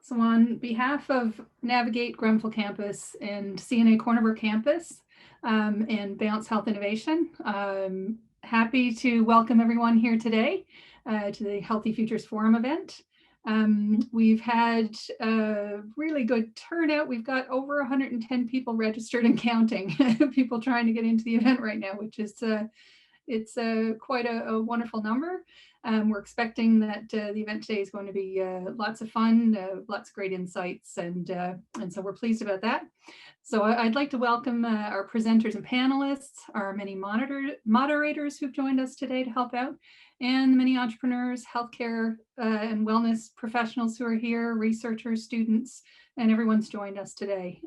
So on behalf of Navigate Grenfell Campus and CNA Cornerburg Campus and Bounce Health Innovation, I'm happy to welcome everyone here today to the Healthy Futures Forum event. We've had a really good turnout. We've got over 110 people registered and counting, people trying to get into the event right now, which is it's quite a wonderful number. We're expecting that the event today is going to be lots of fun, lots of great insights, and so we're pleased about that. So I'd like to welcome our presenters and panelists, our many moderators who've joined us today to help out, and the many entrepreneurs, healthcare and wellness professionals who are here, researchers, students, and everyone's joined us today.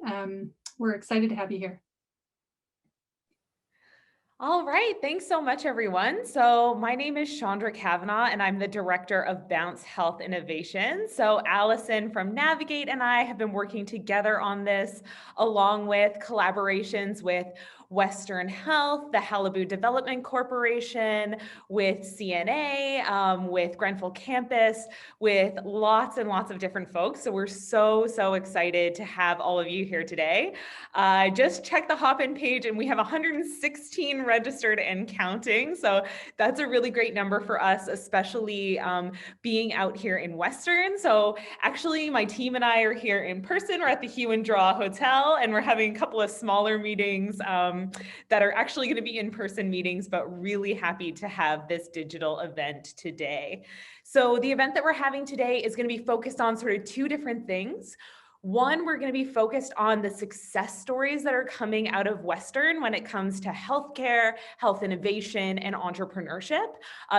We're excited to have you here. All right, thanks so much, everyone. So my name is Chandra Kavanaugh, and I'm the Director of Bounce Health Innovation. So Alison from Navigate and I have been working together on this, along with collaborations with Western Health, the Malibu Development Corporation, with CNA, with Grenfell Campus, with lots and lots of different folks. So we're so excited to have all of you here today. Just check the Hopin page and we have 116 registered and counting. So that's a really great number for us, especially being out here in Western. So actually my team and I are here in person. We're at the Hue and Draw Hotel and we're having a couple of smaller meetings that are actually going to be in-person meetings, but really happy to have this digital event today. So the event that we're having today is going to be focused on sort of two different things. One, we're going to be focused on the success stories that are coming out of Western when it comes to healthcare, health innovation, and entrepreneurship.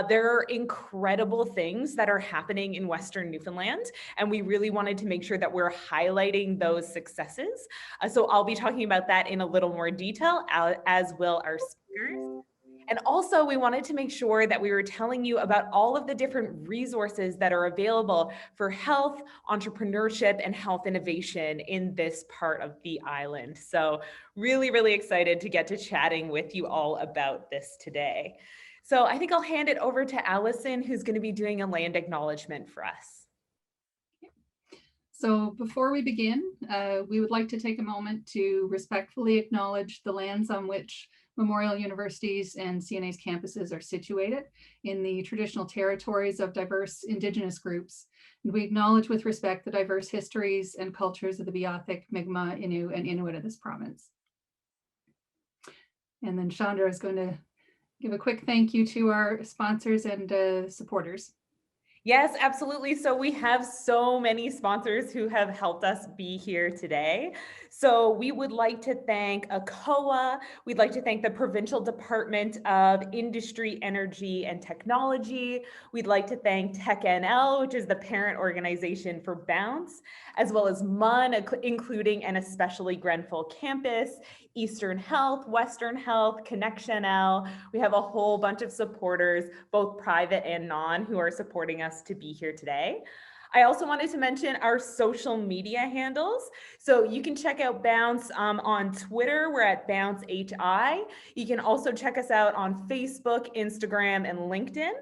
There are incredible things that are happening in Western Newfoundland, and we really wanted to make sure that we're highlighting those successes. So I'll be talking about that in a little more detail, as will our speakers. And also, we wanted to make sure that we were telling you about all of the different resources that are available for health, entrepreneurship, and health innovation in this part of the island. So really excited to get to chatting with you all about this today. So I think I'll hand it over to Alison, who's going to be doing a land acknowledgement for us. So before we begin, we would like to take a moment to respectfully acknowledge the lands on which Memorial Universities and CNA's campuses are situated in the traditional territories of diverse Indigenous groups. And we acknowledge with respect the diverse histories and cultures of the Beothuk, Mi'kmaq, Innu, and Inuit of this province. And then Chandra is going to give a quick thank you to our sponsors and supporters. Yes, absolutely. So we have so many sponsors who have helped us be here today. So we would like to thank ACOA. We'd like to thank the Provincial Department of Industry, Energy, and Technology. We'd like to thank TechNL, which is the parent organization for Bounce, as well as MUN, including and especially Grenfell Campus, Eastern Health, Western Health, ConnectionL. We have a whole bunch of supporters, both private and non, who are supporting us to be here today. I also wanted to mention our social media handles. So you can check out Bounce on Twitter. We're at BounceHI. You can also check us out on Facebook, Instagram, and LinkedIn.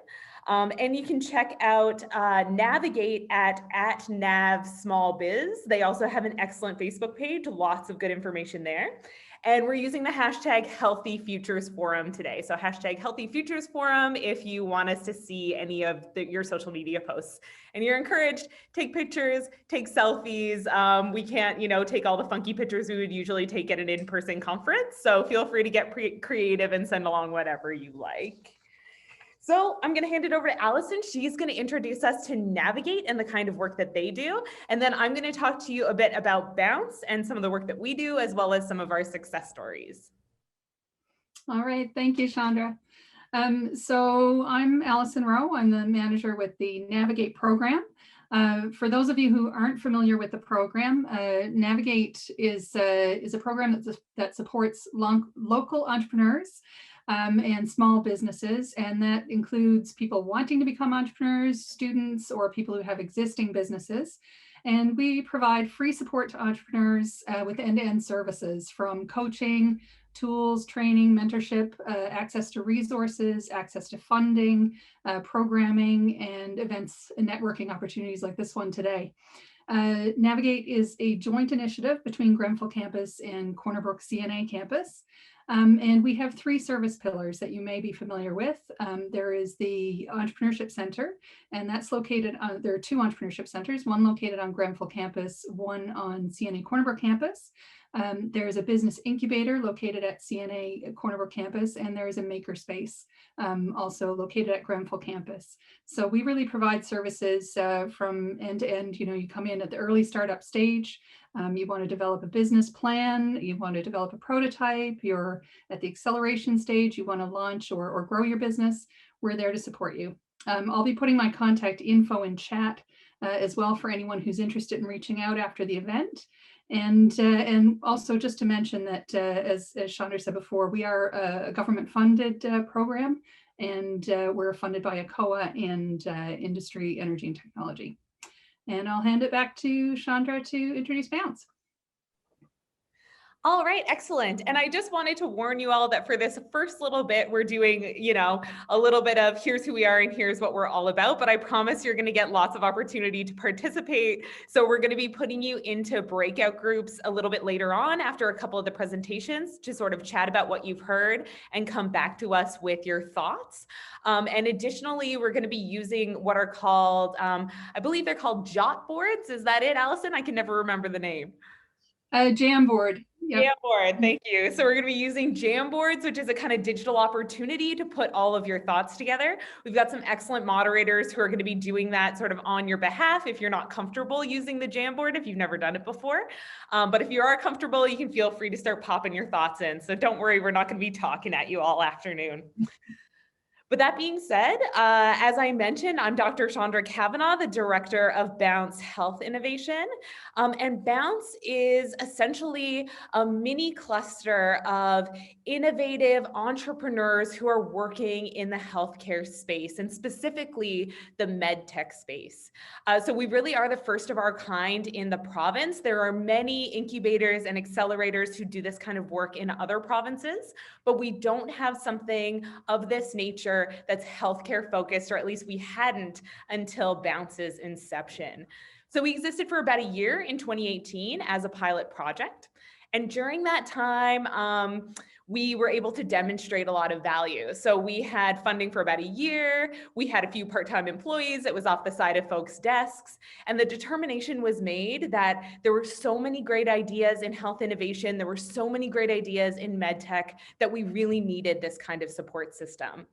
And you can check out Navigate at @NavSmallBiz. They also have an excellent Facebook page, lots of good information there. And we're using the hashtag Healthy Futures Forum today. So hashtag Healthy Futures Forum if you want us to see any of your social media posts. And you're encouraged, take pictures, take selfies. We can't, take all the funky pictures we would usually take at an in-person conference. So feel free to get creative and send along whatever you like. So I'm going to hand it over to Alison. She's going to introduce us to Navigate and the kind of work that they do. And then I'm going to talk to you a bit about Bounce and some of the work that we do, as well as some of our success stories. All right. Thank you, Chandra. So I'm Alison Rowe. I'm the manager with the Navigate program. For those of you who aren't familiar with the program, Navigate is a program that supports local entrepreneurs and small businesses, and that includes people wanting to become entrepreneurs, students, or people who have existing businesses. And we provide free support to entrepreneurs with end-to-end services, from coaching, tools, training, mentorship, access to resources, access to funding, programming, and events and networking opportunities like this one today. Navigate is a joint initiative between Grenfell campus and Corner Brook CNA campus. And we have 3 service pillars that you may be familiar with. There is the Entrepreneurship Center, and that's located on, there are 2 entrepreneurship centers, one located on Grenfell campus, one on CNA Corner Brook campus. There's a business incubator located at CNA Corner Brook campus, and there is a makerspace also located at Grenfell campus. So we really provide services from end to end. You know, you come in at the early startup stage, you want to develop a business plan, you want to develop a prototype, you're at the acceleration stage, you want to launch or grow your business, we're there to support you. I'll be putting my contact info in chat as well for anyone who's interested in reaching out after the event. And also just to mention that, as Chandra said before, we are a government-funded program, and we're funded by ACOA and Industry, Energy, and Technology. And I'll hand it back to Chandra to introduce Bounce. All right, excellent. And I just wanted to warn you all that for this first little bit, we're doing, you know, a little bit of here's who we are and here's what we're all about, but I promise you're going to get lots of opportunity to participate. So we're going to be putting you into breakout groups a little bit later on after a couple of the presentations to sort of chat about what you've heard and come back to us with your thoughts. And additionally, we're going to be using what are called, I believe they're called jot boards. Is that it, Alison? I can never remember the name. Jamboard. Yep. Jamboard, thank you. So we're going to be using Jamboards, which is a kind of digital opportunity to put all of your thoughts together. We've got some excellent moderators who are going to be doing that sort of on your behalf if you're not comfortable using the Jamboard, if you've never done it before. But if you are comfortable, you can feel free to start popping your thoughts in. So don't worry, we're not going to be talking at you all afternoon. With that being said, as I mentioned, I'm Dr. Chandra Kavanaugh, the Director of Bounce Health Innovation. And Bounce is essentially a mini cluster of innovative entrepreneurs who are working in the healthcare space, and specifically the med tech space. So we really are the first of our kind in the province. There are many incubators and accelerators who do this kind of work in other provinces, but we don't have something of this nature that's healthcare focused, or at least we hadn't until Bounce's inception. So we existed for about a year in 2018 as a pilot project. And during that time, we were able to demonstrate a lot of value. So we had funding for about a year. We had a few part-time employees. It was off the side of folks' desks. And the determination was made that there were so many great ideas in health innovation. There were so many great ideas in med tech that we really needed this kind of support system.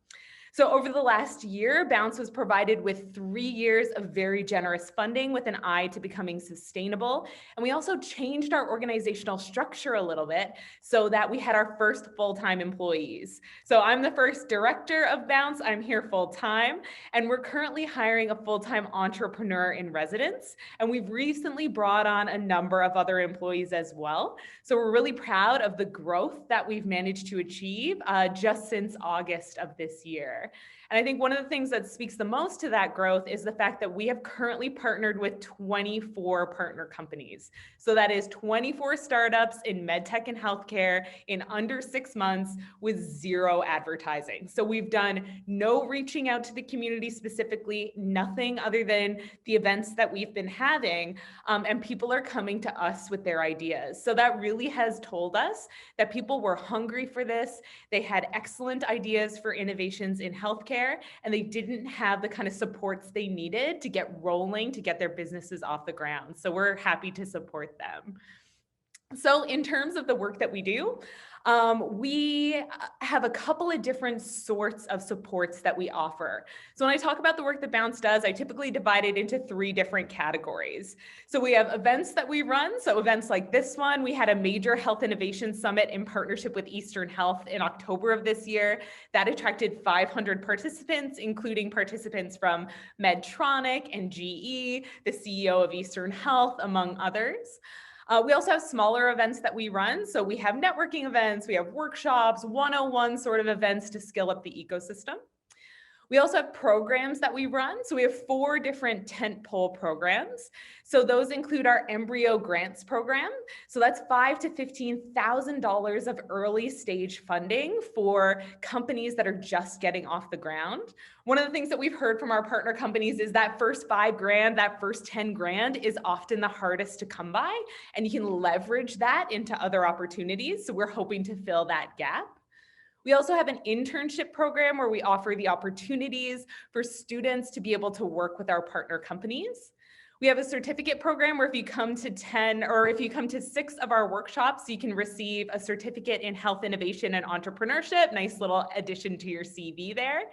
So over the last year, Bounce was provided with 3 years of very generous funding with an eye to becoming sustainable. And we also changed our organizational structure a little bit so that we had our first full-time employees. So I'm the first director of Bounce. I'm here full-time, and we're currently hiring a full-time entrepreneur in residence. And we've recently brought on a number of other employees as well. So we're really proud of the growth that we've managed to achieve just since August of this year. And I think one of the things that speaks the most to that growth is the fact that we have currently partnered with 24 partner companies. So that is 24 startups in medtech and healthcare in under 6 months with 0 advertising. So we've done no reaching out to the community specifically, nothing other than the events that we've been having, and people are coming to us with their ideas. So that really has told us that people were hungry for this. They had excellent ideas for innovations in healthcare, and they didn't have the kind of supports they needed to get rolling, to get their businesses off the ground. So we're happy to support them. So in terms of the work that we do, we have a couple of different sorts of supports that we offer. So when I talk about the work that Bounce does, I typically divide it into 3 different categories. So we have events that we run. So events like this one, we had a major health innovation summit in partnership with Eastern Health in October of this year. That attracted 500 participants, including participants from Medtronic and GE, the CEO of Eastern Health, among others. We also have smaller events that we run. So we have networking events, we have workshops, 101 sort of events to skill up the ecosystem. We also have programs that we run. So we have 4 different tentpole programs. So those include our Embryo Grants program. So that's $5,000 to $15,000 of early stage funding for companies that are just getting off the ground. One of the things that we've heard from our partner companies is that first $5,000, that first 10 grand is often the hardest to come by, and you can leverage that into other opportunities. So we're hoping to fill that gap. We also have an internship program where we offer the opportunities for students to be able to work with our partner companies. We have a certificate program where if you come to 10 or if you come to 6 of our workshops, you can receive a certificate in health innovation and entrepreneurship. Nice little addition to your CV there.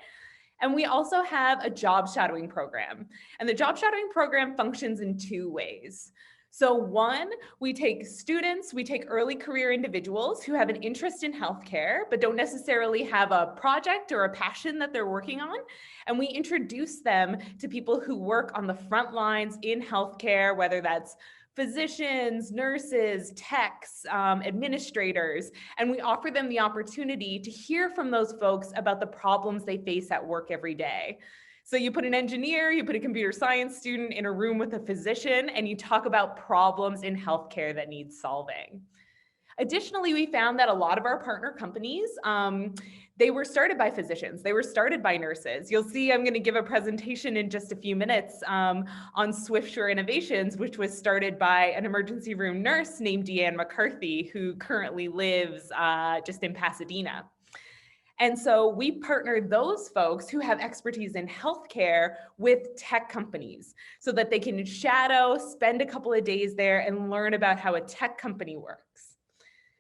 And we also have a job shadowing program. And the job shadowing program functions in 2 ways. So one, we take early career individuals who have an interest in healthcare, but don't necessarily have a project or a passion that they're working on. And we introduce them to people who work on the front lines in healthcare, whether that's physicians, nurses, techs, administrators, and we offer them the opportunity to hear from those folks about the problems they face at work every day. So you put an engineer, you put a computer science student in a room with a physician, and you talk about problems in healthcare that need solving. Additionally, we found that a lot of our partner companies, they were started by physicians. They were started by nurses. You'll see I'm going to give a presentation in just a few minutes on Swiftshore Innovations, which was started by an emergency room nurse named Deanne McCarthy, who currently lives just in Pasadena. And so we partner those folks who have expertise in healthcare with tech companies so that they can shadow, spend a couple of days there, and learn about how a tech company works.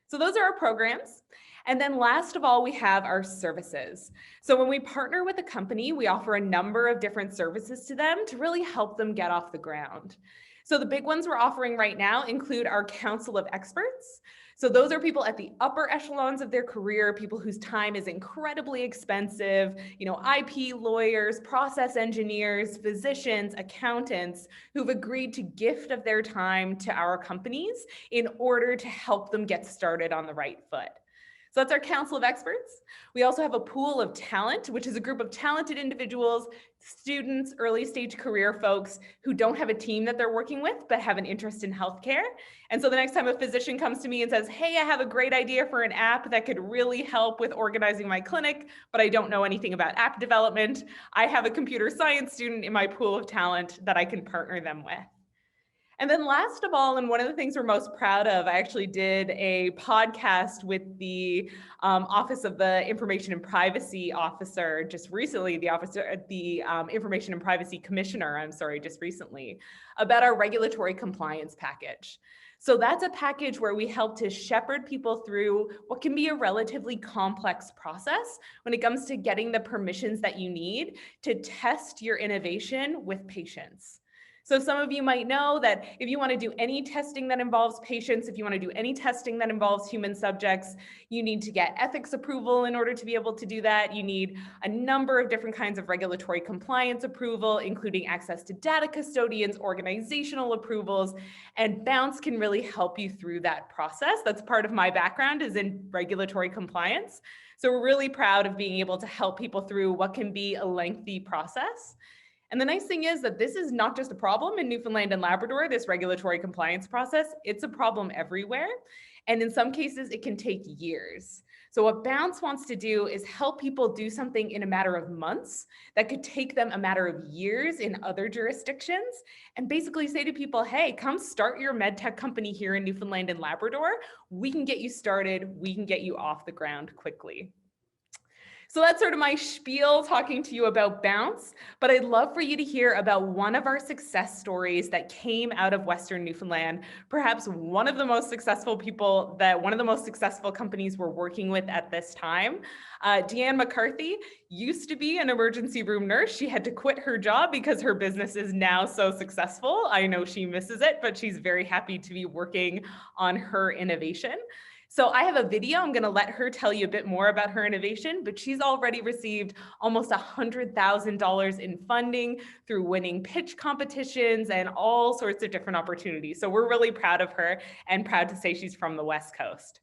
So those are our programs. And then last of all, we have our services. So when we partner with a company, we offer a number of different services to them to really help them get off the ground. So the big ones we're offering right now include our Council of Experts. So those are people at the upper echelons of their career, people whose time is incredibly expensive, IP lawyers, process engineers, physicians, accountants, who've agreed to gift of their time to our companies in order to help them get started on the right foot. So that's our Council of Experts. We also have a pool of talent, which is a group of talented individuals, students, early stage career folks who don't have a team that they're working with, but have an interest in healthcare. And so the next time a physician comes to me and says, hey, I have a great idea for an app that could really help with organizing my clinic, but I don't know anything about app development, I have a computer science student in my pool of talent that I can partner them with. And then last of all, and one of the things we're most proud of, I actually did a podcast with the Office of the Information and Privacy Officer just recently, the Information and Privacy Commissioner, just recently, about our regulatory compliance package. So that's a package where we help to shepherd people through what can be a relatively complex process when it comes to getting the permissions that you need to test your innovation with patients. So some of you might know that if you want to do any testing that involves patients, if you want to do any testing that involves human subjects, you need to get ethics approval in order to be able to do that. You need a number of different kinds of regulatory compliance approval, including access to data custodians, organizational approvals, and Bounce can really help you through that process. That's part of my background, is in regulatory compliance. So we're really proud of being able to help people through what can be a lengthy process. And the nice thing is that this is not just a problem in Newfoundland and Labrador, this regulatory compliance process, it's a problem everywhere. And in some cases, it can take years. So what Bounce wants to do is help people do something in a matter of months that could take them a matter of years in other jurisdictions, and basically say to people, hey, come start your medtech company here in Newfoundland and Labrador. We can get you started. We can get you off the ground quickly. So that's sort of my spiel talking to you about Bounce, but I'd love for you to hear about one of our success stories that came out of Western Newfoundland, perhaps one of the most successful companies we're working with at this time. Dianne Mccarthy used to be an emergency room nurse. She had to quit her job because her business is now so successful. I know she misses it, but she's very happy to be working on her innovation. So I have a video. I'm going to let her tell you a bit more about her innovation, but she's already received almost $100,000 in funding through winning pitch competitions and all sorts of different opportunities. So we're really proud of her and proud to say she's from the West Coast.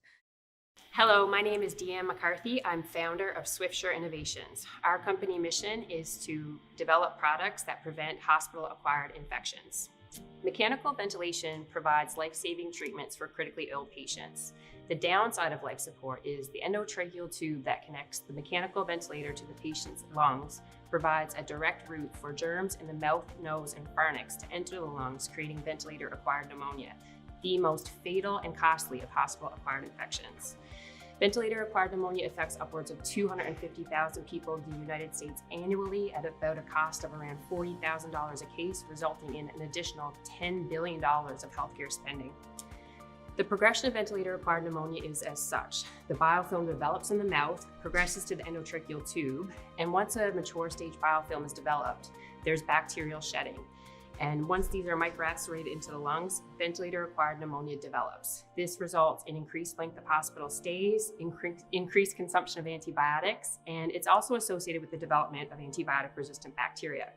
Hello, my name is Deanne McCarthy. I'm founder of Swiftsure Innovations. Our company mission is to develop products that prevent hospital-acquired infections. Mechanical ventilation provides life-saving treatments for critically ill patients. The downside of life support is the endotracheal tube that connects the mechanical ventilator to the patient's lungs provides a direct route for germs in the mouth, nose, and pharynx to enter the lungs, creating ventilator-acquired pneumonia, the most fatal and costly of hospital-acquired infections. Ventilator-acquired pneumonia affects upwards of 250,000 people in the United States annually at about a cost of around $40,000 a case, resulting in an additional $10 billion of healthcare spending. The progression of ventilator-acquired pneumonia is as such. The biofilm develops in the mouth, progresses to the endotracheal tube, and once a mature stage biofilm is developed, there's bacterial shedding. And once these are microaspirated into the lungs, ventilator-acquired pneumonia develops. This results in increased length of hospital stays, increased consumption of antibiotics, and it's also associated with the development of antibiotic-resistant bacteria.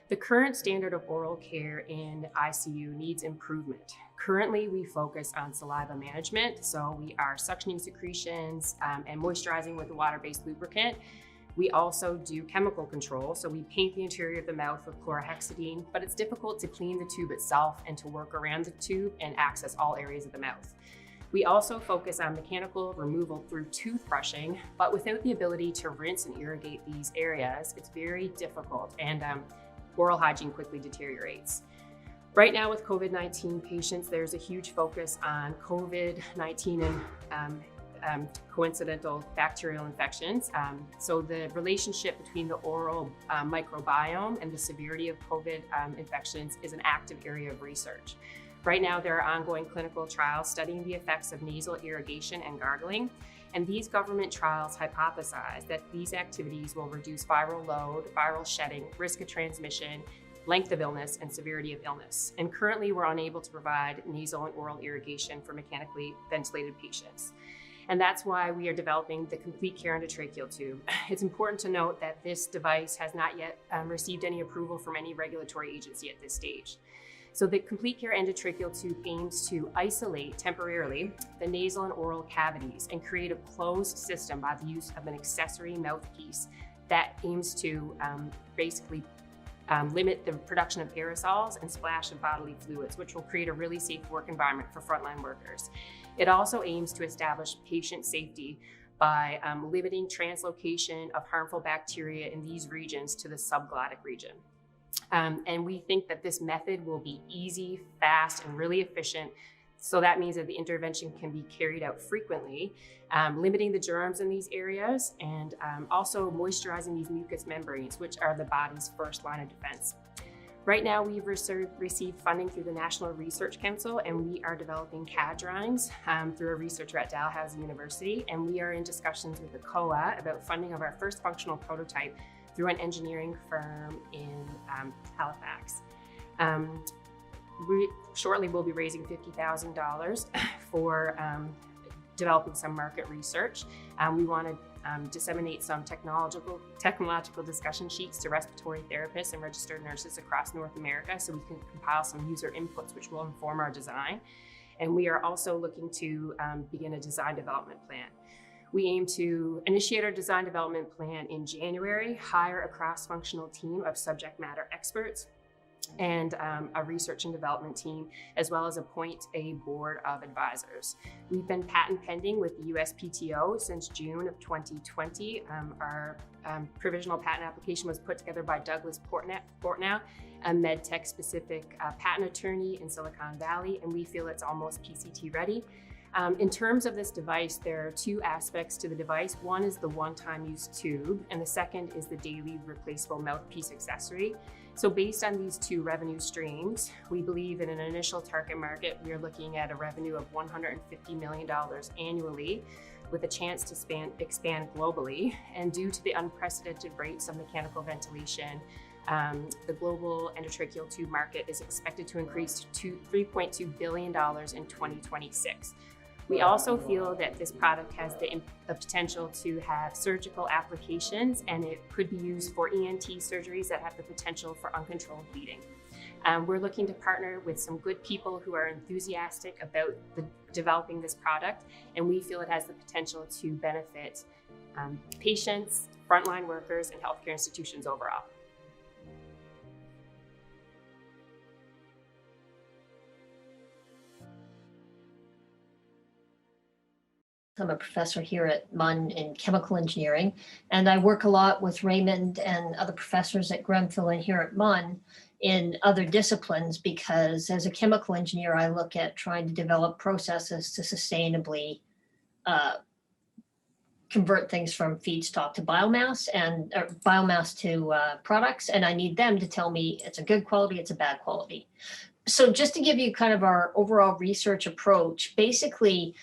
The current standard of oral care in ICU needs improvement. Currently, we focus on saliva management, so we are suctioning secretions and moisturizing with a water-based lubricant. We also do chemical control, so we paint the interior of the mouth with chlorhexidine, but it's difficult to clean the tube itself and to work around the tube and access all areas of the mouth. We also focus on mechanical removal through toothbrushing, but without the ability to rinse and irrigate these areas, it's very difficult and oral hygiene quickly deteriorates. Right now with COVID-19 patients, there's a huge focus on COVID-19 and coincidental bacterial infections. So the relationship between the oral microbiome and the severity of COVID infections is an active area of research. Right now, there are ongoing clinical trials studying the effects of nasal irrigation and gargling. And these government trials hypothesize that these activities will reduce viral load, viral shedding, risk of transmission, length of illness, and severity of illness. And currently, we're unable to provide nasal and oral irrigation for mechanically ventilated patients. And that's why we are developing the Complete Care Endotracheal tube. It's important to note that this device has not yet received any approval from any regulatory agency at this stage. So the Complete Care Endotracheal tube aims to isolate temporarily the nasal and oral cavities and create a closed system by the use of an accessory mouthpiece that aims to basically limit the production of aerosols and splash of bodily fluids, which will create a really safe work environment for frontline workers. It also aims to establish patient safety by limiting translocation of harmful bacteria in these regions to the subglottic region. And we think that this method will be easy, fast, and really efficient. So that means that the intervention can be carried out frequently, limiting the germs in these areas, and also moisturizing these mucous membranes, which are the body's first line of defense. Right now, we've received funding through the National Research Council, and we are developing CAD drawings through a researcher at Dalhousie University, and we are in discussions with the COA about funding of our first functional prototype through an engineering firm in Halifax. Shortly, we'll be raising $50,000 for developing some market research. We want to disseminate some technological discussion sheets to respiratory therapists and registered nurses across North America so we can compile some user inputs which will inform our design. And we are also looking to begin a design development plan. We aim to initiate our design development plan in January, hire a cross-functional team of subject matter experts, and a research and development team, as well as appoint a board of advisors. We've been patent pending with the USPTO since June of 2020. Our provisional patent application was put together by Douglas Portnow, a medtech specific patent attorney in Silicon Valley, and we feel it's almost PCT ready. In terms of this device, there are two aspects to the device. One is the one-time use tube, and the second is the daily replaceable mouthpiece accessory. So based on these two revenue streams, we believe in an initial target market, we are looking at a revenue of $150 million annually with a chance to expand globally. And due to the unprecedented rates of mechanical ventilation, the global endotracheal tube market is expected to increase to $3.2 billion in 2026. We also feel that this product has the potential to have surgical applications, and it could be used for ENT surgeries that have the potential for uncontrolled bleeding. We're looking to partner with some good people who are enthusiastic about the developing this product, and we feel it has the potential to benefit patients, frontline workers, and healthcare institutions overall. I'm a professor here at MUN in chemical engineering, and I work a lot with Raymond and other professors at Grenfell and here at MUN in other disciplines, because as a chemical engineer, I look at trying to develop processes to sustainably convert things from feedstock to biomass and biomass to products, and I need them to tell me it's a good quality, it's a bad quality. So just to give you kind of our overall research approach, basically,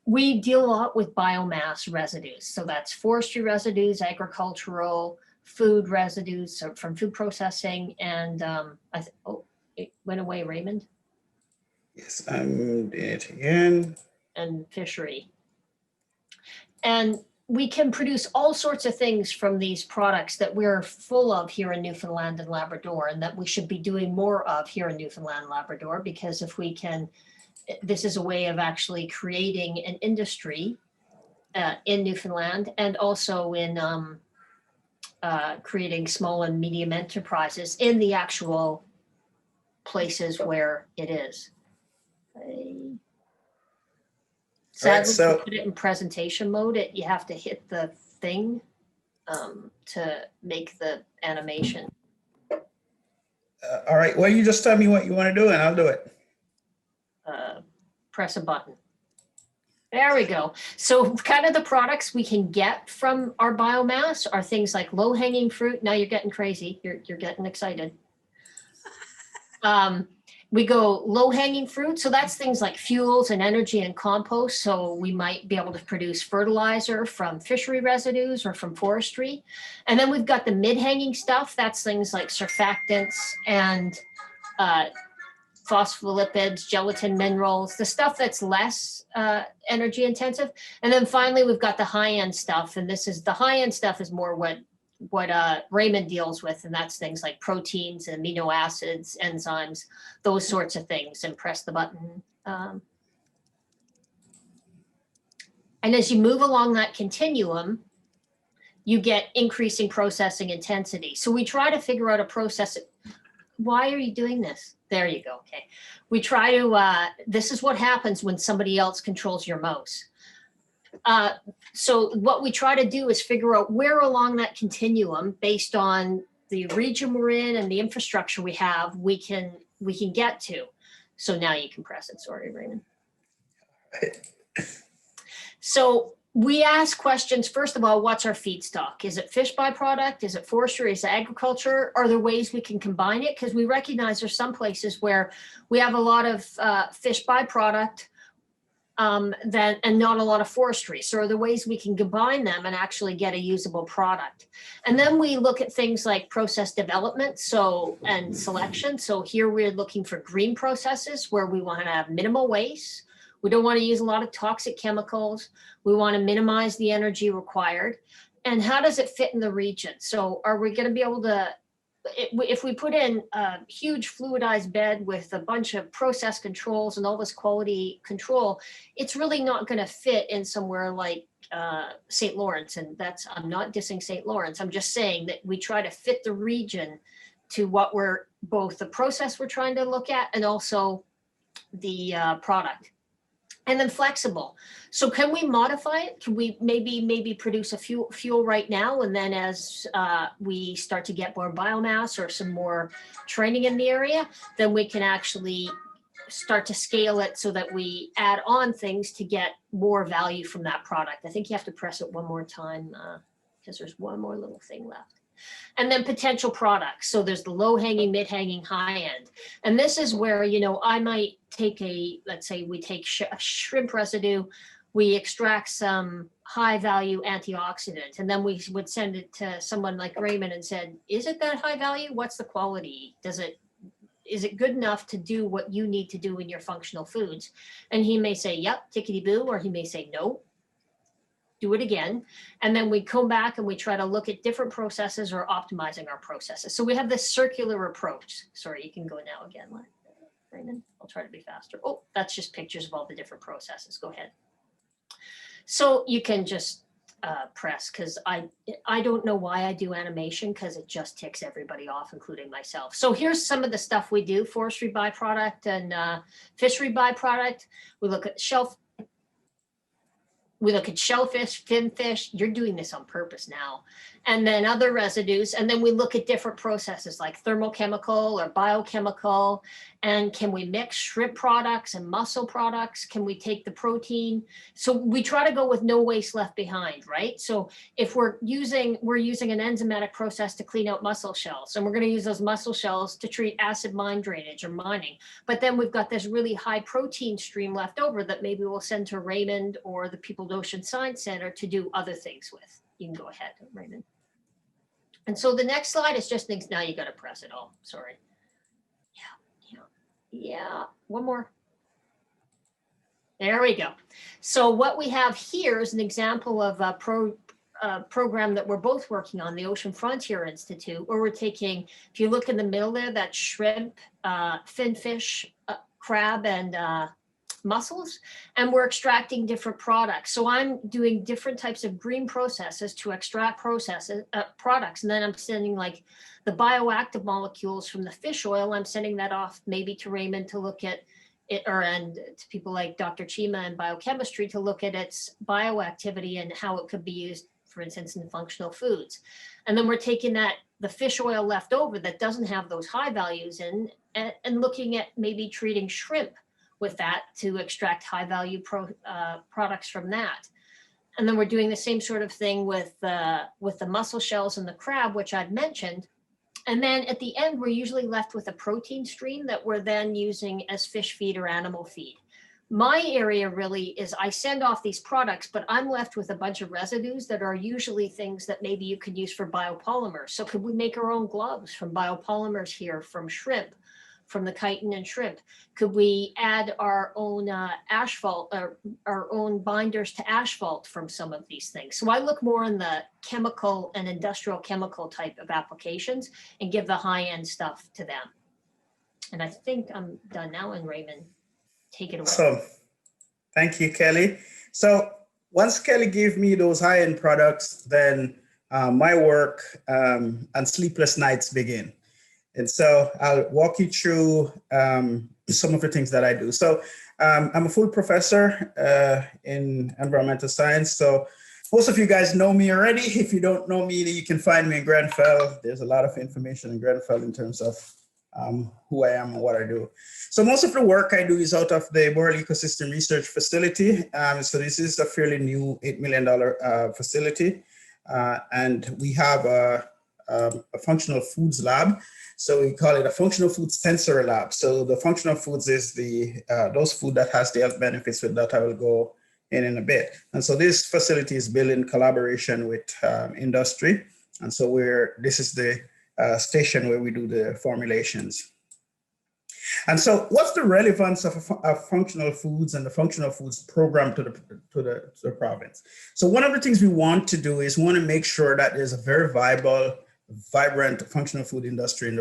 we deal a lot with biomass residues. So that's forestry residues, agricultural, food residues, so from food processing, and it went away, Raymond? Yes, I'm doing it again. And fishery. And we can produce all sorts of things from these products that we're full of here in Newfoundland and Labrador, and that we should be doing more of here in Newfoundland and Labrador, because if we can, this is a way of actually creating an industry in Newfoundland, and also in creating small and medium enterprises in the actual places where it is. Sadly, so- to put it in presentation mode, you have to hit the thing to make the animation. All right, well, you just tell me what you want to do and I'll do it. Press a button. There we go. So kind of the products we can get from our biomass are things like low-hanging fruit. Now you're getting crazy. You're getting excited. We go low-hanging fruit. So that's things like fuels and energy and compost. So we might be able to produce fertilizer from fishery residues or from forestry. And then we've got the mid-hanging stuff. That's things like surfactants and phospholipids, gelatin minerals, the stuff that's less energy intensive. And then finally, we've got the high-end stuff. And this is the high-end stuff is more what Raymond deals with. And that's things like proteins, amino acids, enzymes, those sorts of things. And press the button. And as you move along that continuum, you get increasing processing intensity. So we try to figure out a process. Why are you doing this? There you go. Okay. We try to, this is what happens when somebody else controls your mouse. So what we try to do is figure out where along that continuum, based on the region we're in and the infrastructure we have, we can get to. So now you can press it. Sorry, Raymond. So we ask questions, first of all, what's our feedstock? Is it fish byproduct? Is it forestry? Is it agriculture? Are there ways we can combine it? Because we recognize there's some places where we have a lot of fish byproduct and not a lot of forestry. So are there ways we can combine them and actually get a usable product? And then we look at things like process development and selection. So here we're looking for green processes where we want to have minimal waste. We don't want to use a lot of toxic chemicals. We want to minimize the energy required. And how does it fit in the region? So are we going to be able to, if we put in a huge fluidized bed with a bunch of process controls and all this quality control, it's really not going to fit in somewhere like St. Lawrence. And I'm not dissing St. Lawrence. I'm just saying that we try to fit the region to what both the process we're trying to look at and also the product. And then flexible. So can we modify it? Can we maybe produce a fuel right now? And then as we start to get more biomass or some more training in the area, then we can actually start to scale it so that we add on things to get more value from that product. I think you have to press it one more time because there's one more little thing left. And then potential products. So there's the low hanging, mid hanging, high end. And this is where, I might take let's say we take shrimp residue, we extract some high value antioxidant, and then we would send it to someone like Raymond and said, is it that high value? What's the quality? Is it good enough to do what you need to do in your functional foods? And he may say, yep, tickety boo, or he may say, no. Do it again. And then we come back and we try to look at different processes or optimizing our processes. So we have this circular approach. Sorry, you can go now again, Raymond? I'll try to be faster. Oh, that's just pictures of all the different processes. Go ahead. So you can just press, because I don't know why I do animation, because it just ticks everybody off, including myself. So here's some of the stuff we do: forestry byproduct and fishery byproduct. We look at shellfish, finfish. You're doing this on purpose now. And then other residues. And then we look at different processes like thermochemical or biochemical. And can we mix shrimp products and mussel products? Can we take the protein? So we try to go with no waste left behind, right? So if we're using an enzymatic process to clean out mussel shells, and we're going to use those mussel shells to treat acid mine drainage or mining. But then we've got this really high protein stream left over that maybe we'll send to Raymond or the People's Ocean Science Center to do other things with. You can go ahead, Raymond. And so the next slide is just things. Now you got to press it all. Sorry. Yeah. One more. There we go. So what we have here is an example of a program that we're both working on, the Ocean Frontier Institute, where we're taking, if you look in the middle there, that shrimp, finfish, crab, and mussels, and we're extracting different products. So I'm doing different types of green processes to extract products, and then I'm sending like the bioactive molecules from the fish oil. I'm sending that off maybe to Raymond to look at it, and to people like Dr. Chima in biochemistry to look at its bioactivity and how it could be used, for instance, in functional foods. And then we're taking the fish oil left over that doesn't have those high values in, and looking at maybe treating shrimp with that to extract high value products from that. And then we're doing the same sort of thing with the mussel shells and the crab, which I've mentioned. And then at the end, we're usually left with a protein stream that we're then using as fish feed or animal feed. My area really is I send off these products, but I'm left with a bunch of residues that are usually things that maybe you could use for biopolymers. So could we make our own gloves from biopolymers here, from shrimp, from the chitin and shrimp? Could we add our own asphalt, or our own binders to asphalt from some of these things? So I look more in the chemical and industrial chemical type of applications and give the high-end stuff to them. And I think I'm done now, and Raymond, take it away. So, thank you, Kelly. So once Kelly gave me those high-end products, then my work and sleepless nights begin. And so I'll walk you through some of the things that I do. So I'm a full professor in environmental science. So most of you guys know me already. If you don't know me, you can find me in Grenfell. There's a lot of information in Grenfell in terms of who I am and what I do. So most of the work I do is out of the World Ecosystem Research Facility. So this is a fairly new $8 million facility. And we have a functional foods lab. So we call it a functional foods sensory lab. So the functional foods is those food that has the health benefits, with that I will go in a bit. And so this facility is built in collaboration with industry. And so this is the station where we do the formulations. And so what's the relevance of functional foods and the functional foods program to the province? So one of the things we want to do is want to make sure that there's a very vibrant functional food industry in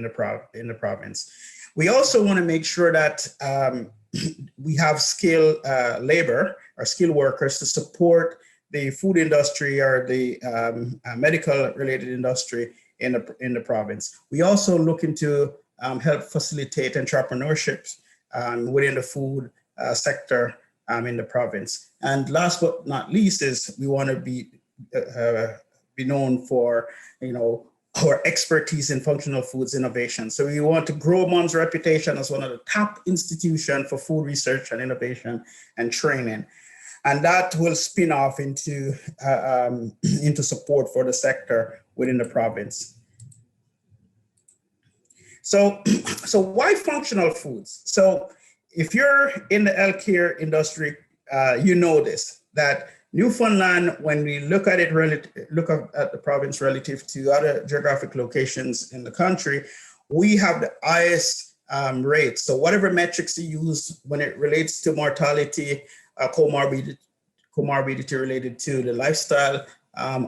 the province. We also want to make sure that we have skilled labor or skilled workers to support the food industry or the medical related industry in the province. We also look into help facilitate entrepreneurship within the food sector in the province. And last but not least is we want to be known for, our expertise in functional foods innovation. So we want to grow MUN's reputation as one of the top institutions for food research and innovation and training. And that will spin off into support for the sector within the province. So why functional foods? So if you're in the healthcare industry, you know this, that Newfoundland, when we look at the province relative to other geographic locations in the country, we have the highest rates. So whatever metrics you use when it relates to mortality, comorbidity related to the lifestyle,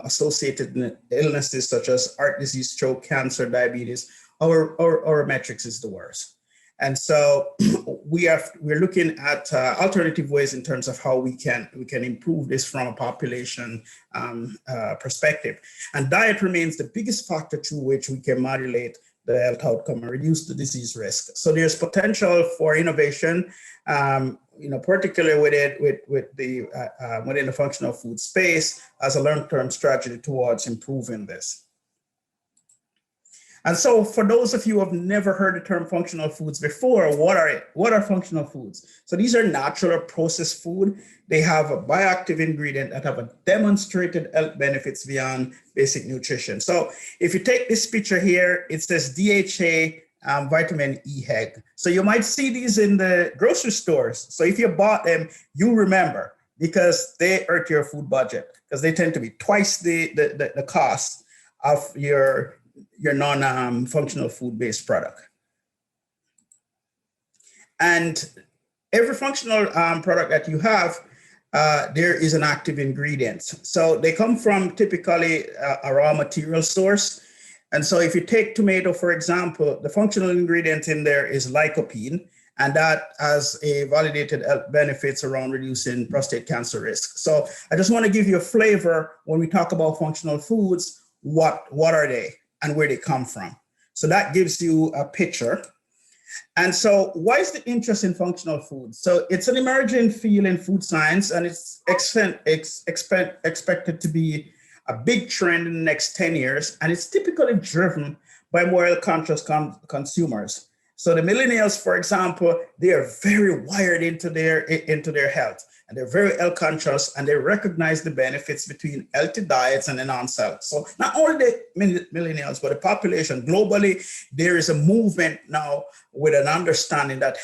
associated illnesses such as heart disease, stroke, cancer, diabetes, our metrics is the worst. And so we're looking at alternative ways in terms of how we can improve this from a population perspective. And diet remains the biggest factor through which we can modulate the health outcome and reduce the disease risk. So there's potential for innovation, particularly within the functional food space as a long-term strategy towards improving this. And so for those of you who have never heard the term functional foods before, what are functional foods? So these are natural or processed food. They have a bioactive ingredient that have a demonstrated health benefits beyond basic nutrition. So if you take this picture here, it says DHA vitamin E egg. So you might see these in the grocery stores. So if you bought them, you remember, because they hurt your food budget, because they tend to be twice the cost of your non-functional food-based product. And every functional product that you have, there is an active ingredient. So they come from typically a raw material source. And so if you take tomato, for example, the functional ingredient in there is lycopene, and that has a validated health benefits around reducing prostate cancer risk. So I just want to give you a flavor when we talk about functional foods, what are they and where they come from. So that gives you a picture. And so why is the interest in functional food? So it's an emerging field in food science, and it's expected to be a big trend in the next 10 years. And it's typically driven by more health-conscious consumers. So the millennials, for example, they are very wired into their health, and they're very health conscious, and they recognize the benefits between healthy diets and the non-health. So not only the millennials, but the population globally, there is a movement now with an understanding that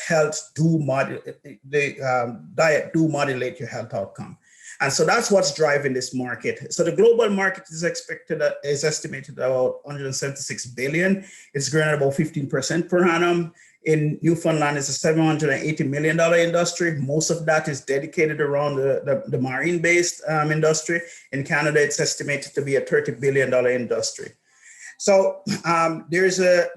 diet do modulate your health outcome. And so that's what's driving this market. So the global market is estimated at about 176 billion. It's growing at about 15% per annum. In Newfoundland, it's a $780 million industry. Most of that is dedicated around the marine-based industry. In Canada, it's estimated to be a $30 billion industry. So there's a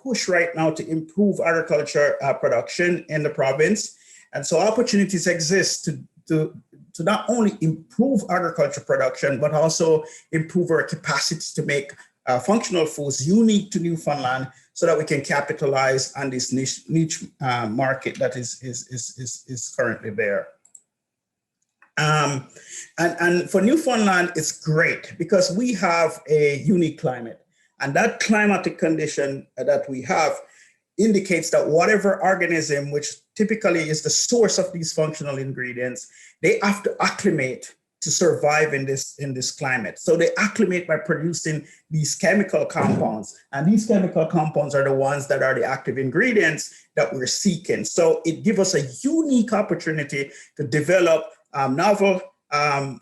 push right now to improve agriculture production in the province. And so opportunities exist to not only improve agriculture production, but also improve our capacity to make functional foods unique to Newfoundland, so that we can capitalize on this niche market that is currently there. And for Newfoundland, it's great because we have a unique climate, and that climatic condition that we have indicates that whatever organism, which typically is the source of these functional ingredients, they have to acclimate to survive in this climate. So they acclimate by producing these chemical compounds, and these chemical compounds are the ones that are the active ingredients that we're seeking. So it gives us a unique opportunity to develop novel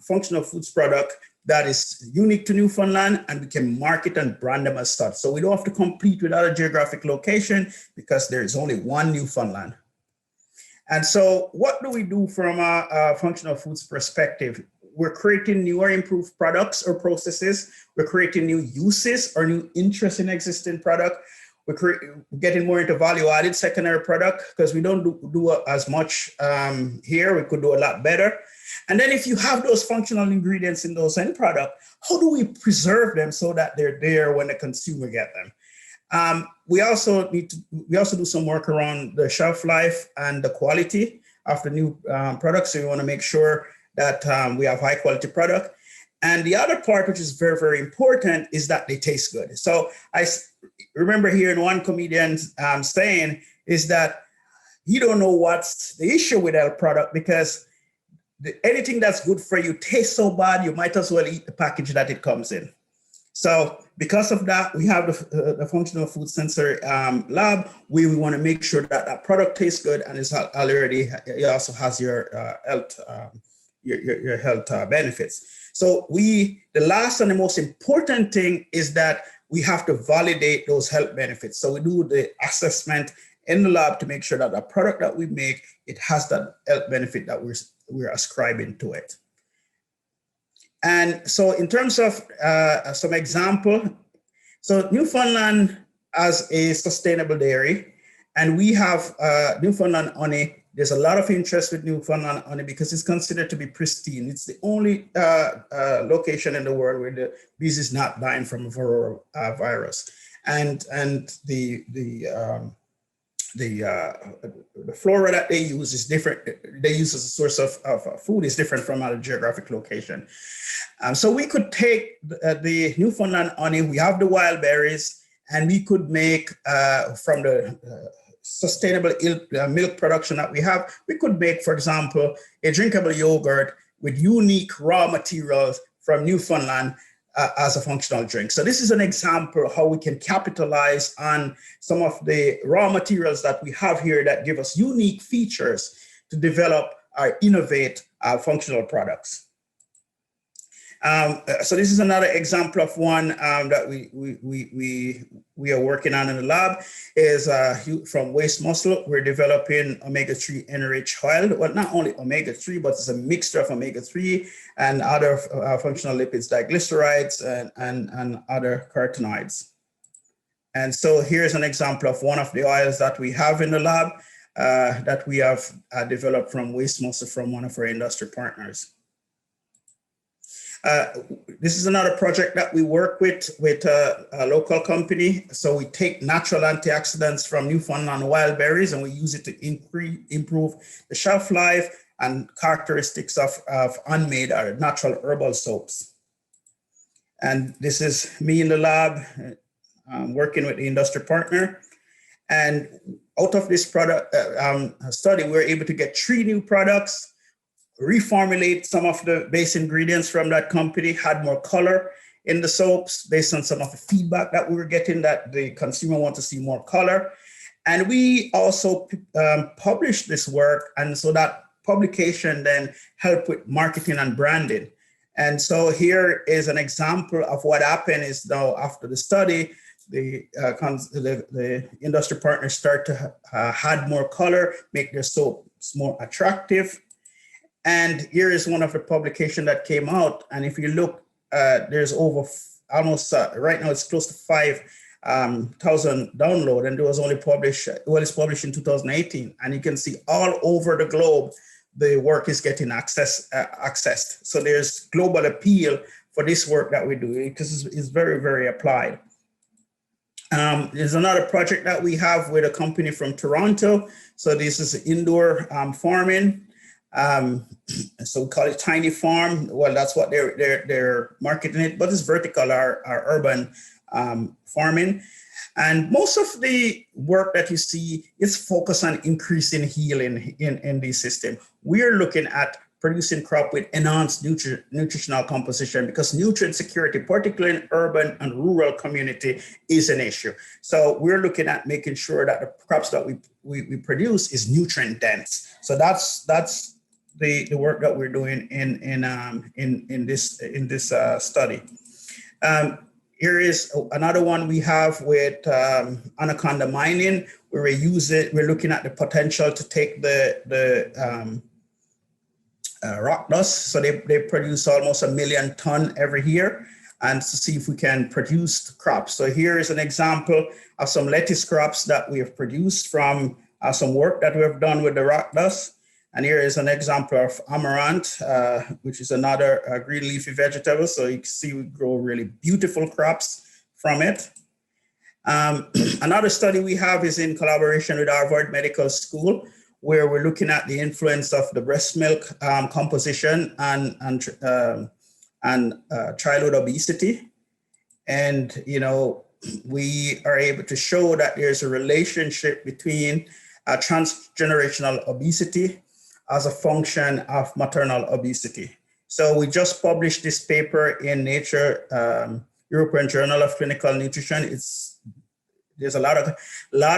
functional foods product that is unique to Newfoundland, and we can market and brand them as such. So we don't have to compete with other geographic location because there is only one Newfoundland. And so what do we do from a functional foods perspective? We're creating new or improved products or processes. We're creating new uses or new interest in existing product. We're getting more into value-added secondary product because we don't do as much here. We could do a lot better. And then if you have those functional ingredients in those end product, how do we preserve them so that they're there when the consumer get them? We also do some work around the shelf life and the quality of the new products. So we want to make sure that we have high quality product. And the other part, which is very, very important, is that they taste good. So I remember hearing one comedian saying is that you don't know what's the issue with that product because anything that's good for you tastes so bad, you might as well eat the package that it comes in. So because of that, we have the functional food sensory lab. We want to make sure that that product tastes good and it also has your health your health benefits. So the last and the most important thing is that we have to validate those health benefits. So we do the assessment in the lab to make sure that the product that we make, it has that health benefit that we're ascribing to it. And so in terms of some example, so Newfoundland has a sustainable dairy, And we have Newfoundland honey. There's a lot of interest with Newfoundland honey because it's considered to be pristine. It's the only location in the world where the bees is not dying from a varroa virus. And the flora that they use is different. They use as a source of food is different from our geographic location. So we could take the Newfoundland honey, we have the wild berries, and we could make from the sustainable milk production that we have, we could make, for example, a drinkable yogurt with unique raw materials from Newfoundland as a functional drink. So this is an example of how we can capitalize on some of the raw materials that we have here that give us unique features to develop or innovate our functional products. So this is another example of one that we are working on in the lab is from waste mussel. We're developing omega-3 enriched oil. Well, not only omega-3, but it's a mixture of omega-3 and other functional lipids like glycerides and other carotenoids. And so here's an example of one of the oils that we have in the lab that we have developed from waste mussel from one of our industry partners. This is another project that we work with a local company. So we take natural antioxidants from Newfoundland wild berries and we use it to improve the shelf life and characteristics of unmade or natural herbal soaps. And this is me in the lab working with the industry partner. And out of this product study, we were able to get 3 new products, reformulate some of the base ingredients from that company, had more color in the soaps based on some of the feedback that we were getting that the consumer want to see more color. And we also published this work. And so that publication then helped with marketing and branding. And so here is an example of what happened is now after the study, the industry partners start to add more color, make their soaps more attractive. And here is one of the publications that came out. And if you look, there's over almost, right now it's close to 5,000 downloads, and it was only published, well, it's published in 2018. And you can see all over the globe, the work is getting accessed. So there's global appeal for this work that we do because it's very, very applied. There's another project that we have with a company from Toronto. So this is indoor farming. So we call it tiny farm. Well, that's what they're marketing it, but it's vertical or urban farming. And most of the work that you see is focused on increasing healing in the system. We're looking at producing crop with enhanced nutritional composition because nutrient security, particularly in urban and rural community, is an issue. So we're looking at making sure that the crops that we produce is nutrient dense. So that's the work that we're doing in this study. Here is another one we have with anaconda mining, where we're looking at the potential to take the rock dust. So they produce almost 1 million tons every year, and to see if we can produce crops. So here is an example of some lettuce crops that we have produced from some work that we have done with the rock dust. And here is an example of amaranth, which is another green leafy vegetable. So you can see we grow really beautiful crops from it. Another study we have is in collaboration with Harvard Medical School, where we're looking at the influence of the breast milk composition and childhood obesity. And, you know, we are able to show that there's a relationship between transgenerational obesity as a function of maternal obesity. So we just published this paper in Nature, European Journal of Clinical Nutrition. There's a lot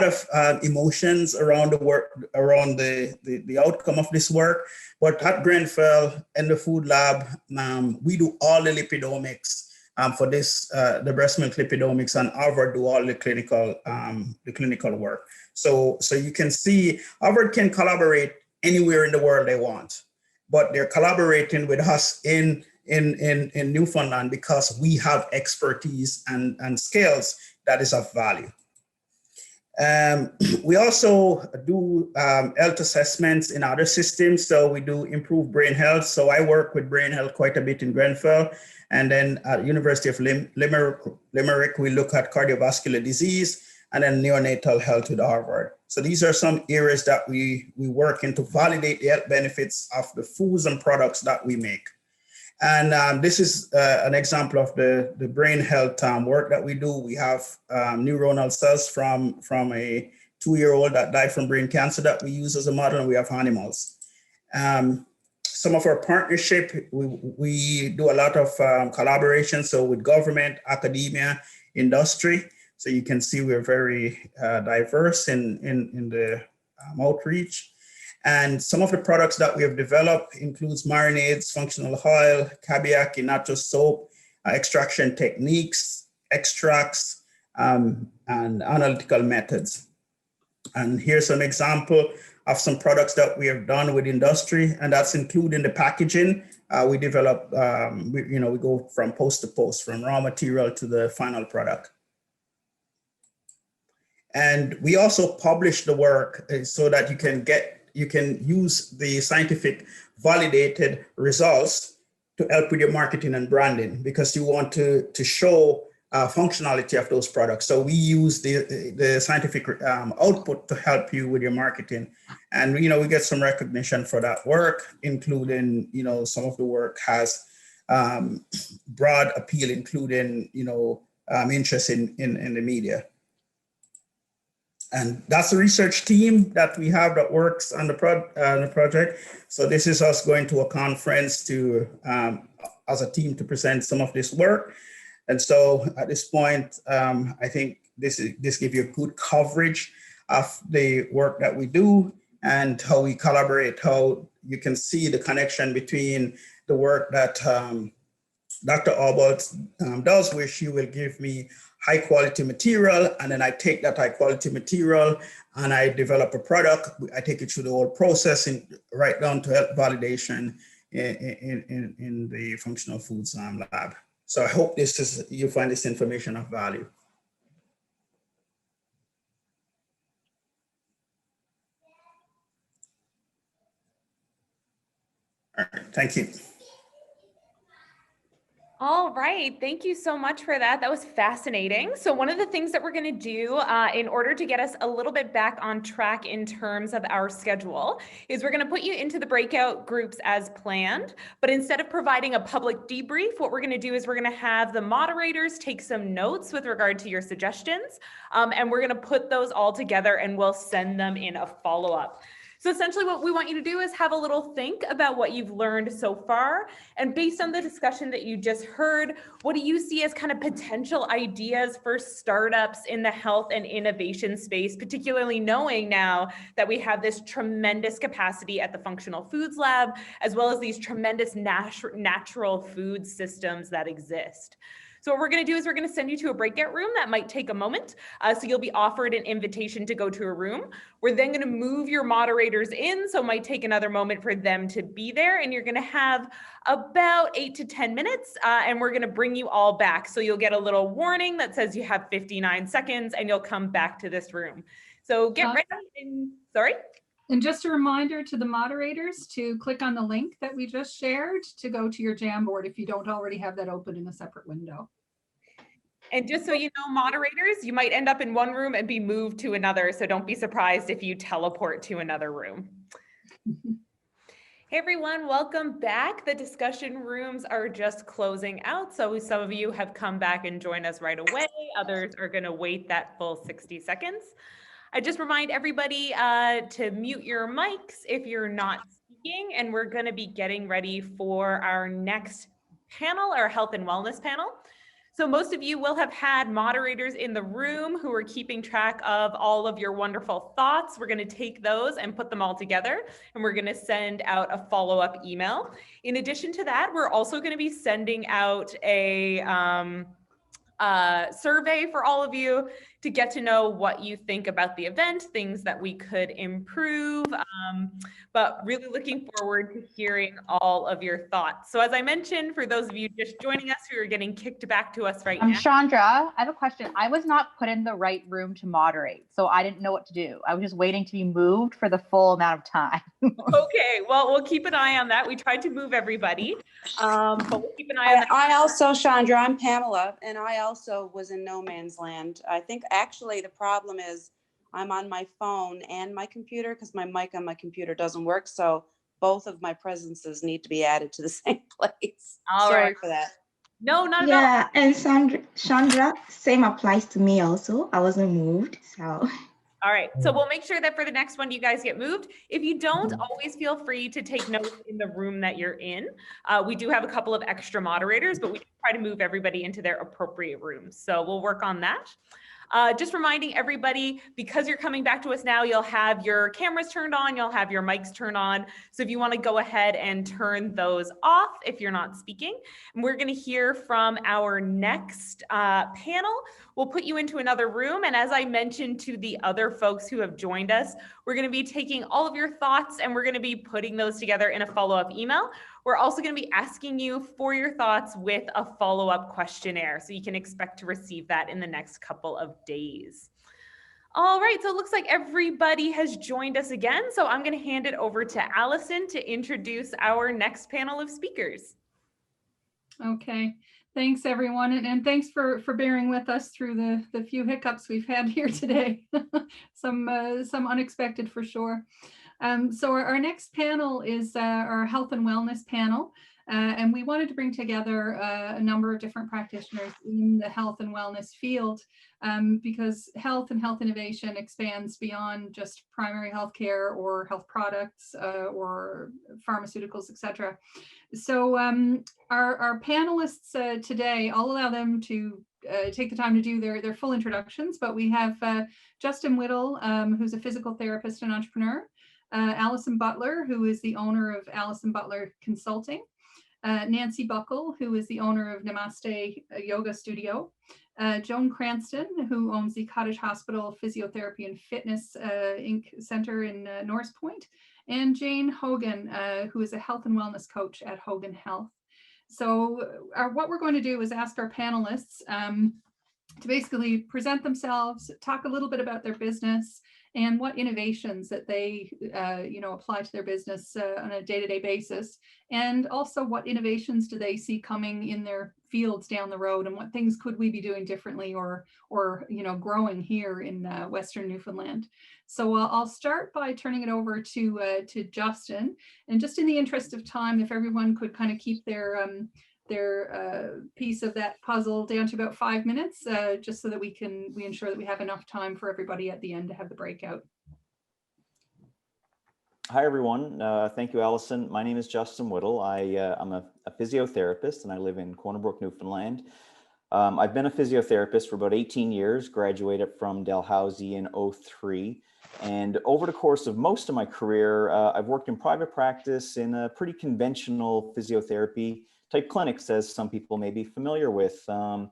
of emotions around the work, around the outcome of this work. But at Grenfell in the food lab, we do all the lipidomics for this, the breast milk lipidomics, and Harvard do all the clinical work. So you can see Harvard can collaborate anywhere in the world they want, but they're collaborating with us in Newfoundland because we have expertise and skills that is of value. We also do health assessments in other systems. So we do improve brain health. So I work with brain health quite a bit in Grenfell. And then at University of Limerick, we look at cardiovascular disease and then neonatal health with Harvard. So these are some areas that we work in to validate the health benefits of the foods and products that we make. And this is an example of the brain health work that we do. We have neuronal cells from a 2-year-old that died from brain cancer that we use as a model, and we have animals. Some of our partnership, we do a lot of collaboration, so with government, academia, industry. So you can see we're very diverse in the outreach. And some of the products that we have developed includes marinades, functional oil, kabiaki, nacho soap, extraction techniques, extracts, and analytical methods. And here's an example of some products that we have done with industry, and that's including the packaging. We develop, we go from post to post, from raw material to the final product. And we also publish the work so that you can use the scientific validated results to help with your marketing and branding, because you want to show functionality of those products. So we use the scientific output to help you with your marketing. And, we get some recognition for that work, including, some of the work has broad appeal, including, interest in the media. And that's the research team that we have that works on the project. So this is us going to a conference to, as a team, to present some of this work. And so at this point, I think this gives you a good coverage of the work that we do and how we collaborate, how you can see the connection between the work that Dr. Albert does, where she will give me high quality material, and then I take that high quality material and I develop a product. I take it through the whole process and right down to health validation in the functional foods lab. So I hope you find this information of value. All right, thank you. All right, thank you so much for that. That was fascinating. So one of the things that we're going to do in order to get us a little bit back on track in terms of our schedule is we're going to put you into the breakout groups as planned. But instead of providing a public debrief, what we're going to do is we're going to have the moderators take some notes with regard to your suggestions. And we're going to put those all together and we'll send them in a follow-up. So essentially what we want you to do is have a little think about what you've learned so far. And based on the discussion that you just heard, what do you see as kind of potential ideas for startups in the health and innovation space, particularly knowing now that we have this tremendous capacity at the Functional Foods Lab, as well as these tremendous natural food systems that exist. So what we're going to do is we're going to send you to a breakout room. That might take a moment. So you'll be offered an invitation to go to a room. We're then going to move your moderators in. So it might take another moment for them to be there. And you're going to have about 8 to 10 minutes. And we're going to bring you all back. So you'll get a little warning that says you have 59 seconds and you'll come back to this room. So get ready. Sorry? And just a reminder to the moderators to click on the link that we just shared to go to your Jamboard if you don't already have that open in a separate window. And just so you know, moderators, you might end up in one room and be moved to another. So don't be surprised if you teleport to another room. Hey everyone, welcome back. The discussion rooms are just closing out. So some of you have come back and joined us right away. Others are going to wait that full 60 seconds. I just remind everybody to mute your mics if you're not speaking, and we're going to be getting ready for our next panel, our health and wellness panel. So most of you will have had moderators in the room who are keeping track of all of your wonderful thoughts. We're going to take those and put them all together, and we're going to send out a follow-up email. In addition to that, we're also going to be sending out a survey for all of you to get to know what you think about the event, things that we could improve, but really looking forward to hearing all of your thoughts. So as I mentioned, for those of you just joining us who are getting kicked back to us right now. Chandra, I have a question. I was not put in the right room to moderate, so I didn't know what to do. I was just waiting to be moved for the full amount of time. Okay, well, we'll keep an eye on that. We tried to move everybody, but we'll keep an eye on that. I also, Chandra, I'm Pamela, and I also was in no man's land. I think actually the problem is I'm on my phone and my computer because my mic on my computer doesn't work. So both of my presences need to be added to the same place. All Sorry right. for that. No, not at all. Yeah, and Chandra, same applies to me also. I wasn't moved, so. All right, so we'll make sure that for the next one you guys get moved. If you don't, always feel free to take notes in the room that you're in. We do have a couple of extra moderators, but we try to move everybody into their appropriate rooms. So we'll work on that. Just reminding everybody, because you're coming back to us now, you'll have your cameras turned on, you'll have your mics turned on. So if you want to go ahead and turn those off if you're not speaking. And we're going to hear from our next panel. We'll put you into another room. And as I mentioned to the other folks who have joined us, we're going to be taking all of your thoughts and we're going to be putting those together in a follow-up email. We're also going to be asking you for your thoughts with a follow-up questionnaire. So you can expect to receive that in the next couple of days. All right, so it looks like everybody has joined us again. So I'm going to hand it over to Alison to introduce our next panel of speakers. Okay, thanks everyone. And thanks for bearing with us through the few hiccups we've had here today. some unexpected for sure. So our next panel is our health and wellness panel. And we wanted to bring together a number of different practitioners in the health and wellness field because health and health innovation expands beyond just primary health care or health products or pharmaceuticals, etc. So our panelists today, I'll allow them to take the time to do their full introductions, but we have Justin Whittle, who's a physical therapist and entrepreneur, Alison Butler, who is the owner of Alison Butler Consulting, Nancy Buckle, who is the owner of Namaste Yoga Studio, Joan Cranston, who owns the Cottage Hospital Physiotherapy and Fitness Inc. Center in Norris Point, and Jane Hogan, who is a health and wellness coach at Hogan Health. So what we're going to do is ask our panelists to basically present themselves, talk a little bit about their business, and what innovations that they apply to their business on a day-to-day basis, and also what innovations do they see coming in their fields down the road, and what things could we be doing differently or growing here in Western Newfoundland. So I'll start by turning it over to Justin, and just in the interest of time, if everyone could kind of keep their piece of that puzzle down to about 5 minutes, just so that we ensure that we have enough time for everybody at the end to have the breakout. Hi, everyone. Thank you, Alison. My name is Justin Whittle. I'm a physiotherapist and I live in Corner Brook, Newfoundland. I've been a physiotherapist for about 18 years, graduated from Dalhousie in 2003. And over the course of most of my career, I've worked in private practice in a pretty conventional physiotherapy type clinics, as some people may be familiar with. From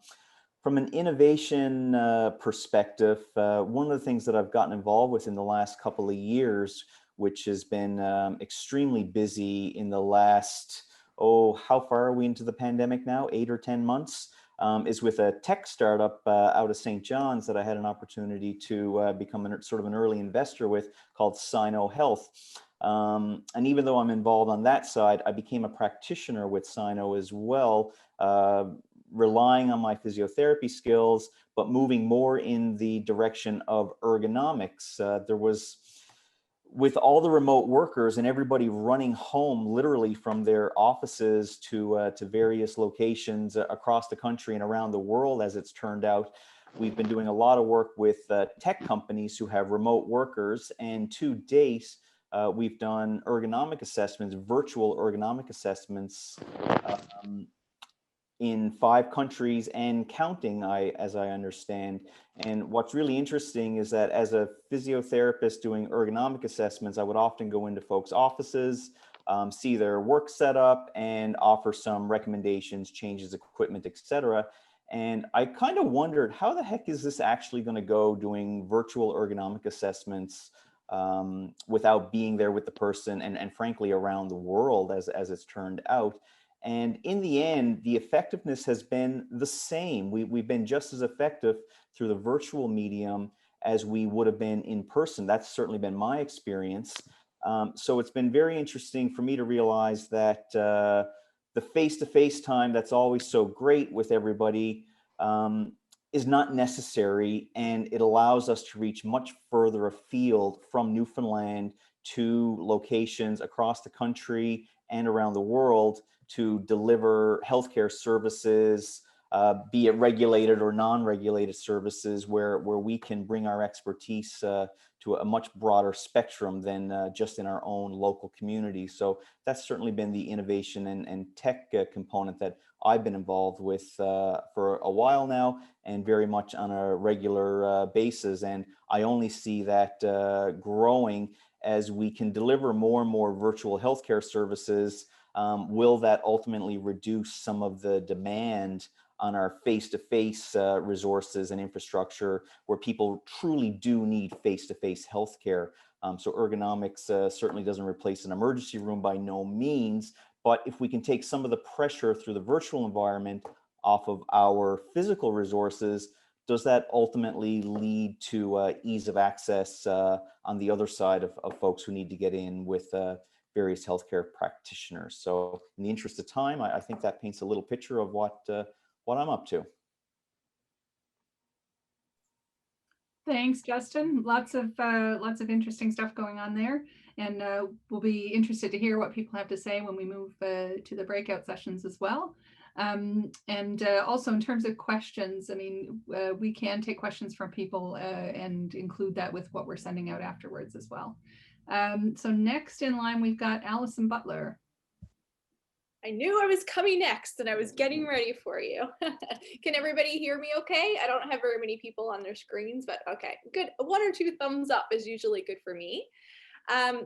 an innovation perspective, one of the things that I've gotten involved with in the last couple of years, which has been extremely busy in the last, how far are we into the pandemic now? 8 or 10 months, is with a tech startup out of St. John's that I had an opportunity to become sort of an early investor with, called Sino Health. And even though I'm involved on that side, I became a practitioner with Sino as well, relying on my physiotherapy skills, but moving more in the direction of ergonomics. There was, with all the remote workers and everybody running home literally from their offices to various locations across the country and around the world, as it's turned out, we've been doing a lot of work with tech companies who have remote workers, and to date, we've done ergonomic assessments, virtual ergonomic assessments in 5 countries and counting, as I understand. And what's really interesting is that as a physiotherapist doing ergonomic assessments, I would often go into folks' offices, see their work setup, and offer some recommendations, changes, equipment, etc. And I kind of wondered, how the heck is this actually going to go doing virtual ergonomic assessments without being there with the person and frankly around the world as it's turned out. And in the end, the effectiveness has been the same. We've been just as effective through the virtual medium as we would have been in person. That's certainly been my experience. So it's been very interesting for me to realize that the face-to-face time that's always so great with everybody is not necessary, and it allows us to reach much further afield from Newfoundland to locations across the country and around the world to deliver healthcare services, be it regulated or non-regulated services, where we can bring our expertise to a much broader spectrum than just in our own local community. So that's certainly been the innovation and tech component that I've been involved with for a while now, and very much on a regular basis. And I only see that growing as we can deliver more and more virtual healthcare services. Will that ultimately reduce some of the demand on our face-to-face resources and infrastructure, where people truly do need face-to-face healthcare? So ergonomics certainly doesn't replace an emergency room by no means, but if we can take some of the pressure through the virtual environment off of our physical resources, does that ultimately lead to ease of access on the other side of folks who need to get in with various healthcare practitioners? So in the interest of time, I think that paints a little picture of what I'm up to. Thanks, Justin. Lots of interesting stuff going on there, and we'll be interested to hear what people have to say when we move to the breakout sessions as well. And also in terms of questions, I mean, we can take questions from people and include that with what we're sending out afterwards as well. So next in line, we've got Alison Butler. I knew I was coming next and I was getting ready for you. Can everybody hear me okay? I don't have very many people on their screens, but okay, good. 1 or 2 thumbs up is usually good for me.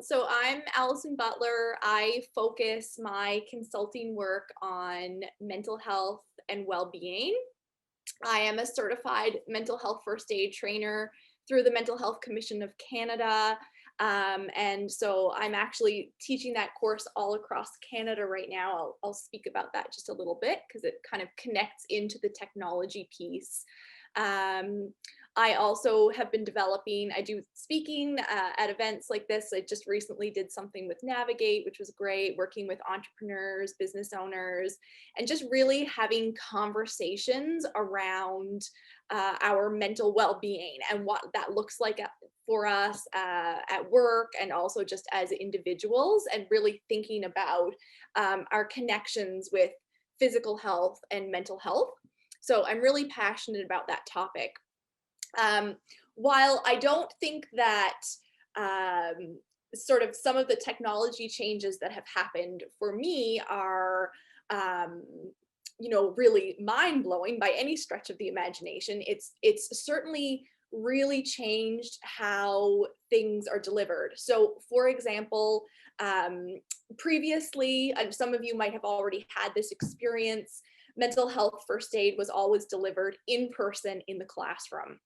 So I'm Alison Butler. I focus my consulting work on mental health and well-being. I am a certified mental health first aid trainer through the Mental Health Commission of Canada. And so I'm actually teaching that course all across Canada right now. I'll speak about that just a little bit because it kind of connects into the technology piece. I also have been developing, I do speaking at events like this. I just recently did something with Navigate, which was great, working with entrepreneurs, business owners, and just really having conversations around our mental well-being and what that looks like for us at work and also just as individuals, and really thinking about our connections with physical health and mental health. So I'm really passionate about that topic. While I don't think that sort of some of the technology changes that have happened for me are really mind-blowing by any stretch of the imagination, it's certainly really changed how things are delivered. So for example, previously, some of you might have already had this experience, mental health first aid was always delivered in person in the classroom.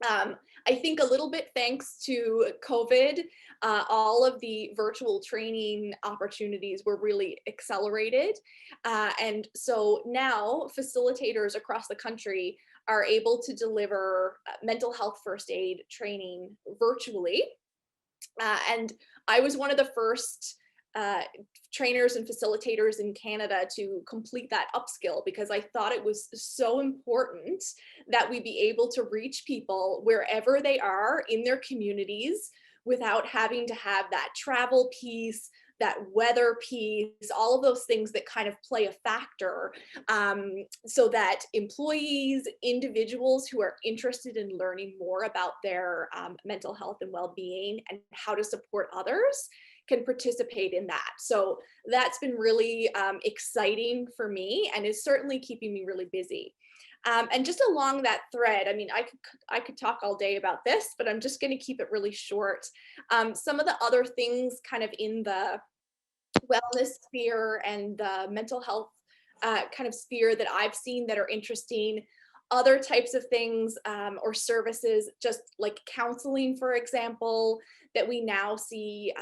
I think a little bit thanks to COVID, all of the virtual training opportunities were really accelerated. And so now facilitators across the country are able to deliver mental health first aid training virtually. And I was one of the first trainers and facilitators in Canada to complete that upskill, because I thought it was so important that we be able to reach people wherever they are in their communities without having to have that travel piece, that weather piece, all of those things that kind of play a factor, so that employees, individuals who are interested in learning more about their mental health and well-being and how to support others can participate in that. So that's been really exciting for me and is certainly keeping me really busy. And just along that thread, I mean, I could talk all day about this, but I'm just going to keep it really short. Some of the other things kind of in the wellness sphere and the mental health kind of sphere that I've seen that are interesting. Other types of things or services, just like counseling, for example, that we now see,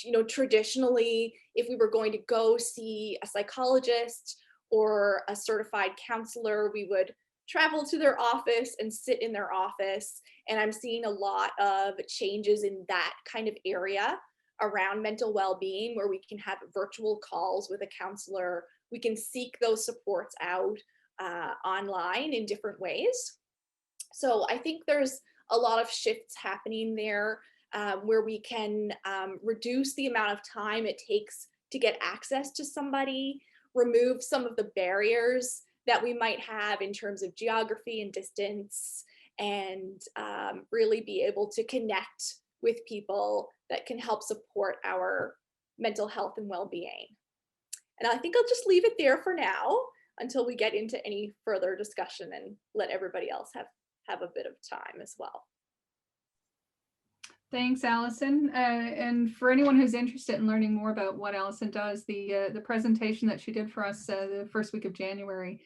you know, traditionally, if we were going to go see a psychologist or a certified counselor, we would travel to their office and sit in their office. And I'm seeing a lot of changes in that kind of area around mental well-being, where we can have virtual calls with a counselor. We can seek those supports out online in different ways. So I think there's a lot of shifts happening there, where we can reduce the amount of time it takes to get access to somebody, remove some of the barriers that we might have in terms of geography and distance, and really be able to connect with people that can help support our mental health and well-being. And I think I'll just leave it there for now until we get into any further discussion and let everybody else have a bit of time as well. Thanks, Alison. And for anyone who's interested in learning more about what Alison does, the presentation that she did for us the first week of January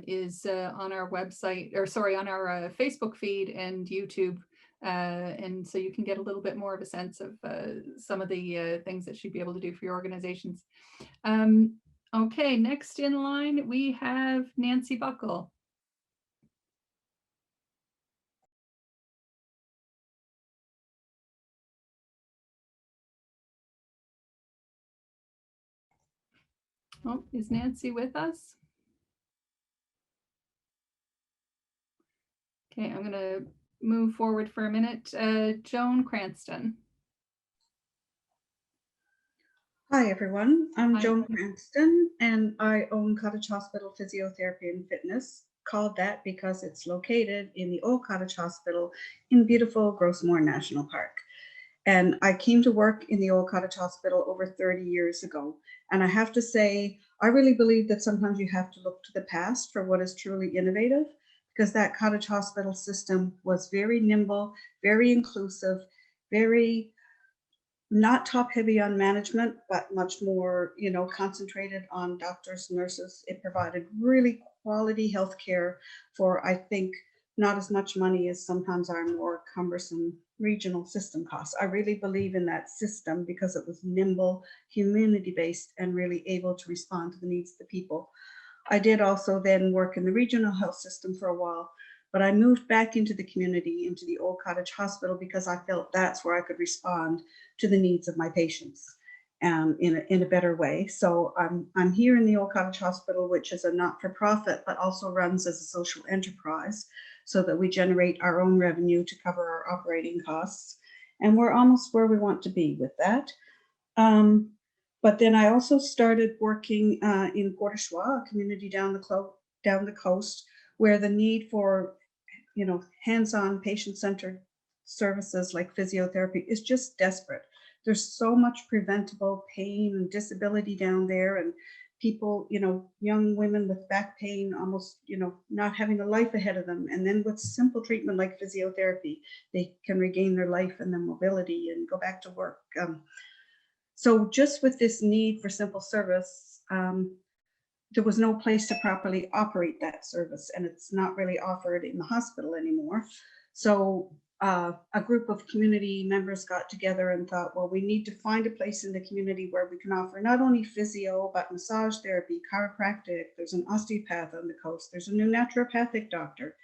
is on our website, or sorry, on our Facebook feed and YouTube. And so you can get a little bit more of a sense of some of the things that she'd be able to do for your organizations. Okay, next in line, we have Nancy Buckle. Oh, is Nancy with us? Okay, I'm going to move forward for a minute. Joan Cranston. Hi, everyone. I'm Hi. Joan Cranston, and I own Cottage Hospital Physiotherapy and Fitness, called that because it's located in the old Cottage Hospital in beautiful Grossmoor National Park. And I came to work in the old Cottage Hospital over 30 years ago. And I have to say, I really believe that sometimes you have to look to the past for what is truly innovative, because that Cottage Hospital system was very nimble, very inclusive, very not top heavy on management, but much more, you know, concentrated on doctors, nurses. It provided really quality healthcare for, I think, not as much money as sometimes our more cumbersome regional system costs. I really believe in that system because it was nimble, community-based, and really able to respond to the needs of the people. I did also then work in the regional health system for a while, but I moved back into the community, into the old Cottage Hospital, because I felt that's where I could respond to the needs of my patients in a better way. So I'm here in the old Cottage Hospital, which is a not-for-profit, but also runs as a social enterprise, so that we generate our own revenue to cover our operating costs. And we're almost where we want to be with that. But then I also started working in Port au Choix, a community down the coast, where the need for, you know, hands-on patient-centered services like physiotherapy is just desperate. There's so much preventable pain and disability down there, and people, you know, young women with back pain, almost, you know, not having a life ahead of them. And then with simple treatment like physiotherapy, they can regain their life and their mobility and go back to work. So just with this need for simple service, there was no place to properly operate that service, and it's not really offered in the hospital anymore. So a group of community members got together and thought, well, we need to find a place in the community where we can offer not only physio, but massage therapy, chiropractic. There's an osteopath on the coast. There's a new naturopathic doctor,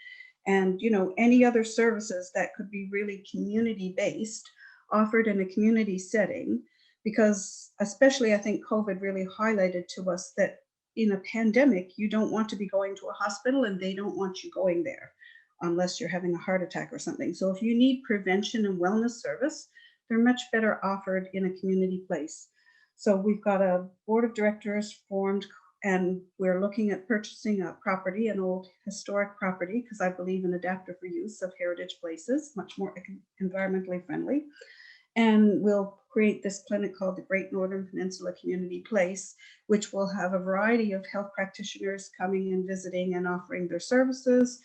and, you know, any other services that could be really community-based, offered in a community setting, because especially I think COVID really highlighted to us that in a pandemic, you don't want to be going to a hospital, and they don't want you going there unless you're having a heart attack or something. So if you need prevention and wellness service, they're much better offered in a community place. So we've got a board of directors formed, and we're looking at purchasing a property, an old historic property, because I believe in adaptive reuse of heritage places, much more environmentally friendly. And we'll create this clinic called the Great Northern Peninsula Community Place, which will have a variety of health practitioners coming and visiting and offering their services.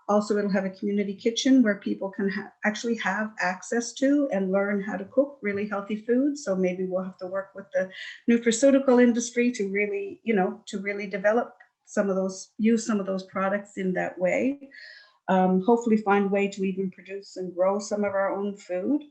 Also, it'll have a community kitchen where people can actually have access to and learn how to cook really healthy food. So maybe we'll have to work with the nutraceutical industry to really, to really develop some of those, use some of those products in that way. Hopefully find a way to even produce and grow some of our own food.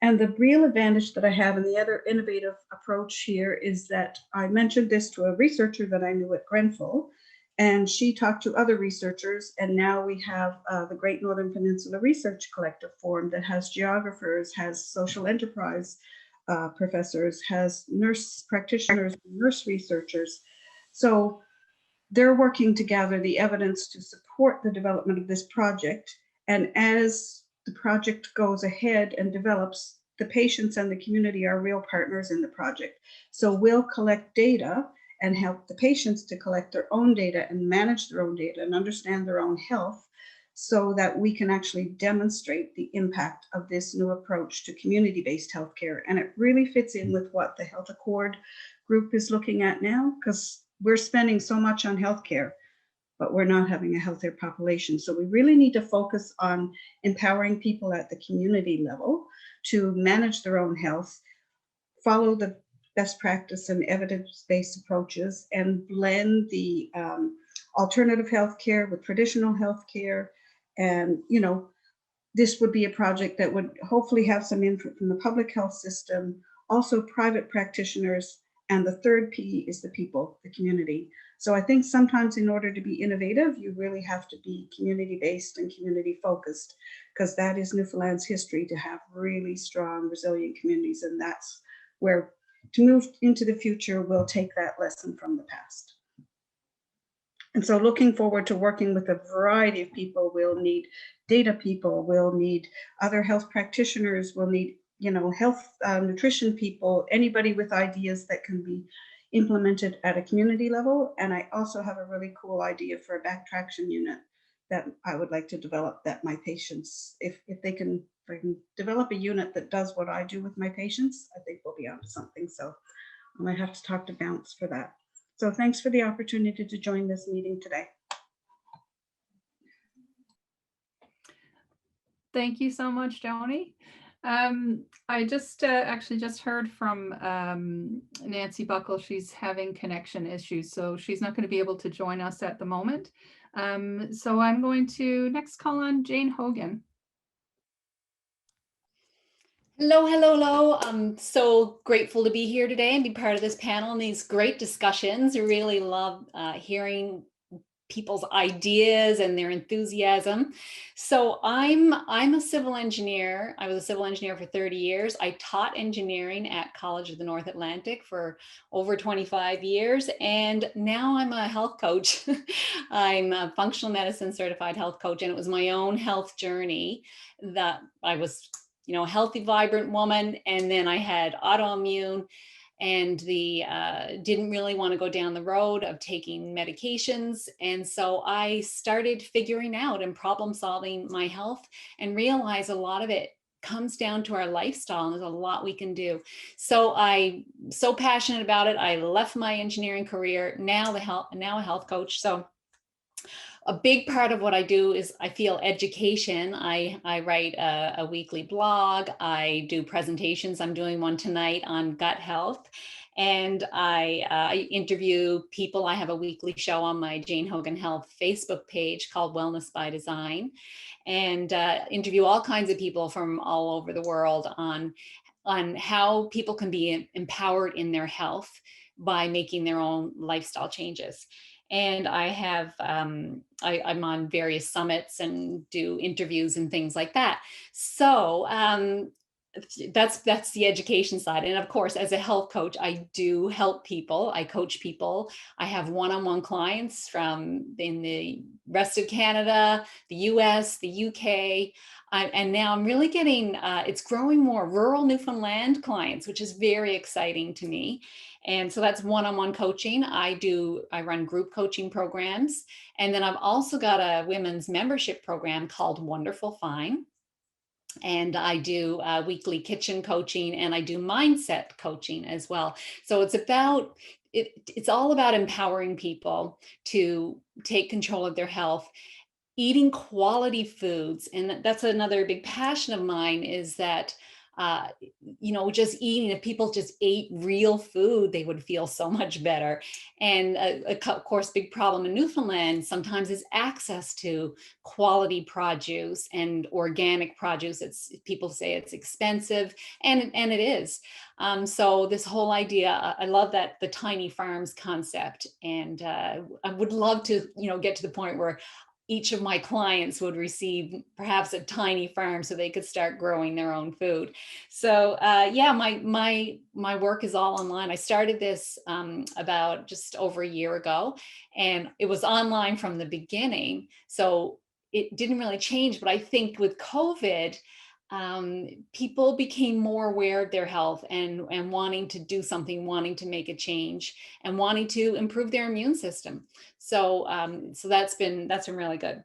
And the real advantage that I have and the other innovative approach here is that I mentioned this to a researcher that I knew at Grenfell, and she talked to other researchers, and now we have the Great Northern Peninsula Research Collective formed that has geographers, has social enterprise professors, has nurse practitioners, nurse researchers. So they're working to gather the evidence to support the development of this project. And as the project goes ahead and develops, the patients and the community are real partners in the project. So we'll collect data and help the patients to collect their own data and manage their own data and understand their own health so that we can actually demonstrate the impact of this new approach to community-based healthcare. And it really fits in with what the Health Accord group is looking at now, because we're spending so much on healthcare, but we're not having a healthier population. So we really need to focus on empowering people at the community level to manage their own health, follow the best practice and evidence-based approaches, and blend the alternative healthcare with traditional healthcare. And, this would be a project that would hopefully have some input from the public health system, also private practitioners, and the third P is the people, the community. So I think sometimes in order to be innovative, you really have to be community-based and community-focused, because that is Newfoundland's history, to have really strong, resilient communities. And that's where, to move into the future, we'll take that lesson from the past. And so looking forward to working with a variety of people. We'll need data people, we'll need other health practitioners, we'll need health nutrition people, anybody with ideas that can be implemented at a community level. And I also have a really cool idea for a back traction unit that I would like to develop, that my patients, if I can develop a unit that does what I do with my patients, I think we'll be onto something. So I might have to talk to Bounce for that. So thanks for the opportunity to join this meeting today. Thank you so much, Joni. I just actually just heard from Nancy Buckle. She's having connection issues, so she's not going to be able to join us at the moment. So I'm going to next call on Jane Hogan. Hello, hello, hello. I'm so grateful to be here today and be part of this panel and these great discussions. I really love hearing people's ideas and their enthusiasm. So I'm a civil engineer. I was a civil engineer for 30 years. I taught engineering at College of the North Atlantic for over 25 years. And now I'm a health coach. I'm a functional medicine certified health coach. And it was my own health journey that I was, a healthy, vibrant woman. And then I had autoimmune and didn't really want to go down the road of taking medications. And so I started figuring out and problem solving my health and realized a lot of it comes down to our lifestyle, and there's a lot we can do. So I'm so passionate about it. I left my engineering career, now a health coach. So a big part of what I do is I feel education. I write a weekly blog. I do presentations. I'm doing one tonight on gut health. And I interview people. I have a weekly show on my Jane Hogan Health Facebook page called Wellness by Design, and interview all kinds of people from all over the world on how people can be empowered in their health by making their own lifestyle changes. And I have, I'm on various summits and do interviews and things like that. So that's the education side. And of course, as a health coach, I do help people. I coach people. I have one-on-one clients from in the rest of Canada, the US, the UK. And now I'm really getting, it's growing more rural Newfoundland clients, which is very exciting to me. And so that's one-on-one coaching. I run group coaching programs. And then I've also got a women's membership program called Wonderful Fine. And I do weekly kitchen coaching, and I do mindset coaching as well. So it's all about empowering people to take control of their health eating quality foods. And that's another big passion of mine, is that just eating, if people just ate real food, they would feel so much better. And of course, big problem in Newfoundland sometimes is access to quality produce and organic produce. People say it's expensive, and it is. So this whole idea, I love that, the tiny farms concept, and I would love to, get to the point where each of my clients would receive perhaps a tiny farm so they could start growing their own food. So yeah, my work is all online. I started this about just over a year ago, and it was online from the beginning. So it didn't really change, but I think with COVID, people became more aware of their health and wanting to do something, wanting to make a change, and wanting to improve their immune system. So that's been really good.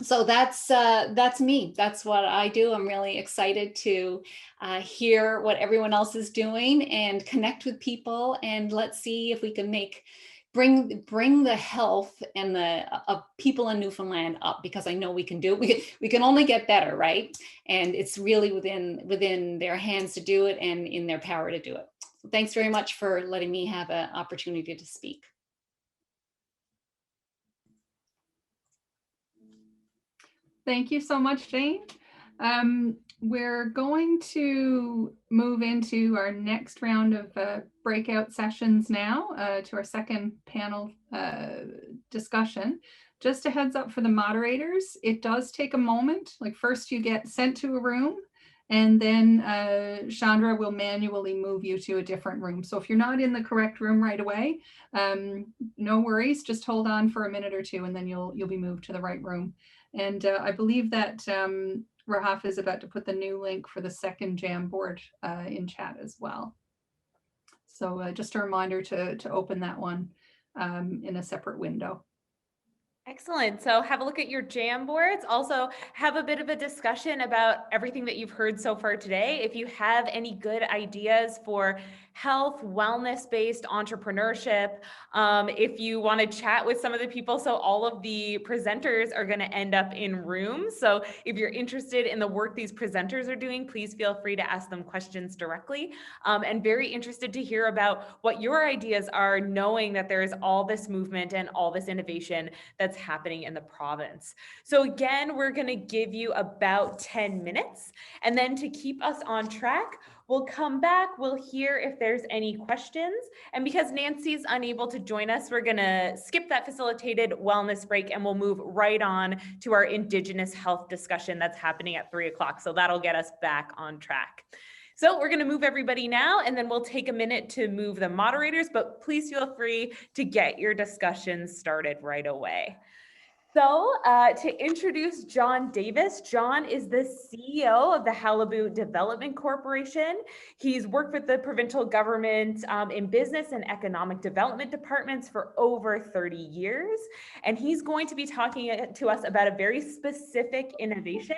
So that's me. That's what I do. I'm really excited to hear what everyone else is doing and connect with people, and let's see if we can bring the health and the people in Newfoundland up, because I know we can do it. We can only get better, right? And it's really within their hands to do it, and in their power to do it. So thanks very much for letting me have an opportunity to speak. Thank you so much, Jane. We're going to move into our next round of breakout sessions now, to our second panel discussion. Just a heads up for the moderators, it does take a moment. Like, first you get sent to a room, and then Chandra will manually move you to a different room. So if you're not in the correct room right away, no worries, just hold on for a minute or two, and then you'll be moved to the right room. And I believe that Rahaf is about to put the new link for the second Jamboard in chat as well. So just a reminder to open that one in a separate window. Excellent. So have a look at your Jamboards. Also have a bit of a discussion about everything that you've heard so far today. If you have any good ideas for health, wellness-based entrepreneurship, if you want to chat with some of the people, so all of the presenters are going to end up in rooms. So if you're interested in the work these presenters are doing, please feel free to ask them questions directly. And very interested to hear about what your ideas are, knowing that there is all this movement and all this innovation that's happening in the province. So again, we're going to give you about 10 minutes, and then to keep us on track, we'll come back, we'll hear if there's any questions. And because Nancy's unable to join us, we're going to skip that facilitated wellness break, and we'll move right on to our Indigenous health discussion that's happening at 3 o'clock. So that'll get us back on track. So we're going to move everybody now, and then we'll take a minute to move the moderators, but please feel free to get your discussions started right away. So to introduce John Davis, John is the CEO of the Halibu Development Corporation. He's worked with the provincial government in business and economic development departments for over 30 years. And he's going to be talking to us about a very specific innovation.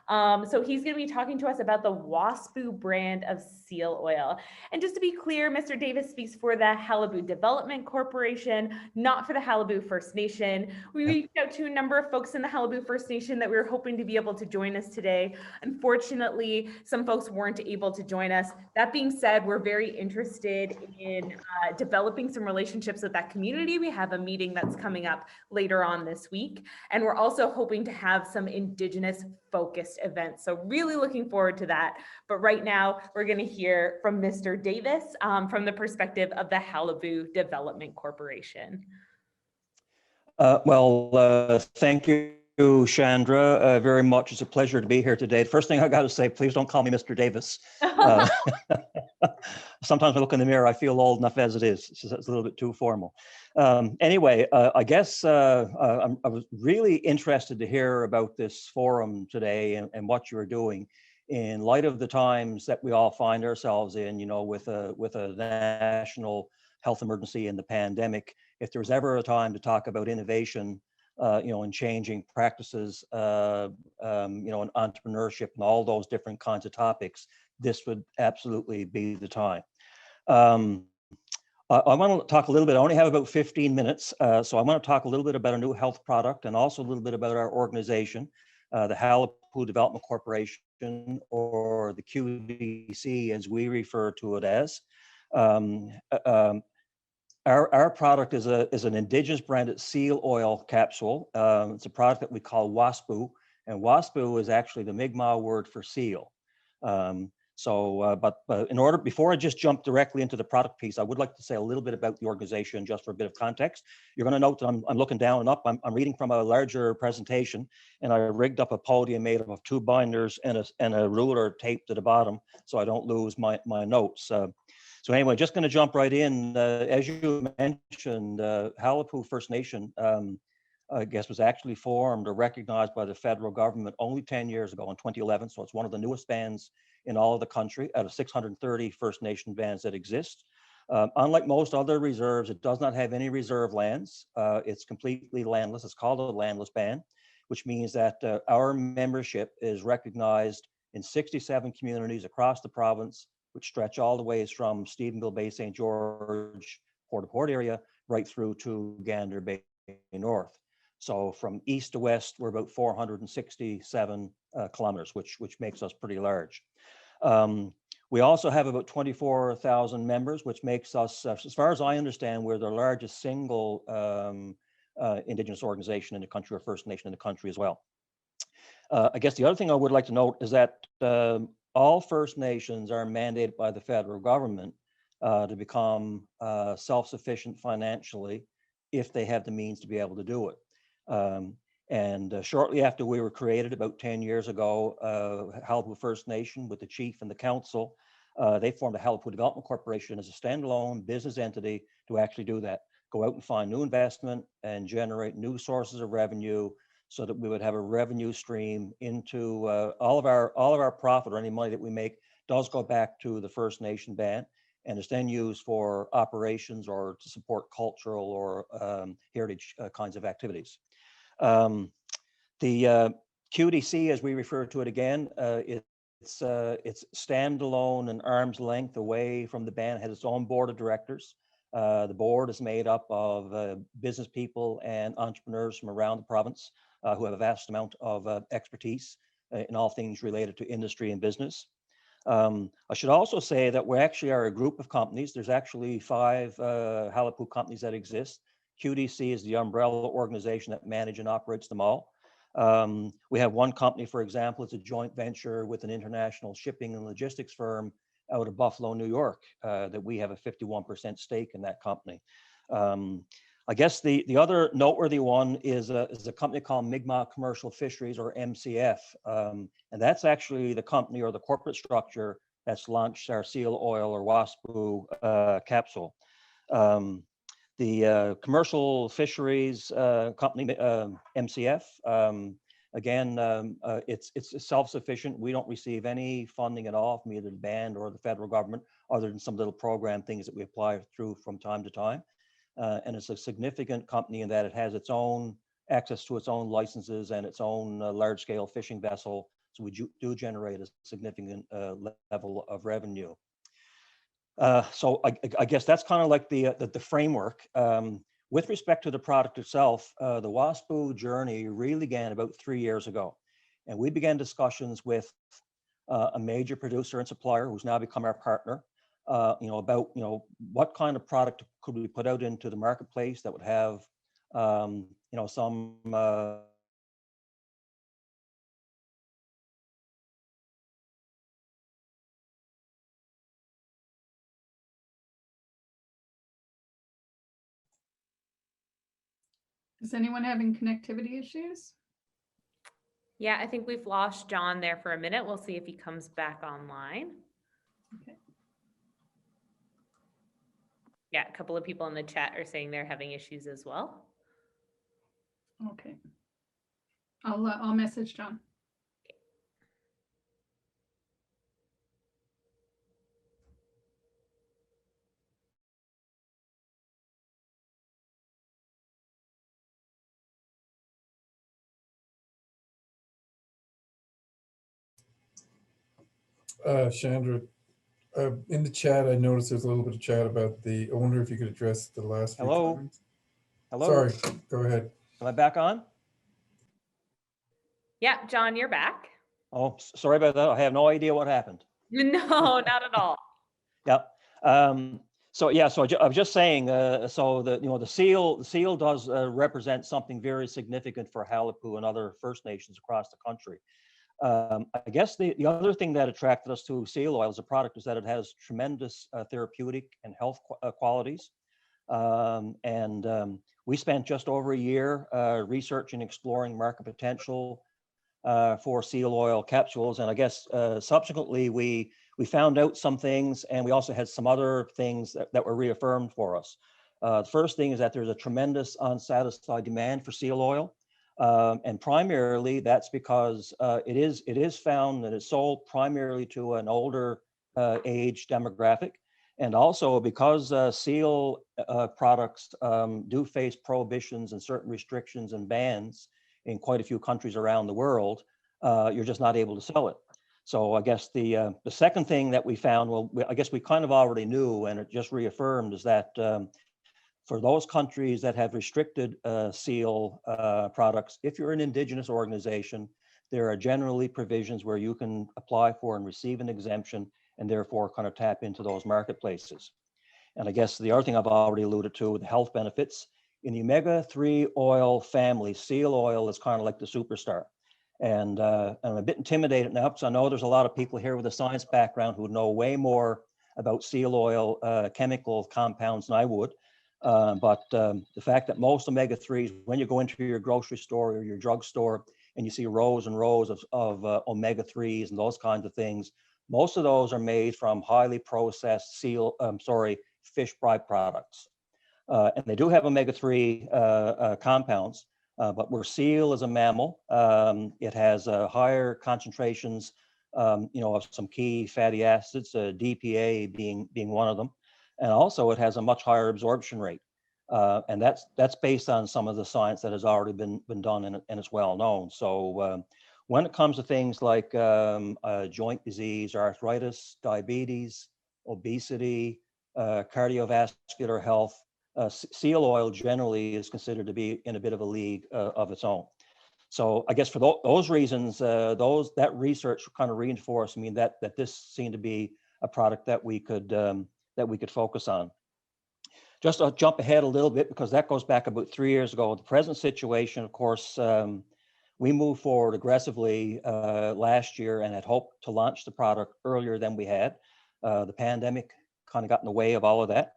So he's going to be talking to us about the Waspu brand of seal oil. And just to be clear, Mr. Davis speaks for the Halibu Development Corporation, not for the Halibu First Nation. We reached out to a number of folks in the Halibu First Nation that we were hoping to be able to join us today. Unfortunately, some folks weren't able to join us. That being said, we're very interested in developing some relationships with that community. We have a meeting that's coming up later on this week. And we're also hoping to have some Indigenous focused events. So really looking forward to that. But right now we're going to hear from Mr. Davis from the perspective of the Halibu Development Corporation. Thank you, Chandra, very much. It's a pleasure to be here today. The first thing I got to say, please don't call me Mr. Davis. Sometimes I look in the mirror, I feel old enough as it is. It's a little bit too formal. Anyway, I guess I was really interested to hear about this forum today and what you're doing in light of the times that we all find ourselves in, you know, with a national health emergency and the pandemic. If there's ever a time to talk about innovation, you know, and changing practices, you know, and entrepreneurship and all those different kinds of topics, this would absolutely be the time. I want to talk a little bit. I only have about 15 minutes, so I want to talk a little bit about a new health product and also a little bit about our organization, the Halapu Development Corporation, or the QDC as we refer to it as. Our product is an indigenous branded seal oil capsule. It's a product that we call WASPU, and WASPU is actually the Mi'kmaq word for seal. But before I just jump directly into the product piece, I would like to say a little bit about the organization just for a bit of context. You're going to note that I'm looking down and up. I'm reading from a larger presentation, and I rigged up a podium made up of 2 binders and a ruler taped to the bottom so I don't lose my notes. So anyway, just going to jump right in. As you mentioned, Halapu First Nation, I guess, was actually formed or recognized by the federal government only 10 years ago in 2011. So it's one of the newest bands in all of the country out of 630 First Nation bands that exist. Unlike most other reserves, it does not have any reserve lands. It's completely landless. It's called a landless band, which means that our membership is recognized in 67 communities across the province, which stretch all the ways from Stephenville Bay, St. George, Port-au-Port area, right through to Gander Bay North. So from east to west, we're about 467 kilometers, which makes us pretty large. We also have about 24,000 members, which makes us, as far as I understand, we're the largest single Indigenous organization in the country, or First Nation in the country as well. I guess the other thing I would like to note is that all First Nations are mandated by the federal government to become self-sufficient financially if they have the means to be able to do it. Shortly after we were created, about 10 years ago, Halapu First Nation with the chief and the council, they formed a Halapu Development Corporation as a standalone business entity to actually do that. Go out and find new investment and generate new sources of revenue so that we would have a revenue stream into all of our profit, or any money that we make does go back to the First Nation band, and is then used for operations or to support cultural or heritage kinds of activities. The QDC, as we refer to it again, it's standalone and arm's length away from the band. It has its own board of directors. The board is made up of business people and entrepreneurs from around the province who have a vast amount of expertise in all things related to industry and business. I should also say that we actually are a group of companies. There's actually 5 Halapu companies that exist. QDC is the umbrella organization that manages and operates them all. We have one company, for example, it's a joint venture with an international shipping and logistics firm out of Buffalo, New York, that we have a 51% stake in that company. I guess the other noteworthy one is a company called Mi'kmaq Commercial Fisheries, or MCF. And that's actually the company or the corporate structure that's launched our seal oil or WASPU capsule. The Commercial Fisheries company, MCF, again, it's self-sufficient. We don't receive any funding at all from either the band or the federal government, other than some little program things that we apply through from time to time. And it's a significant company in that it has its own access to its own licenses and its own large-scale fishing vessel. So we do generate a significant level of revenue. So I guess that's kind of like the framework. With respect to the product itself, the WASPU journey really began about 3 years ago. And we began discussions with a major producer and supplier who's now become our partner, about, what kind of product could we put out into the marketplace that would have, some Is anyone having connectivity issues? Yeah, I think we've lost John there for a minute. We'll see if he comes back online. Okay. Yeah, a couple of people in the chat are saying they're having issues as well. Okay. I'll message John. Chandra, In the chat, I noticed there's a little bit of chat about the, I wonder if you could address the last few Hello? comments. Hello? Sorry, go ahead. Am I back on? Yeah, John, you're back. Oh, sorry about that. I have no idea what happened. No, not at all. Yep. So yeah, so I was just saying, so the seal does represent something very significant for Halapu and other First Nations across the country. I guess the other thing that attracted us to seal oil as a product is that it has tremendous therapeutic and health qualities. We spent just over a year researching, exploring market potential for seal oil capsules. And I guess subsequently we found out some things, and we also had some other things that were reaffirmed for us. The first thing is that there's a tremendous unsatisfied demand for seal oil. And primarily that's because it is found that it's sold primarily to an older age demographic. And also because seal products do face prohibitions and certain restrictions and bans in quite a few countries around the world, you're just not able to sell it. So I guess the second thing that we found, well, I guess we kind of already knew, and it just reaffirmed, is that for those countries that have restricted seal products, if you're an indigenous organization, there are generally provisions where you can apply for and receive an exemption and therefore kind of tap into those marketplaces. And I guess the other thing I've already alluded to, the health benefits. In the omega-3 oil family, seal oil is kind of like the superstar. And I'm a bit intimidated now because I know there's a lot of people here with a science background who know way more about seal oil chemical compounds than I would. But the fact that most omega-3s, when you go into your grocery store or your drugstore and you see rows and rows of omega-3s and those kinds of things, most of those are made from highly processed fish byproducts. And they do have omega-3 compounds, but where seal is a mammal, it has higher concentrations, of some key fatty acids, DPA being one of them. And also it has a much higher absorption rate. And that's based on some of the science that has already been done and it's well known. So when it comes to things like joint disease, arthritis, diabetes, obesity, cardiovascular health, seal oil generally is considered to be in a bit of a league of its own. So I guess for those reasons, that research kind of reinforced that this seemed to be a product that we could focus on. Just to jump ahead a little bit, because that goes back about 3 years ago. The present situation, of course, we moved forward aggressively last year and had hoped to launch the product earlier than we had. The pandemic kind of got in the way of all of that.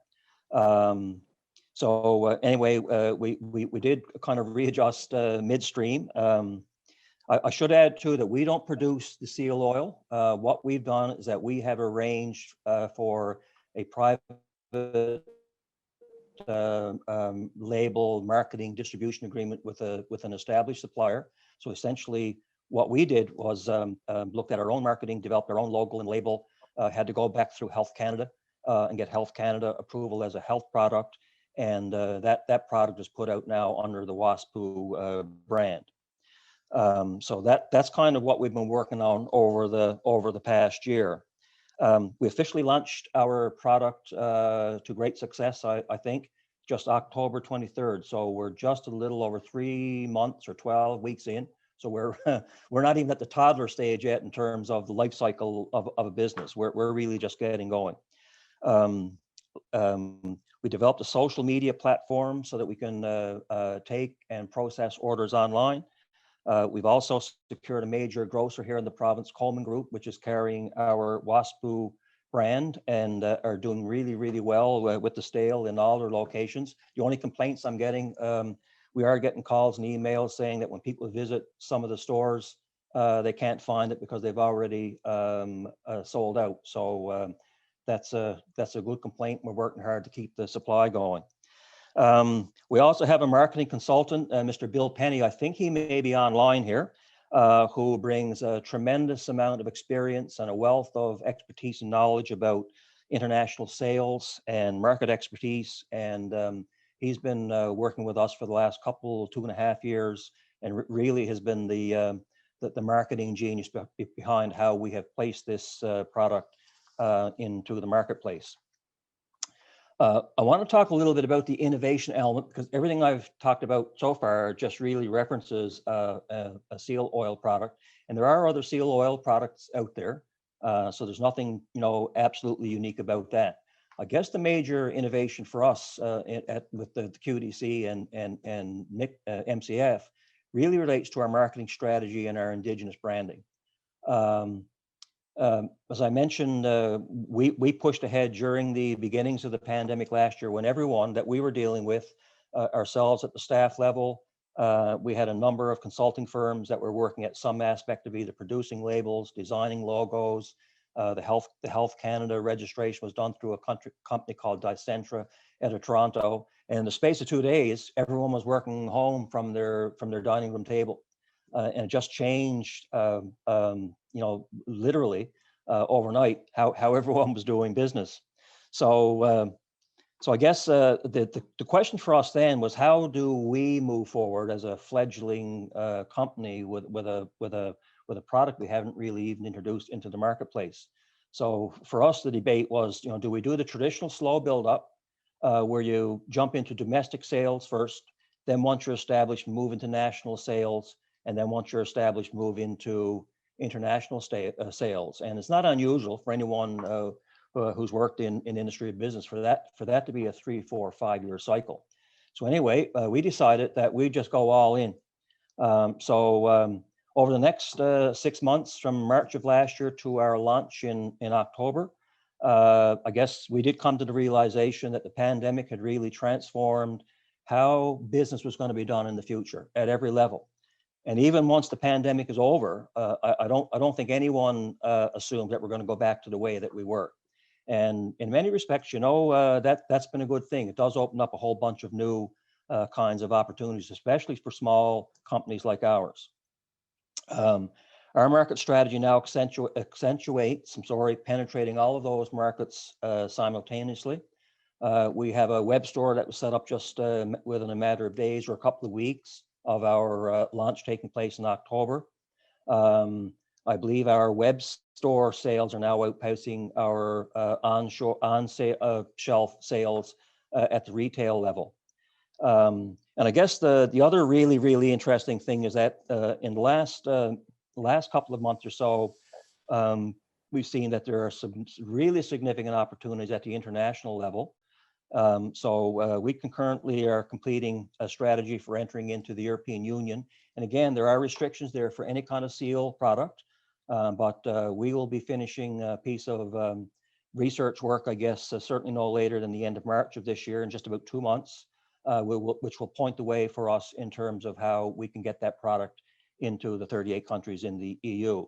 Anyway, we did kind of readjust midstream. I should add too that we don't produce the seal oil. What we've done is that we have arranged for a private label marketing distribution agreement with an established supplier. So essentially what we did was looked at our own marketing, developed our own logo and label, had to go back through Health Canada and get Health Canada approval as a health product. And that product is put out now under the WASPU brand. So that's kind of what we've been working on over the past year. We officially launched our product to great success, I think, just October 23rd. So we're just a little over 3 months or 12 weeks in. So we're not even at the toddler stage yet in terms of the life cycle of a business. We're really just getting going. We developed a social media platform so that we can take and process orders online. We've also secured a major grocer here in the province, Coleman Group, which is carrying our WASPU brand and are doing really, really well with the stale in all their locations. The only complaints I'm getting, we are getting calls and emails saying that when people visit some of the stores, they can't find it because they've already sold out. So that's a good complaint. We're working hard to keep the supply going. We also have a marketing consultant, Mr. Bill Penny. I think he may be online here, who brings a tremendous amount of experience and a wealth of expertise and knowledge about international sales and market expertise. And he's been working with us for the last 2.5 years, and really has been the marketing genius behind how we have placed this product into the marketplace. I want to talk a little bit about the innovation element, because everything I've talked about so far just really references a seal oil product, and there are other seal oil products out there. So there's nothing, absolutely unique about that. I guess the major innovation for us with the QDC and MCF really relates to our marketing strategy and our indigenous branding. As I mentioned, we pushed ahead during the beginnings of the pandemic last year, when everyone that we were dealing with, ourselves at the staff level, we had a number of consulting firms that were working at some aspect of either producing labels, designing logos. The Health Canada registration was done through a company called Dicentra out of Toronto. And in the space of 2 days, everyone was working home from their dining room table. And it just changed, literally overnight how everyone was doing business. So I guess the question for us then was, how do we move forward as a fledgling company with a product we haven't really even introduced into the marketplace? So for us, the debate was, do we do the traditional slow build up where you jump into domestic sales first, then once you're established, move into national sales, and then once you're established, move into international sales? And it's not unusual for anyone who's worked in industry or business for that to be a 3, 4, 5 year cycle. So anyway, we decided that we just go all in. Over the next 6 months, from March of last year to our launch in October, I guess we did come to the realization that the pandemic had really transformed how business was going to be done in the future at every level. And even once the pandemic is over, I don't think anyone assumed that we're going to go back to the way that we were. And in many respects, that's been a good thing. It does open up a whole bunch of new kinds of opportunities, especially for small companies like ours. Our market strategy now accentuates penetrating all of those markets simultaneously. We have a web store that was set up just within a matter of days or a couple of weeks of our launch taking place in October. I believe our web store sales are now outpacing our on-shelf sales at the retail level. And I guess the other really, really interesting thing is that in the last couple of months or so, we've seen that there are some really significant opportunities at the international level. We concurrently are completing a strategy for entering into the European Union. And again, there are restrictions there for any kind of seal product, but we will be finishing a piece of research work, I guess, certainly no later than the end of March of this year, in just about 2 months, which will point the way for us in terms of how we can get that product into the 38 countries in the EU.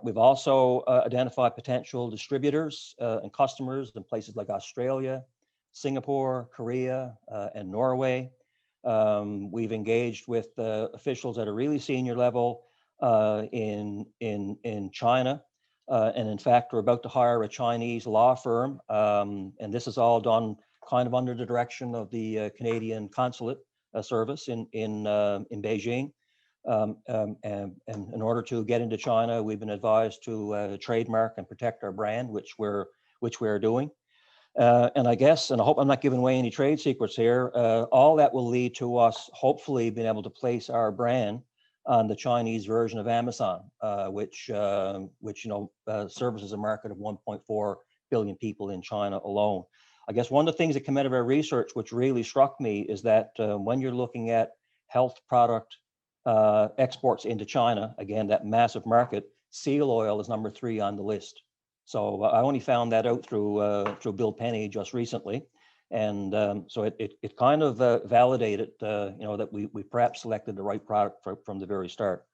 We've also identified potential distributors and customers in places like Australia, Singapore, Korea, and Norway. We've engaged with officials at a really senior level in China. And in fact, we're about to hire a Chinese law firm. And this is all done kind of under the direction of the Canadian Consulate Service in Beijing. And in order to get into China, we've been advised to trademark and protect our brand, which we're doing. And I guess, and I hope I'm not giving away any trade secrets here, all that will lead to us hopefully being able to place our brand on the Chinese version of Amazon, which services a market of 1.4 billion people in China alone. I guess one of the things that came out of our research, which really struck me, is that when you're looking at health product exports into China, again, that massive market, seal oil is number 3 on the list. So I only found that out through Bill Penny just recently, and so it kind of validated that we perhaps selected the right product from the very start.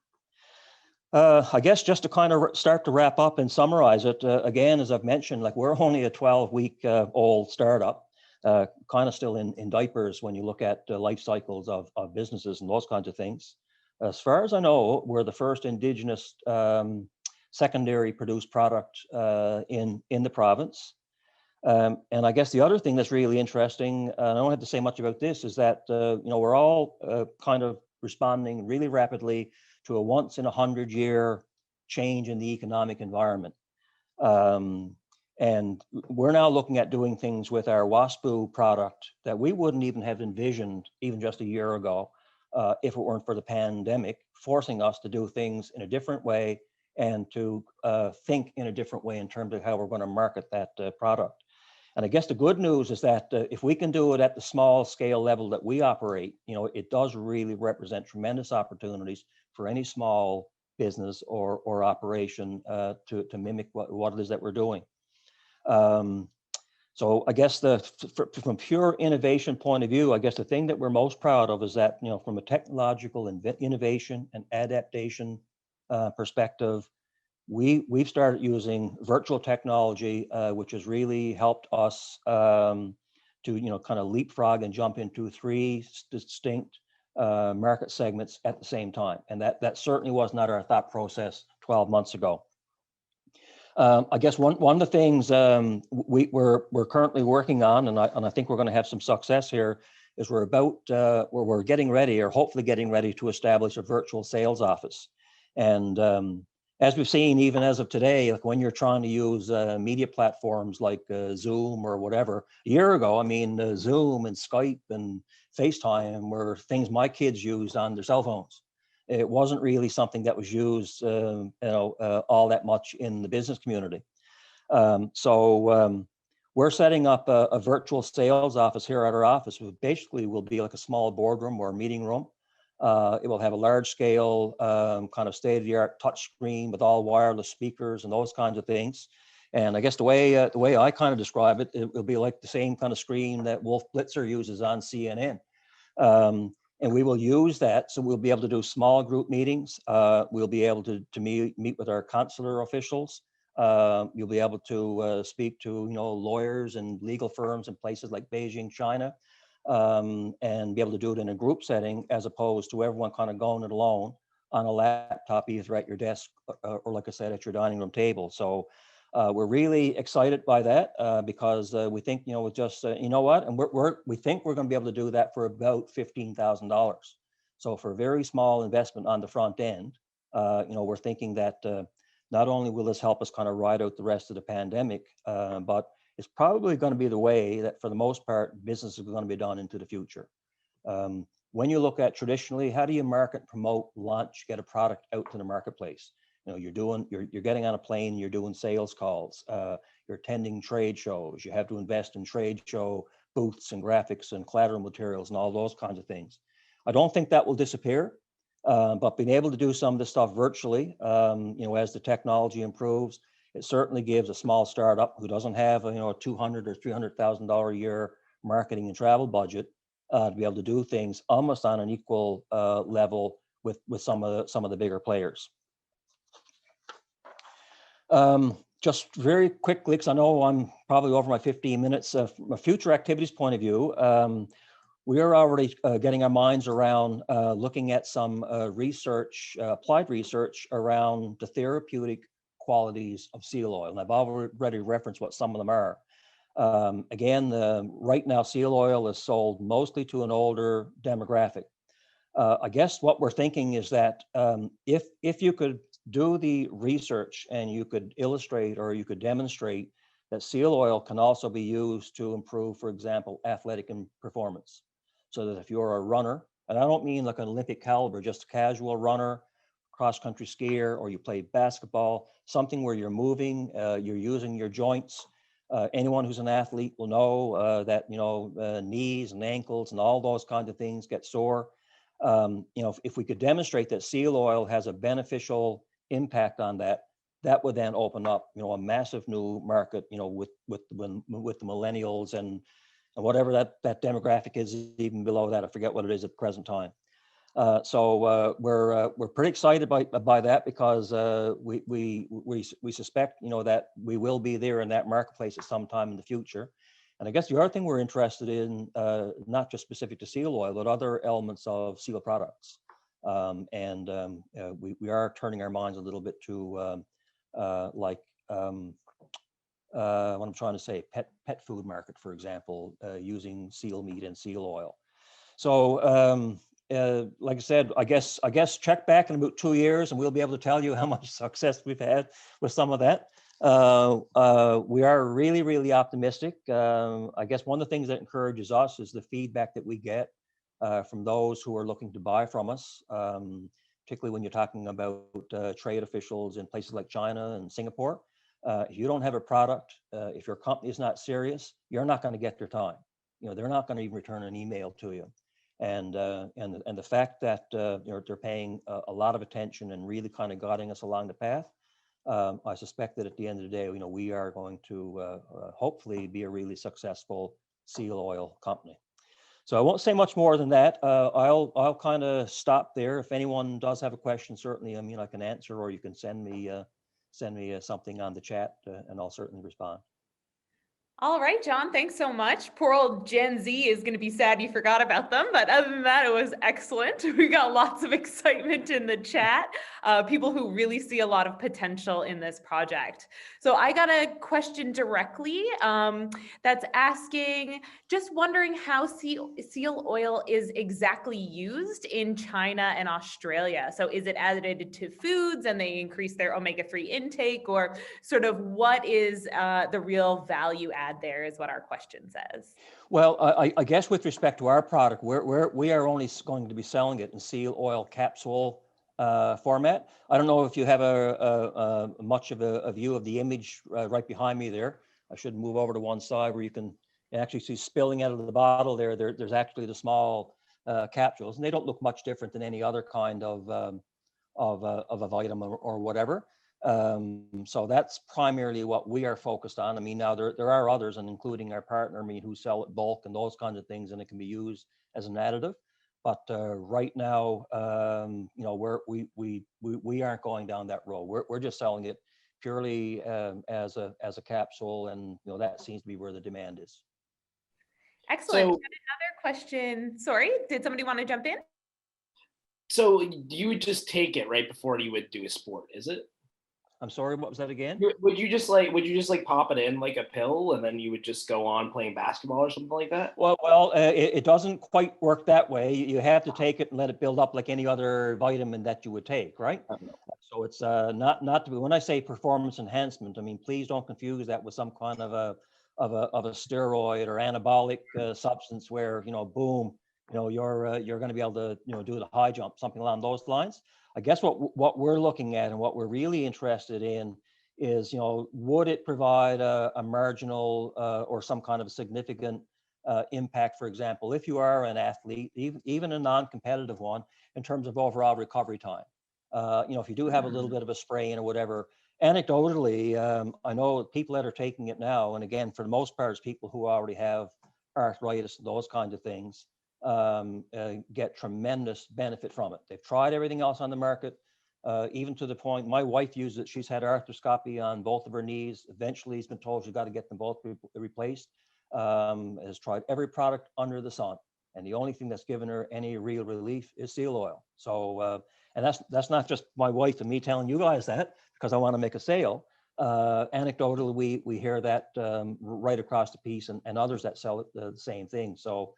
I guess just to kind of start to wrap up and summarize it, again, as I've mentioned, like, we're only a 12-week old startup, kind of still in diapers when you look at life cycles of businesses and those kinds of things. As far as I know, we're the first Indigenous secondary produced product in the province. And I guess the other thing that's really interesting, and I don't have to say much about this, is that we're all kind of responding really rapidly to a once in 100-year change in the economic environment. And we're now looking at doing things with our WASPU product that we wouldn't even have envisioned even just a year ago if it weren't for the pandemic, forcing us to do things in a different way and to think in a different way in terms of how we're going to market that product. And I guess the good news is that if we can do it at the small scale level that we operate, it does really represent tremendous opportunities for any small business or operation to mimic what it is that we're doing. So I guess from pure innovation point of view, I guess the thing that we're most proud of is that, from a technological innovation and adaptation perspective, we've started using virtual technology, which has really helped us to, kind of leapfrog and jump into 3 distinct market segments at the same time. And that certainly was not our thought process 12 months ago. I guess one of the things we're currently working on, and I think we're going to have some success here, is we're getting ready, or hopefully getting ready, to establish a virtual sales office. And as we've seen, even as of today, like when you're trying to use media platforms like Zoom or whatever, a year ago, I mean, Zoom and Skype and FaceTime were things my kids used on their cell phones. It wasn't really something that was used, all that much in the business community. So we're setting up a virtual sales office here at our office, which basically will be like a small boardroom or meeting room. It will have a large scale, kind of state-of-the-art touch screen with all wireless speakers and those kinds of things. And I guess the way I kind of describe it, it will be like the same kind of screen that Wolf Blitzer uses on CNN. And we will use that, so we'll be able to do small group meetings. We'll be able to meet with our consular officials. You'll be able to speak to lawyers and legal firms in places like Beijing, China, and be able to do it in a group setting, as opposed to everyone kind of going it alone on a laptop, either at your desk or, like I said, at your dining room table. So we're really excited by that because we think, with just, and we think we're going to be able to do that for about $15,000. So for a very small investment on the front end, we're thinking that not only will this help us kind of ride out the rest of the pandemic, but it's probably going to be the way that, for the most part, business is going to be done into the future. When you look at traditionally, how do you market, promote, launch, get a product out to the marketplace? You're getting on a plane, you're doing sales calls, you're attending trade shows, you have to invest in trade show booths and graphics and collateral materials and all those kinds of things. I don't think that will disappear, but being able to do some of this stuff virtually, as the technology improves, it certainly gives a small startup who doesn't have a $200,000 or $300,000 a year marketing and travel budget to be able to do things almost on an equal level with some of the bigger players. Just very quickly, because I know I'm probably over my 15 minutes, from a future activities point of view, we are already getting our minds around looking at some research, applied research around the therapeutic qualities of seal oil. And I've already referenced what some of them are. Again, right now, seal oil is sold mostly to an older demographic. I guess what we're thinking is that if you could do the research and you could illustrate or you could demonstrate that seal oil can also be used to improve, for example, athletic performance. So that if you're a runner, and I don't mean like an Olympic caliber, just a casual runner, cross-country skier, or you play basketball, something where you're moving, you're using your joints. Anyone who's an athlete will know that knees and ankles and all those kinds of things get sore. If we could demonstrate that seal oil has a beneficial impact on that, that would then open up, a massive new market, with the millennials and whatever that demographic is, even below that. I forget what it is at the present time. So we're pretty excited by that because we suspect that we will be there in that marketplace at some time in the future. And I guess the other thing we're interested in, not just specific to seal oil, but other elements of seal products. We are turning our minds a little bit to what I'm trying to say, pet food market, for example, using seal meat and seal oil. So like I said, I guess check back in about 2 years and we'll be able to tell you how much success we've had with some of that. We are really, really optimistic. I guess one of the things that encourages us is the feedback that we get from those who are looking to buy from us, particularly when you're talking about trade officials in places like China and Singapore. If you don't have a product, if your company is not serious, you're not going to get their time. You know, they're not going to even return an email to you. And the fact that they're paying a lot of attention and really kind of guiding us along the path, I suspect that at the end of the day, you know, we are going to hopefully be a really successful seal oil company. So I won't say much more than that. I'll kind of stop there. If anyone does have a question, certainly, I mean, I can answer, or you can send me something on the chat, and I'll certainly respond. All right, John, thanks so much. Poor old Gen Z is going to be sad you forgot about them, but other than that, it was excellent. We got lots of excitement in the chat, people who really see a lot of potential in this project. So I got a question directly that's asking, just wondering how seal oil is exactly used in China and Australia. So is it added to foods and they increase their omega-3 intake, or sort of what is the real value add there is what our question says. Well, I guess with respect to our product, we are only going to be selling it in seal oil capsule format. I don't know if you have much of a view of the image right behind me there. I should move over to one side where you can actually see spilling out of the bottle there. There's actually the small capsules, and they don't look much different than any other kind of a vitamin or whatever. So that's primarily what we are focused on. I mean, now there are others, and including our partner, I mean, who sell it bulk and those kinds of things, and it can be used as an additive. But right now, you know, we aren't going down that road. We're just selling it purely as a capsule, and you know, that seems to be where the demand is. Excellent. So, another question. Sorry, did somebody want to jump in? So you would just take it right before you would do a sport, is it? I'm sorry, what was that again? Would you just like pop it in like a pill, and then you would just go on playing basketball or something like that? Well, it doesn't quite work that way. You have to take it and let it build up like any other vitamin that you would take, right? So it's not to be, when I say performance enhancement, I mean, please don't confuse that with some kind of a steroid or anabolic substance where, you know, boom, you know, you're going to be able to, you know, do the high jump, something along those lines. I guess what we're looking at and what we're really interested in is, you know, would it provide a marginal or some kind of significant impact, for example, if you are an athlete, even a non-competitive one, in terms of overall recovery time. You know, if you do have a little bit of a sprain or whatever, anecdotally, I know people that are taking it now, and again, for the most part, it's people who already have arthritis, those kinds of things, get tremendous benefit from it. They've tried everything else on the market, even to the point, my wife uses it. She's had arthroscopy on both of her knees. Eventually, she's been told she's got to get them both replaced. Has tried every product under the sun. And the only thing that's given her any real relief is seal oil. So, and that's not just my wife and me telling you guys that because I want to make a sale. Anecdotally, we hear that right across the piece, and others that sell it the same thing. So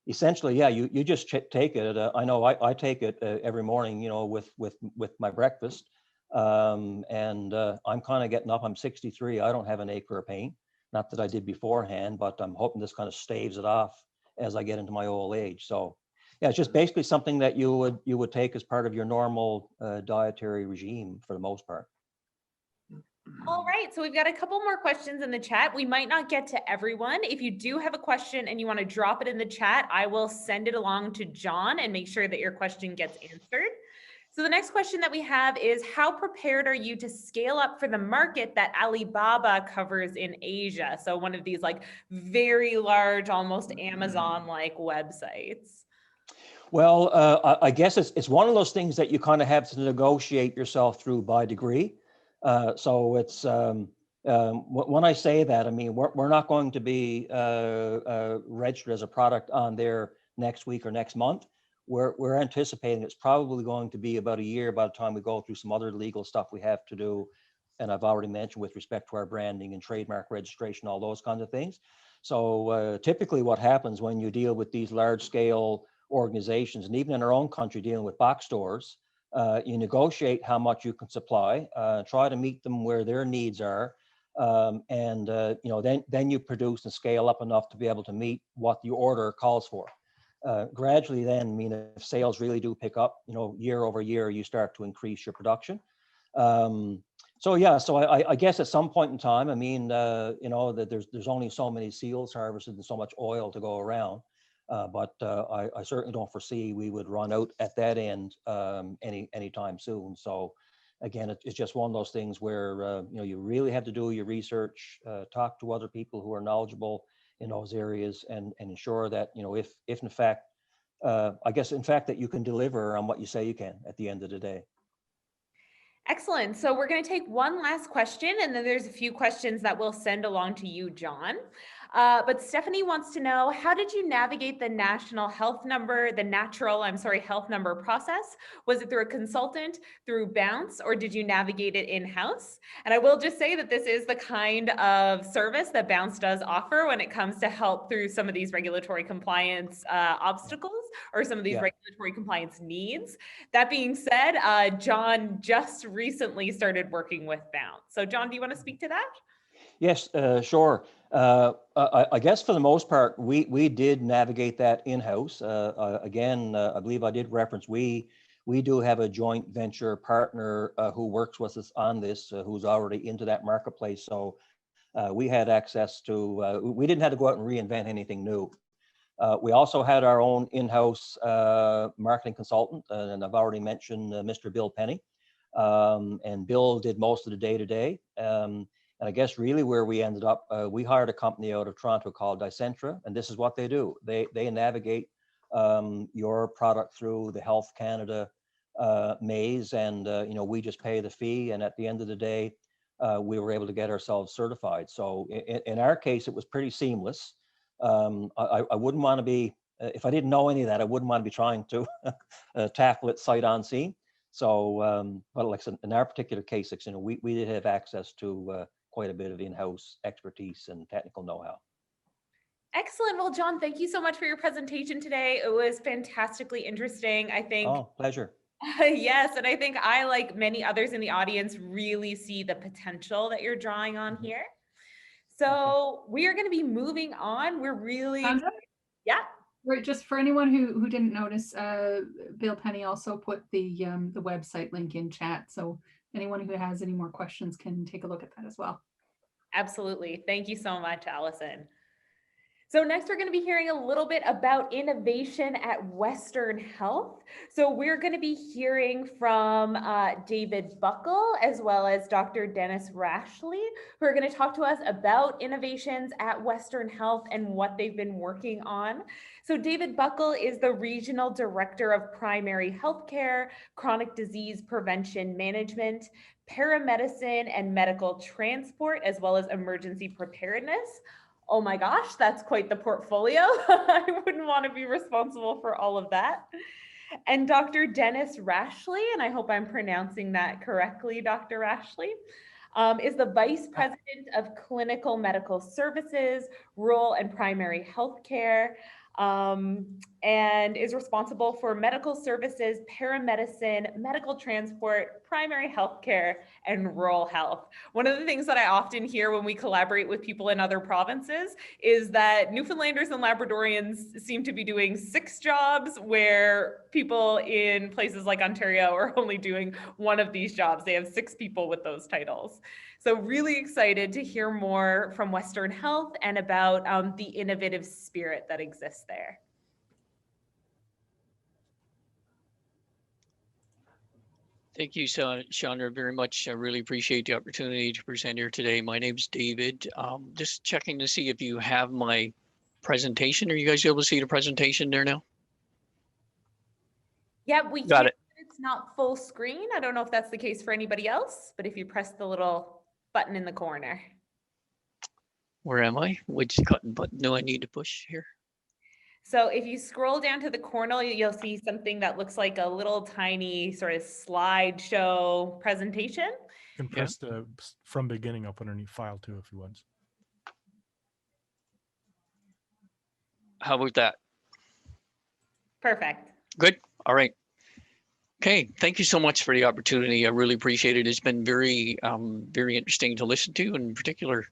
essentially, yeah, you just take it. I know I take it every morning, you know, with my breakfast. And I'm kind of getting up. I'm 63. I don't have an ache or a pain. Not that I did beforehand, but I'm hoping this kind of staves it off as I get into my old age. So yeah, it's just basically something that you would take as part of your normal dietary regime for the most part. All right, so we've got a couple more questions in the chat. We might not get to everyone. If you do have a question and you want to drop it in the chat, I will send it along to John and make sure that your question gets answered. So the next question that we have is, how prepared are you to scale up for the market that Alibaba covers in Asia? So one of these like very large, almost Amazon-like websites. Well, I guess it's one of those things that you kind of have to negotiate yourself through by degree. So it's when I say that, I mean, we're not going to be registered as a product on there next week or next month. We're anticipating it's probably going to be about a year by the time we go through some other legal stuff we have to do. And I've already mentioned with respect to our branding and trademark registration, all those kinds of things. So typically what happens when you deal with these large scale organizations, and even in our own country dealing with box stores, You negotiate how much you can supply, try to meet them where their needs are, and then you produce and scale up enough to be able to meet what the order calls for. Gradually then, I mean, if sales really do pick up, year over year, you start to increase your production. So I guess at some point in time, I mean, that there's only so many seals harvested and so much oil to go around. But I certainly don't foresee we would run out at that end anytime soon. So again, it's just one of those things where you really have to do your research, talk to other people who are knowledgeable in those areas, and ensure that if in fact, that you can deliver on what you say you can at the end of the day. Excellent. So we're going to take one last question, and then there's a few questions that we'll send along to you, John. But Stephanie wants to know, how did you navigate the natural health number process? Was it through a consultant, through Bounce, or did you navigate it in-house? And I will just say that this is the kind of service that Bounce does offer when it comes to help through some of these regulatory compliance obstacles or some of these regulatory compliance needs. That being said, John just recently started working with Bounce. So John, do you want to speak to that? Yes, sure. I guess for the most part, we did navigate that in-house. Again, I believe I did reference we do have a joint venture partner who works with us on this, who's already into that marketplace. So we had access to, we didn't have to go out and reinvent anything new. We also had our own in-house marketing consultant, and I've already mentioned Mr. Bill Penny. And Bill did most of the day-to-day. And I guess really where we ended up, we hired a company out of Toronto called Dicentra, and this is what they do. They navigate your product through the Health Canada maze, and we just pay the fee. And at the end of the day, we were able to get ourselves certified. So in our case, it was pretty seamless. I wouldn't want to be, if I didn't know any of that, I wouldn't want to be trying to tackle it sight unseen. So, but like in our particular case, we did have access to quite a bit of in-house expertise and technical know-how. Excellent. Well, John, thank you so much for your presentation today. It was fantastically interesting, I think. Oh, pleasure. Yes, and I think I, like many others in the audience, really see the potential that you're drawing on here. So we are going to be moving on. We're really, Just for anyone who didn't notice, Bill Penny also put the website link in chat. So anyone who has any more questions can take a look at that as well. Absolutely. Thank you so much, Alison. So next, we're going to be hearing a little bit about innovation at Western Health. So we're going to be hearing from David Buckle, as well as Dr. Dennis Rashley, who are going to talk to us about innovations at Western Health and what they've been working on. So David Buckle is the Regional Director of Primary Healthcare, Chronic Disease Prevention Management, Paramedicine and Medical Transport, as well as Emergency Preparedness. Oh my gosh, that's quite the portfolio. I wouldn't want to be responsible for all of that. And Dr. Dennis Rashley, and I hope I'm pronouncing that correctly, Dr. Rashley, is the Vice President of Clinical Medical Services, Rural and Primary Healthcare, and is responsible for medical services, paramedicine, medical transport, primary healthcare, and rural health. One of the things that I often hear when we collaborate with people in other provinces is that Newfoundlanders and Labradorians seem to be doing 6 jobs, where people in places like Ontario are only doing one of these jobs. They have 6 people with those titles. So really excited to hear more from Western Health and about the innovative spirit that exists there. Thank you, Chandra, very much. I really appreciate the opportunity to present here today. My name's David. Just checking to see if you have my presentation. Are you guys able to see the presentation there now? Yeah, we got it. It's not full screen. I don't know if that's the case for anybody else, but if you press the little button in the corner. Where am I? Which button do I need to push here? So if you scroll down to the corner, you'll see something that looks like a little tiny sort of slideshow presentation. You can press the from beginning up underneath file too if you want. How about that? Perfect. Good. All right. Okay, thank you so much for the opportunity. I really appreciate it. It's been very, very interesting to listen to, in particular,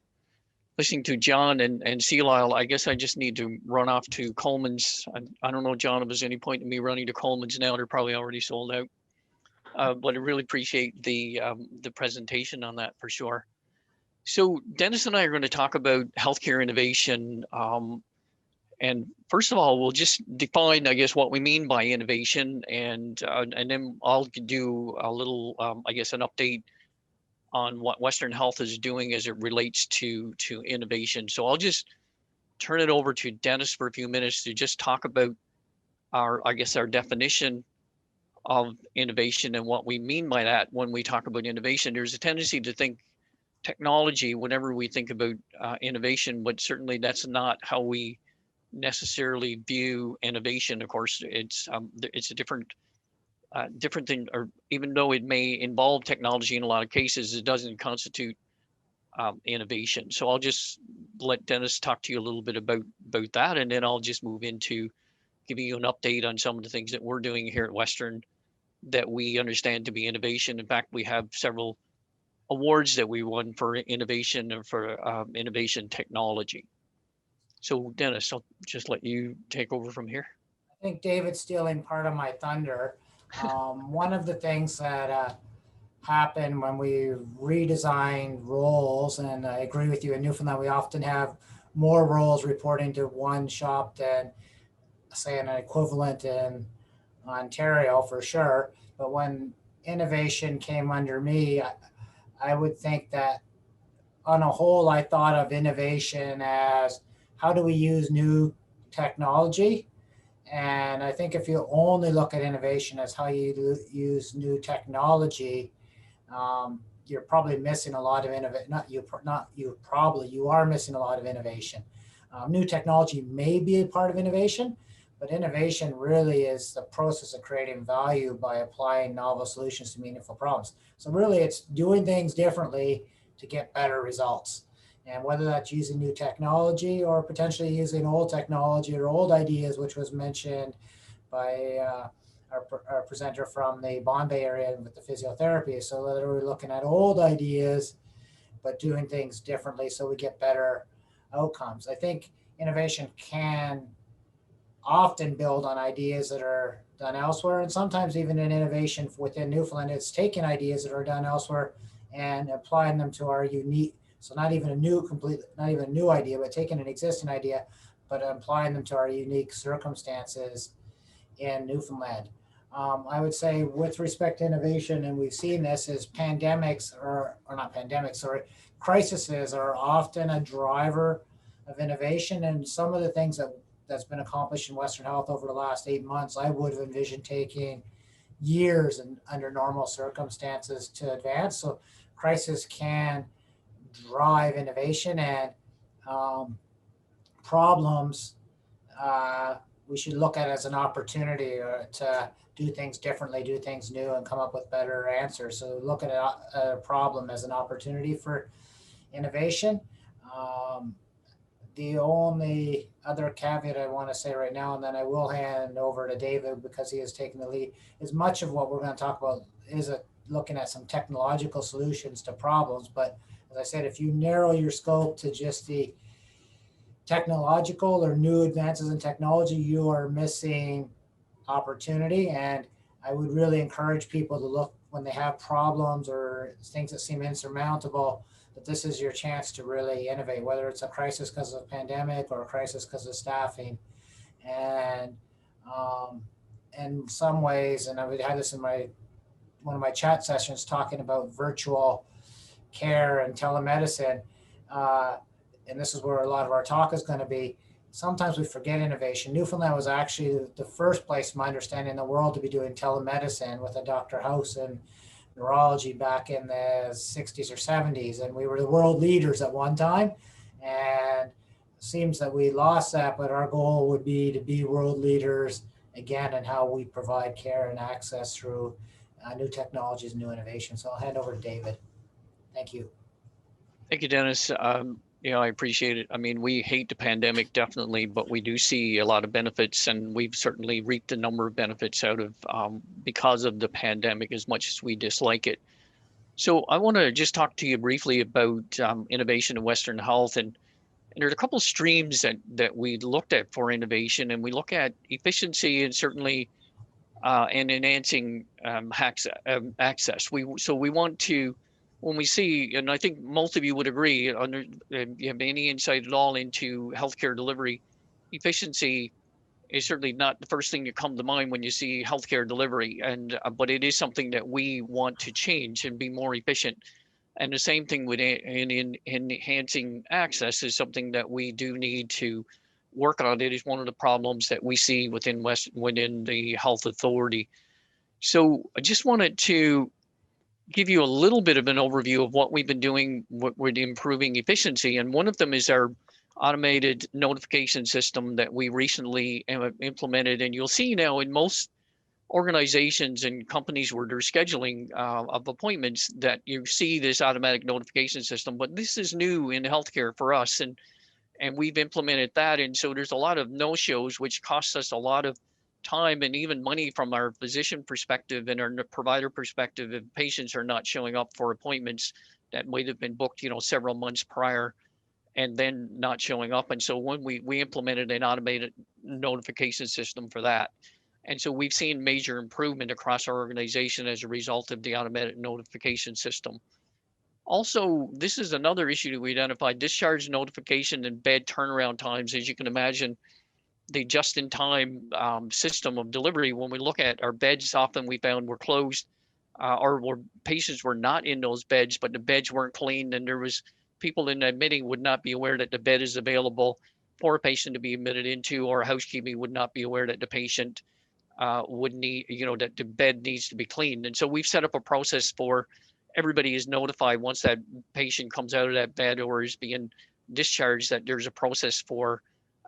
listening to John and Celisle. I guess I just need to run off to Coleman's. I don't know, John, if there's any point in me running to Coleman's now. They're probably already sold out. But I really appreciate the presentation on that for sure. So Dennis and I are going to talk about healthcare innovation. And first of all, we'll just define, I guess, what we mean by innovation, and then I'll do a little, I guess, an update on what Western Health is doing as it relates to innovation. So I'll just turn it over to Dennis for a few minutes to just talk about our, I guess, our definition of innovation and what we mean by that when we talk about innovation. There's a tendency to think technology whenever we think about innovation, but certainly that's not how we necessarily view innovation. Of course, it's a different thing, or even though it may involve technology in a lot of cases, it doesn't constitute innovation. So I'll just let Dennis talk to you a little bit about that, and then I'll just move into giving you an update on some of the things that we're doing here at Western that we understand to be innovation. In fact, we have several awards that we won for innovation and for innovation technology. So Dennis, I'll just let you take over from here. I think David's stealing part of my thunder. One of the things that happened when we redesigned roles, and I agree with you, in Newfoundland, we often have more roles reporting to one shop than, say, an equivalent in Ontario for sure. But when innovation came under me, I would think that on a whole, I thought of innovation as how do we use new technology? And I think if you only look at innovation as how you use new technology, you're probably missing a lot of innovation. You are missing a lot of innovation. New technology may be a part of innovation, but innovation really is the process of creating value by applying novel solutions to meaningful problems. So really it's doing things differently to get better results. And whether that's using new technology or potentially using old technology or old ideas, which was mentioned by our presenter from the Bombay area with the physiotherapy. So whether we're looking at old ideas, but doing things differently so we get better outcomes. I think innovation can often build on ideas that are done elsewhere. And sometimes even in innovation within Newfoundland, it's taking ideas that are done elsewhere and applying them to our unique, so not even a new idea, but taking an existing idea, but applying them to our unique circumstances in Newfoundland. I would say with respect to innovation, and we've seen this, is crises are often a driver of innovation. And some of the things that's been accomplished in Western Health over the last 8 months, I would have envisioned taking years and under normal circumstances to advance. So crisis can drive innovation, and problems we should look at as an opportunity to do things differently, do things new, and come up with better answers. So look at a problem as an opportunity for innovation. The only other caveat I want to say right now, and then I will hand over to David because he has taken the lead, is much of what we're going to talk about is looking at some technological solutions to problems. But as I said, if you narrow your scope to just the technological or new advances in technology, you are missing opportunity. And I would really encourage people to look when they have problems or things that seem insurmountable, that this is your chance to really innovate, whether it's a crisis because of a pandemic or a crisis because of staffing. And in some ways, and I would have this in one of my chat sessions talking about virtual care and telemedicine, and this is where a lot of our talk is going to be. Sometimes we forget innovation. Newfoundland was actually the first place, my understanding, in the world to be doing telemedicine with a Dr. House in neurology back in the 60s or 70s. And we were the world leaders at one time. And it seems that we lost that, but our goal would be to be world leaders again in how we provide care and access through new technologies and new innovation. So I'll hand over to David. Thank you. Thank you, Dennis. Yeah, I appreciate it. I mean, we hate the pandemic definitely, but we do see a lot of benefits, and we've certainly reaped a number of benefits out of because of the pandemic, as much as we dislike it. So I want to just talk to you briefly about innovation in Western health, and there's a couple streams that we looked at for innovation, and we look at efficiency and certainly and enhancing access. We want to, when we see, and I think most of you would agree, you have any insight at all into healthcare delivery, efficiency is certainly not the first thing to come to mind when you see healthcare delivery, and but it is something that we want to change and be more efficient. And the same thing with in enhancing access is something that we do need to work on. It is one of the problems that we see within the health authority. So I just wanted to give you a little bit of an overview of what we've been doing with improving efficiency. And one of them is our automated notification system that we recently implemented. And you'll see now in most organizations and companies where they're scheduling of appointments that you see this automatic notification system, but this is new in healthcare for us, and we've implemented that. And so there's a lot of no-shows, which costs us a lot of time and even money from our physician perspective and our provider perspective if patients are not showing up for appointments that might have been booked, several months prior, and then not showing up. And so when we implemented an automated notification system for that. And so we've seen major improvement across our organization as a result of the automated notification system. Also, this is another issue that we identified: discharge notification and bed turnaround times. As you can imagine, the just-in-time system of delivery, when we look at our beds, often we found were closed or where patients were not in those beds, but the beds weren't cleaned, and there was people in that meeting would not be aware that the bed is available for a patient to be admitted into, or housekeeping would not be aware that the patient would need, that the bed needs to be cleaned. And so we've set up a process for everybody is notified once that patient comes out of that bed or is being discharged, that there's a process for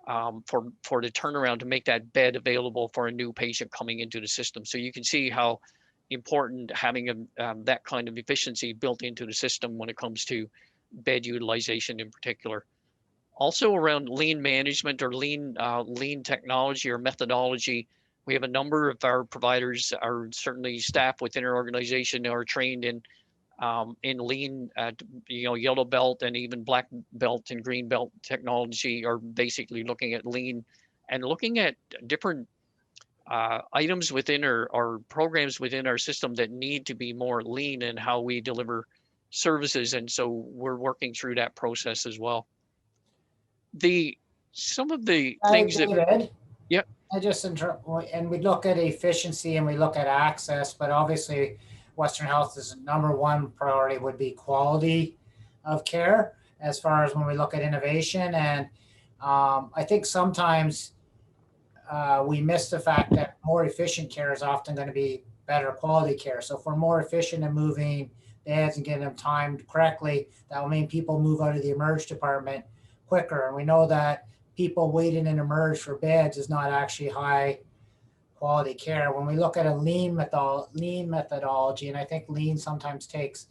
the turnaround to make that bed available for a new patient coming into the system. So you can see how important having that kind of efficiency built into the system when it comes to bed utilization in particular. Also around lean management or lean technology or methodology, we have a number of our providers, are certainly staff within our organization, are trained in lean, yellow belt and even black belt and green belt technology, are basically looking at lean and looking at different items within our programs within our system that need to be more lean in how we deliver services. And so we're working through that process as well. Some of the things David, that, yeah. I just and we look at efficiency and we look at access, but obviously Western Health is number one priority would be quality of care as far as when we look at innovation. And I think sometimes we miss the fact that more efficient care is often going to be better quality care. So if we're more efficient in moving beds and getting them timed correctly, that will mean people move out of the emerge department quicker. And we know that people waiting in emerge for beds is not actually high quality care. When we look at a lean methodology, and I think lean sometimes takes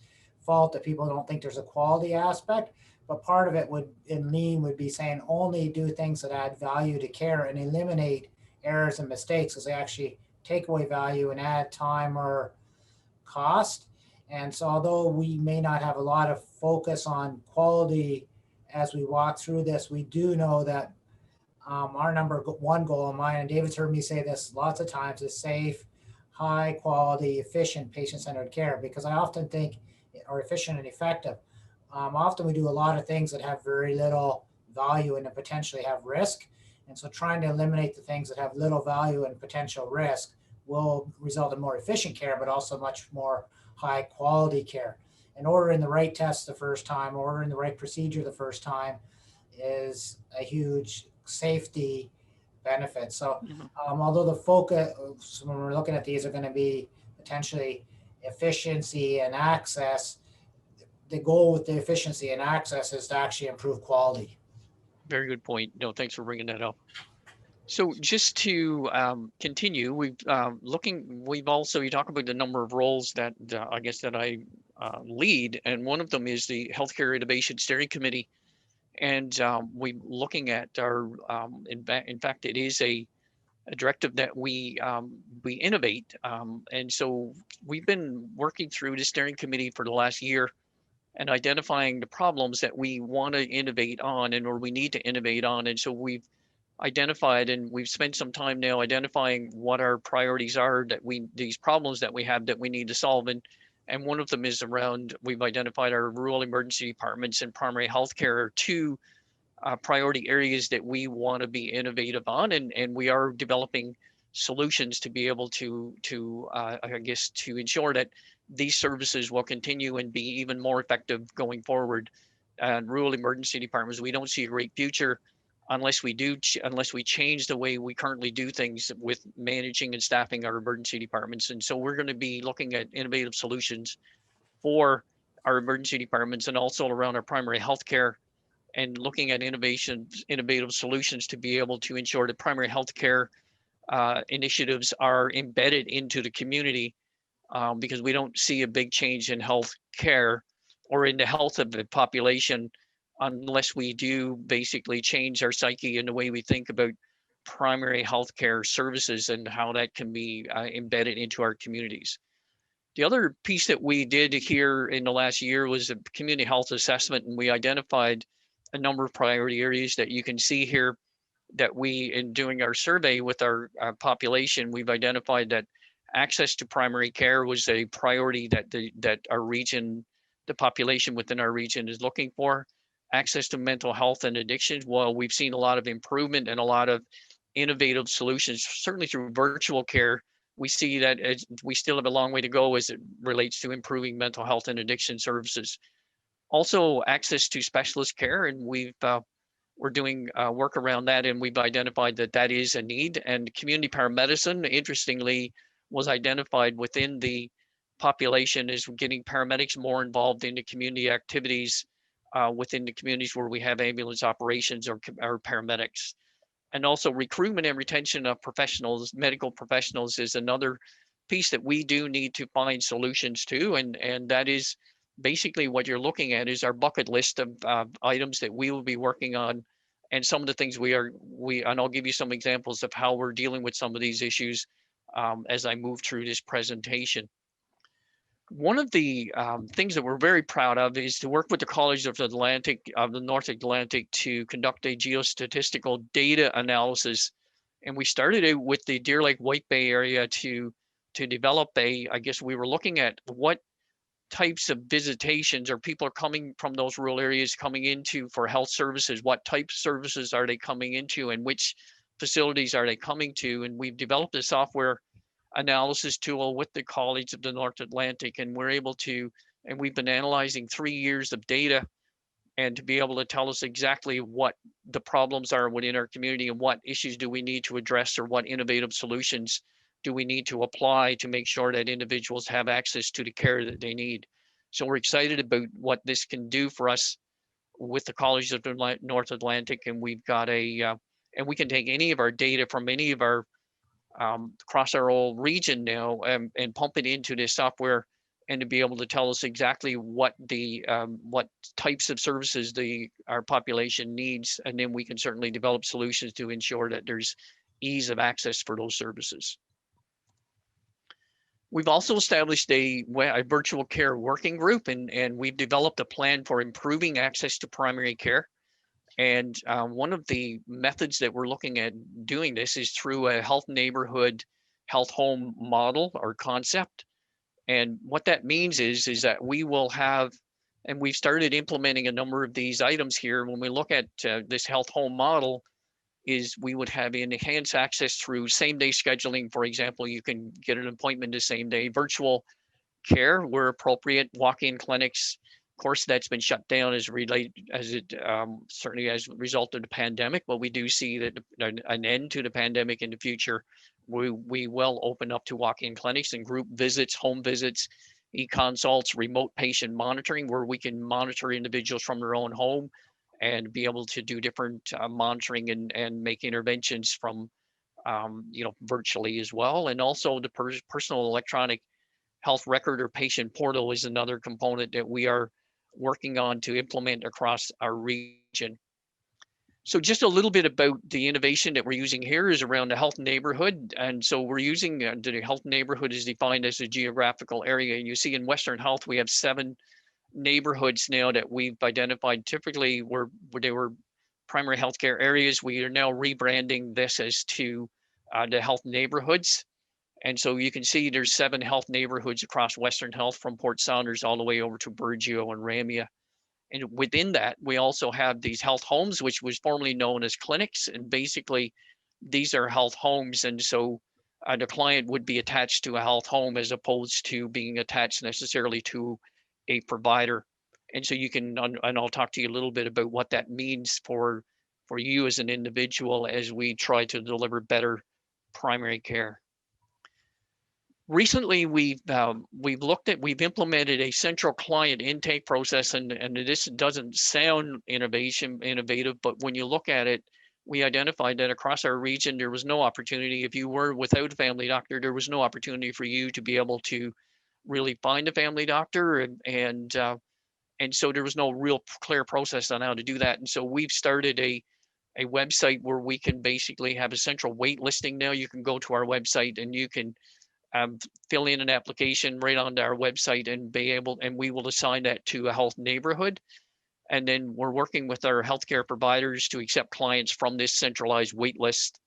fault that people don't think there's a quality aspect, but part of it in lean would be saying only do things that add value to care and eliminate errors and mistakes, because they actually take away value and add time or cost. And so although we may not have a lot of focus on quality as we walk through this, we do know that our number one goal of mine, and David's heard me say this lots of times, is safe, high quality, efficient, patient-centered care, because I often think, or efficient and effective. Often we do a lot of things that have very little value and potentially have risk. And so trying to eliminate the things that have little value and potential risk will result in more efficient care, but also much more high quality care. And ordering the right test the first time, ordering the right procedure the first time is a huge safety benefit. So although the focus when we're looking at these are going to be potentially efficiency and access, the goal with the efficiency and access is to actually improve quality. Very good point. No, thanks for bringing that up. So just to continue, we've also, you talk about the number of roles that I guess that I lead, and one of them is the Healthcare Innovation Steering Committee. And we looking at our, in fact, it is a directive that we innovate. And so we've been working through the steering committee for the last year and identifying the problems that we want to innovate on and or we need to innovate on. And so we've identified and we've spent some time now identifying what our priorities are that these problems that we have that we need to solve. And one of them is around, we've identified our rural emergency departments and primary healthcare are two priority areas that we want to be innovative on, and we are developing solutions to be able to I guess to ensure that these services will continue and be even more effective going forward. And rural emergency departments, we don't see a great future unless we change the way we currently do things with managing and staffing our emergency departments. And so we're going to be looking at innovative solutions for our emergency departments and also around our primary healthcare and looking at innovative solutions to be able to ensure that primary healthcare initiatives are embedded into the community, because we don't see a big change in health care or in the health of the population unless we do basically change our psyche and the way we think about primary healthcare services and how that can be embedded into our communities. The other piece that we did here in the last year was a community health assessment, and we identified a number of priority areas that you can see here that we, in doing our survey with our population, we've identified that access to primary care was a priority that our region, the population within our region is looking for. Access to mental health and addictions, well, we've seen a lot of improvement and a lot of innovative solutions, certainly through virtual care. We see that we still have a long way to go as it relates to improving mental health and addiction services. Also, access to specialist care, and we're doing work around that, and we've identified that that is a need. And community paramedicine, interestingly, was identified within the population as getting paramedics more involved in the community activities within the communities where we have ambulance operations or paramedics. And also recruitment and retention of professionals, medical professionals, is another piece that we do need to find solutions to. And that is basically what you're looking at is our bucket list of items that we will be working on, and some of the things and I'll give you some examples of how we're dealing with some of these issues as I move through this presentation. One of the things that we're very proud of is to work with the College of the North Atlantic to conduct a geostatistical data analysis. And we started it with the Deer Lake White Bay area to develop I guess we were looking at what types of visitations or people are coming from those rural areas coming into for health services, what types of services are they coming into and which facilities are they coming to. And we've developed a software analysis tool with the College of the North Atlantic, and we've been analyzing 3 years of data and to be able to tell us exactly what the problems are within our community and what issues do we need to address or what innovative solutions do we need to apply to make sure that individuals have access to the care that they need. So we're excited about what this can do for us with the College of the North Atlantic, and we've got and we can take any of our data from any of our across our whole region now and pump it into this software and to be able to tell us exactly what what types of services our population needs, and then we can certainly develop solutions to ensure that there's ease of access for those services. We've also established a virtual care working group, and we've developed a plan for improving access to primary care. And one of the methods that we're looking at doing this is through a health neighborhood, health home model or concept. And what that means is that we will have, and we've started implementing a number of these items here. When we look at this health home model, is we would have enhanced access through same-day scheduling. For example, you can get an appointment the same day. Virtual care where appropriate, walk-in clinics. Of course, that's been shut down certainly as a result of the pandemic, but we do see that an end to the pandemic in the future. We will open up to walk-in clinics and group visits, home visits, e-consults, remote patient monitoring, where we can monitor individuals from their own home and be able to do different monitoring and make interventions from, virtually as well. And also the personal electronic health record or patient portal is another component that we are working on to implement across our region. region. So just a little bit about the innovation that we're using here is around the health neighborhood. And so we're using the health neighborhood is defined as a geographical area. And you see in Western Health, we have 7 neighborhoods now that we've identified typically where they were primary healthcare areas. We are now rebranding this as to the health neighborhoods. And so you can see there's 7 health neighborhoods across Western Health from Port Saunders all the way over to Burgeo and Ramia. And within that, we also have these health homes, which was formerly known as clinics. And basically, these are health homes. And so the client would be attached to a health home as opposed to being attached necessarily to a provider. And so you can, and I'll talk to you a little bit about what that means for you as an individual as we try to deliver better primary care. Recently, we've implemented a central client intake process, and this doesn't sound innovative, but when you look at it, we identified that across our region there was no opportunity. If you were without a family doctor, there was no opportunity for you to be able to really find a family doctor, and so there was no real clear process on how to do that. And so we've started a website where we can basically have a central wait listing. Now you can go to our website and you can fill in an application right onto our website and we will assign that to a health neighborhood. And then we're working with our healthcare providers to accept clients from this centralized wait list.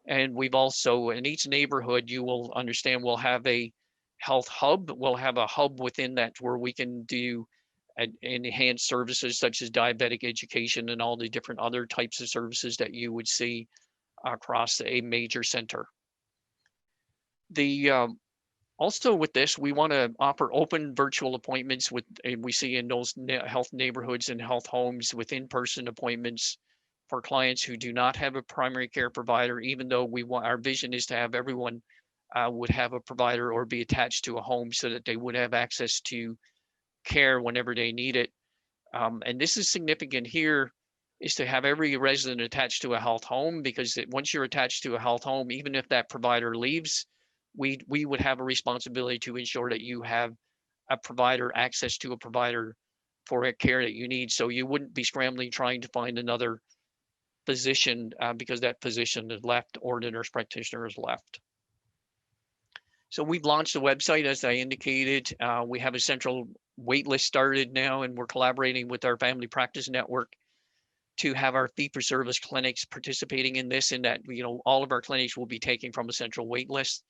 And we've also, in each neighborhood, you will understand we'll have a health hub. We'll have a hub within that where we can do enhanced services such as diabetic education and all the different other types of services that you would see across a major center. Also with this, we want to offer open virtual appointments we see in those health neighborhoods and health homes with in-person appointments for clients who do not have a primary care provider, even though our vision is to have everyone would have a provider or be attached to a home so that they would have access to care whenever they need it. And this is significant here is to have every resident attached to a health home, because once you're attached to a health home, even if that provider leaves, we would have a responsibility to ensure that you have a provider, access to a provider for a care that you need. So you wouldn't be scrambling trying to find another physician because that physician is left or the nurse practitioner is left. So we've launched a website, as I indicated. We have a central wait list started now, and we're collaborating with our family practice network to have our fee-for-service clinics participating in this, and that all of our clinics will be taking from a central wait list.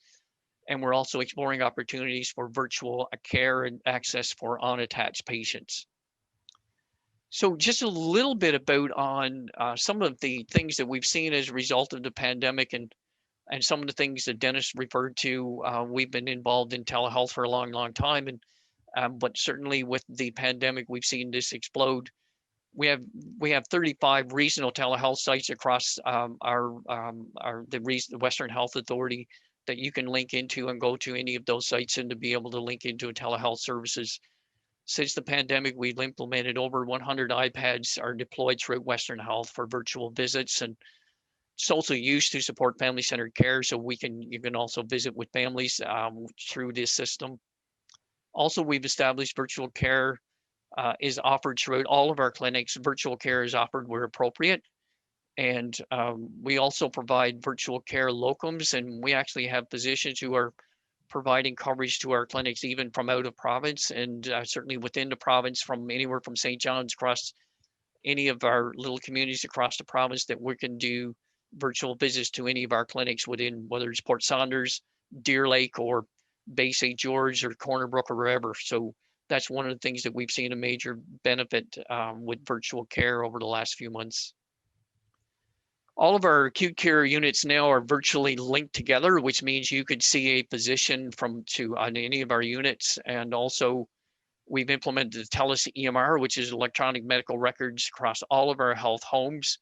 And we're also exploring opportunities for virtual care and access for unattached patients. So just a little bit about on some of the things that we've seen as a result of the pandemic and some of the things that Dennis referred to. We've been involved in telehealth for a long, long time, but certainly with the pandemic, we've seen this explode. We have 35 regional telehealth sites across the Western Health Authority that you can link into and go to any of those sites and to be able to link into a telehealth services. Since the pandemic, we've implemented over 100 iPads are deployed throughout Western Health for virtual visits, and it's also used to support family-centered care. So you can also visit with families through this system. Also, we've established virtual care is offered throughout all of our clinics. Virtual care is offered where appropriate. And we also provide virtual care locums, and we actually have physicians who are providing coverage to our clinics even from out of province, and certainly within the province, from anywhere from St. John's across any of our little communities across the province, that we can do virtual visits to any of our clinics within, whether it's Port Saunders, Deer Lake, or Bay St. George, or Corner Brook, or wherever. So that's one of the things that we've seen a major benefit with virtual care over the last few months. All of our acute care units now are virtually linked together, which means you could see a physician on any of our units. And also we've implemented the TELUS EMR, which is electronic medical records across all of our health homes.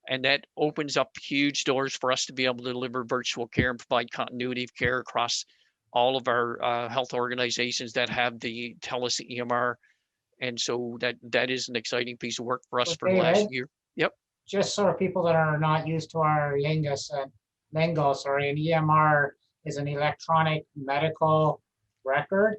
And that opens up huge doors for us to be able to deliver virtual care and provide continuity of care across all of our health organizations that have the TELUS EMR. And so that is an exciting piece of work for us for the last year. Yep. Just sort of people that are not used to our lingo, an EMR is an electronic medical record.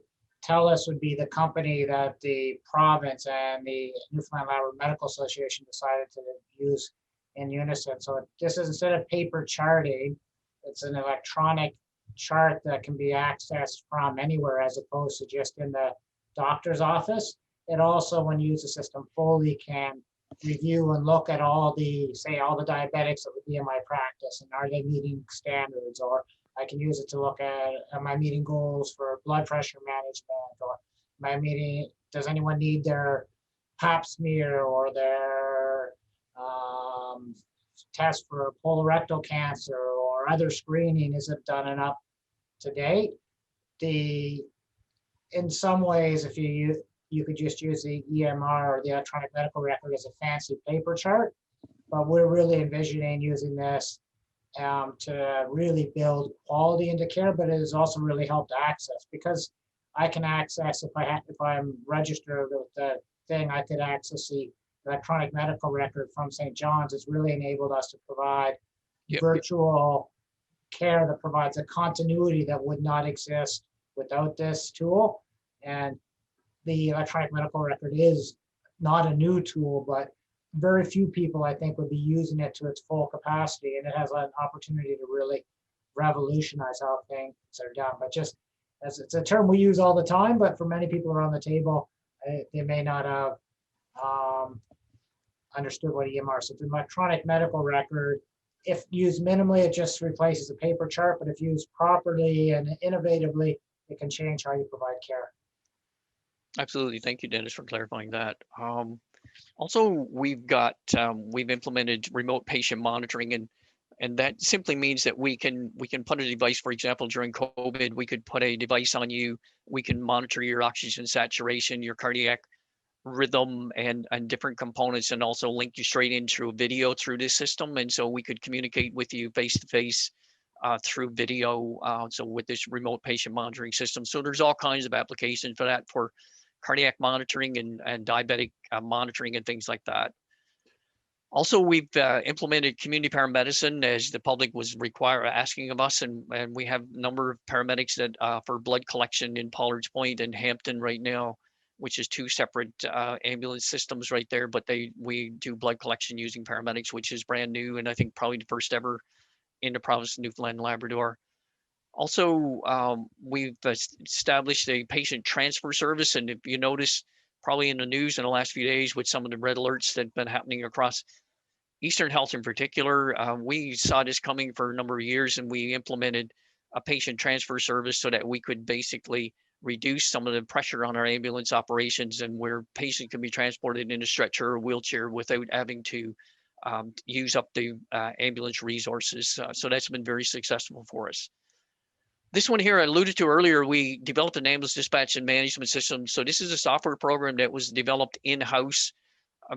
TELUS would be the company that the province and the Newfoundland Labrador Medical Association decided to use in unison. So this is, instead of paper charting, it's an electronic chart that can be accessed from anywhere as opposed to just in the doctor's office. It also, when you use the system fully, can review and look at all the, say, all the diabetics that would be in my practice, and are they meeting standards, or I can use it to look at, am I meeting goals for blood pressure management, or am I meeting, does anyone need their pap smear or their test for colorectal cancer or other screening, is it done enough to date? In some ways, if you could just use the EMR or the electronic medical record as a fancy paper chart, but we're really envisioning using this to really build quality into care, but it has also really helped access, because I can access, if I'm registered with the thing, I could access the electronic medical record from St. John's. It's really enabled us to provide virtual care that provides a continuity that would not exist without this tool. And the electronic medical record is not a new tool, but very few people, I think, would be using it to its full capacity, and it has an opportunity to really revolutionize how things are done. But just as it's a term we use all the time, but for many people around the table, they may not have understood what EMR is. So the electronic medical record, if used minimally, it just replaces a paper chart, but if used properly and innovatively, it can change how you provide care. Absolutely. Thank you, Dennis, for clarifying that. Also, we've implemented remote patient monitoring, and that simply means that we can put a device, for example, during COVID, we could put a device on you. We can monitor your oxygen saturation, your cardiac rhythm, and different components, and also link you straight in through video through this system. And so we could communicate with you face to face through video. So with this remote patient monitoring system, so there's all kinds of applications for that, for cardiac monitoring and diabetic monitoring and things like that. Also, we've implemented community paramedicine as the public was asking of us, and we have a number of paramedics that for blood collection in Pollards Point and Hampton right now, which is two separate ambulance systems right there, but we do blood collection using paramedics, which is brand new, and I think probably the first ever in the province of Newfoundland and Labrador. Also, we've established a patient transfer service, and if you notice, probably in the news in the last few days with some of the red alerts that have been happening across Eastern Health in particular, we saw this coming for a number of years, and we implemented a patient transfer service so that we could basically reduce some of the pressure on our ambulance operations, and where patient can be transported in a stretcher or wheelchair without having to use up the ambulance resources. So that's been very successful for us. This one here I alluded to earlier, we developed an ambulance dispatch and management system. So this is a software program that was developed in-house